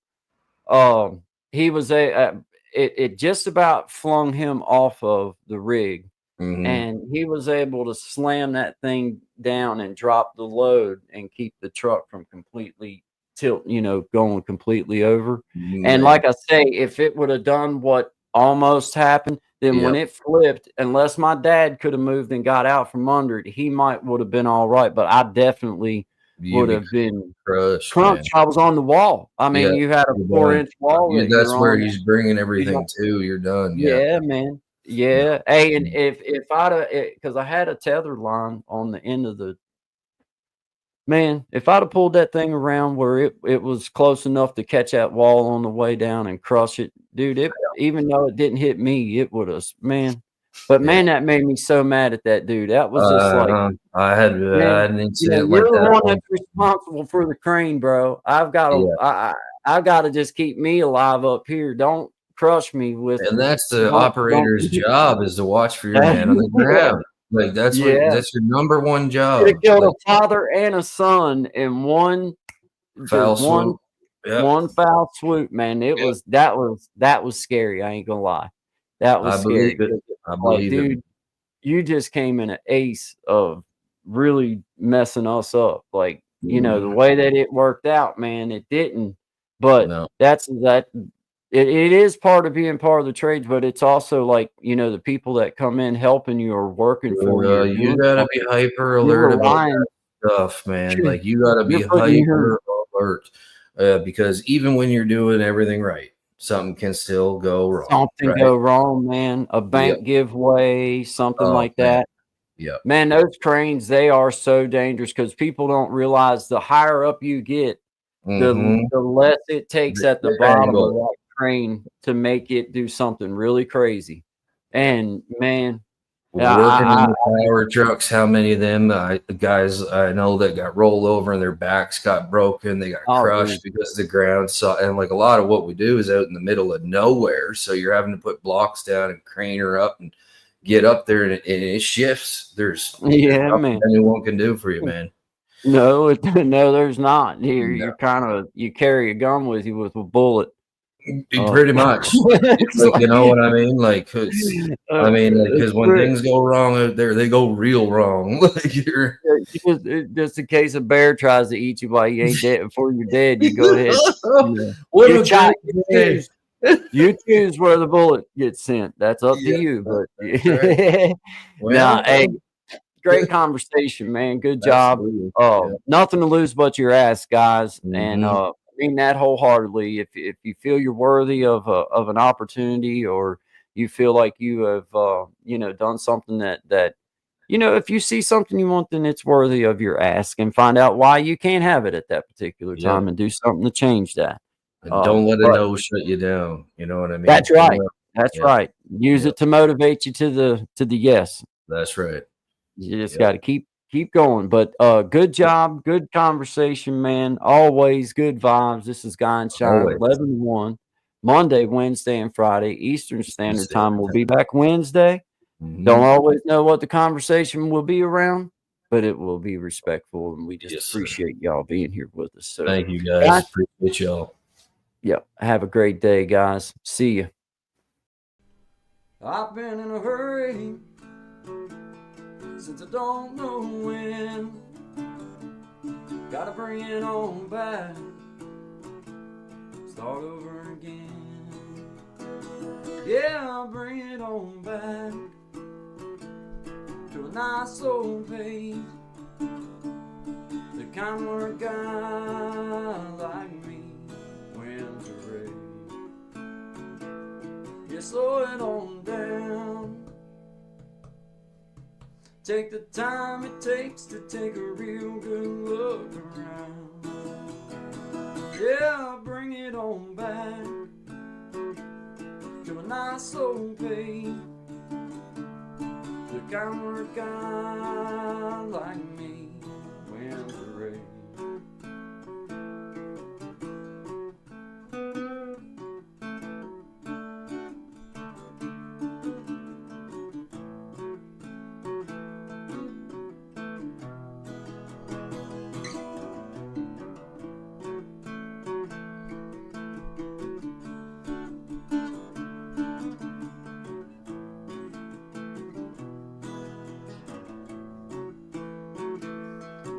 S2: He was it just about flung him off of the rig,
S3: Mhm.
S2: and he was able to slam that thing down and drop the load and keep the truck from completely going completely over. And
S3: Man.
S2: like I say, if it would have done what almost happened, then when
S3: Yep.
S2: it flipped, unless my dad could have moved and got out from under it, he might would have been all right. But I definitely
S3: You'd
S2: would
S3: be
S2: have been
S3: crushed, man.
S2: crunched. I was on the wall. I
S3: Yeah,
S2: mean, you had a
S3: you're done.
S2: 4-inch wall
S3: You
S2: that
S3: that's
S2: you're
S3: where
S2: on.
S3: he's bringing
S2: You
S3: everything
S2: know,
S3: to. You're done, yeah.
S2: yeah, man.
S3: Yeah.
S2: Yeah. Hey, and
S3: Mm.
S2: if I'd have, because I had a tether line on the end of the man, if I'd have pulled that thing around where it was close enough to catch that wall on the way down and crush it, dude, even though it didn't hit me, it would have, man. But man, that made me so mad at that dude. That was just like,
S3: I had
S2: man,
S3: an incident
S2: you're
S3: like
S2: the
S3: that
S2: one
S3: one.
S2: that's responsible for the crane, bro. I've got to,
S3: Yeah,
S2: I've got to just keep me alive up here. Don't crush me with,
S3: and that's the
S2: don't,
S3: operator's job, is to watch for your man on the
S2: yeah,
S3: ground. Like that's
S2: yeah.
S3: that's your number one
S2: Could have
S3: job.
S2: killed
S3: Like
S2: a father and a son in just
S3: foul swoop. Yep.
S2: one foul swoop, man.
S3: Yep.
S2: That was scary. I ain't gonna lie. That was
S3: I believe
S2: scary.
S3: it. I
S2: Like,
S3: believe it.
S2: dude, you just came in an ace of really messing us up. Like, the
S3: Mhm.
S2: way that it worked out, man, it didn't. But
S3: No.
S2: it is part of being part of the trades, but it's also like, the people that come in helping you or working for you or
S3: You
S2: doing
S3: gotta be
S2: something,
S3: hyper
S2: you're
S3: alert about
S2: relying,
S3: that stuff, man. Like you gotta
S2: you're
S3: be
S2: putting your
S3: hyper alert, because even when you're doing everything right, something can still go wrong,
S2: something
S3: right?
S2: go wrong, man, a
S3: Yep.
S2: bank giveaway, something
S3: Oh
S2: like
S3: man.
S2: that.
S3: Yep.
S2: Man, those cranes, they are so dangerous because people don't realize the higher up you get,
S3: Mm-hmm.
S2: the less it takes at the
S3: The
S2: bottom of
S3: angle.
S2: that crane to make it do something really crazy.
S3: Yep.
S2: And man,
S3: Working in
S2: I
S3: the power trucks, how many of them guys I know that got rolled over and their backs got broken, they got
S2: oh, dude,
S3: crushed because the ground saw, and like a lot of what we do is out in the middle of nowhere, so you're having to put blocks down and crane her up and get up there, and it shifts. There's
S2: yeah,
S3: nothing
S2: man.
S3: anyone can do for you, man.
S2: No, no, there's not. Here,
S3: No,
S2: you're kind of you carry a gun with you with a bullet.
S3: pretty much.
S2: It's
S3: Like, you
S2: like,
S3: know what I mean? Like, I mean, like, because
S2: it's
S3: when things go wrong out there, they go real wrong. Like you're.
S2: just in case a bear tries to eat you while you ain't dead before you're dead, you go ahead.
S3: What
S2: You
S3: a
S2: try,
S3: great day.
S2: you choose where the bullet gets sent. That's up to
S3: Yeah,
S2: you. But
S3: that's right.
S2: nah,
S3: Well,
S2: hey, great conversation, man. Good job.
S3: absolutely. Yeah.
S2: Nothing to lose but your ass, guys. And
S3: Mhm.
S2: I mean that wholeheartedly. If you feel you're worthy of an opportunity, or you feel like you have done something that if you see something you want, then it's worthy of your ask, and find out why you can't have it at that particular
S3: Yep.
S2: time and do something to change that.
S3: And don't let a
S2: But
S3: no shut you down. You know what I mean?
S2: that's right.
S3: Don't
S2: That's
S3: Yep.
S2: right. Use
S3: Yep.
S2: it to motivate you to the yes.
S3: That's right.
S2: You just
S3: Yep.
S2: got to keep going. But good job, good conversation, man. Always good vibes. This is Guy and Shine,
S3: Always.
S2: 11 to 1, Monday, Wednesday, and Friday, Eastern Standard Time. We'll be back Wednesday. Don't
S3: Mhm.
S2: always know what the conversation will be around, but it will be respectful, and we just
S3: Yes, sir.
S2: appreciate y'all being here with us. So,
S3: Thank you, guys.
S2: guys,
S3: Appreciate y'all.
S2: yeah, have a great day, guys. See you. I've been in a hurry since I don't know when. Gotta bring it on back, start over again. Yeah, I'll bring it on back to a nice old page, the kind where a guy like me wins a race. Yeah, slow it on down. Take the time it takes to take a real good look around. Yeah, bring it on back to a nice old page, the kind where a guy like me wins the race.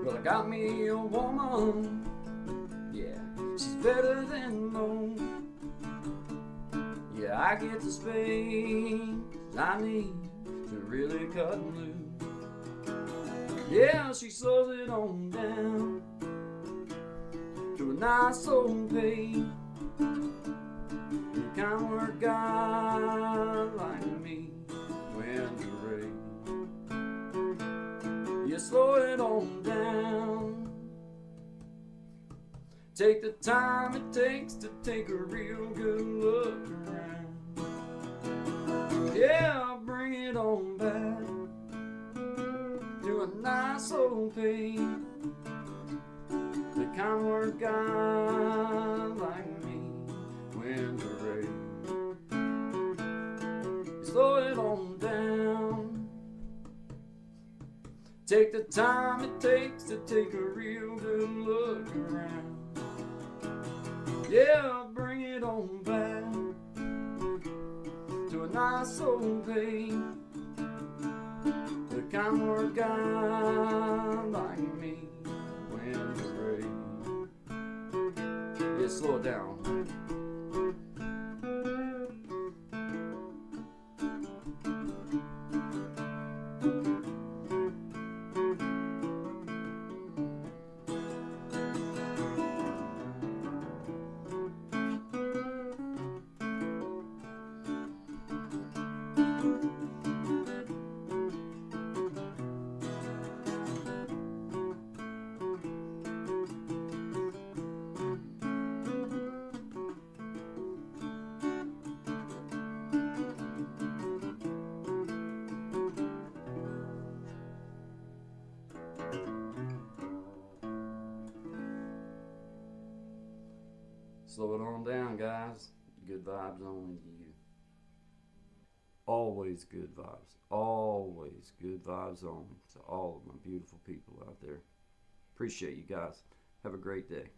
S2: Well, I got me a woman, yeah, she's better than most. Yeah, I get the space I need to really cut loose. Yeah, she slows it on down to a nice old pace, the kind where a guy like me wins the race. You slow it on down. Take the time it takes to take a real good look around. Yeah, I'll bring bring it on back to a nice old pain. The kind where a guy like me wins a race. Slow it on down. Take the time it takes to take a real good look around. Yeah, bring it on back to a nice old pain. The kind where a guy like me wins the race. Yeah, slow it down. Slow it on down, guys. Good vibes only to you. Always good vibes. Always good vibes only to all of my beautiful people out there. Appreciate you guys. Have a great day.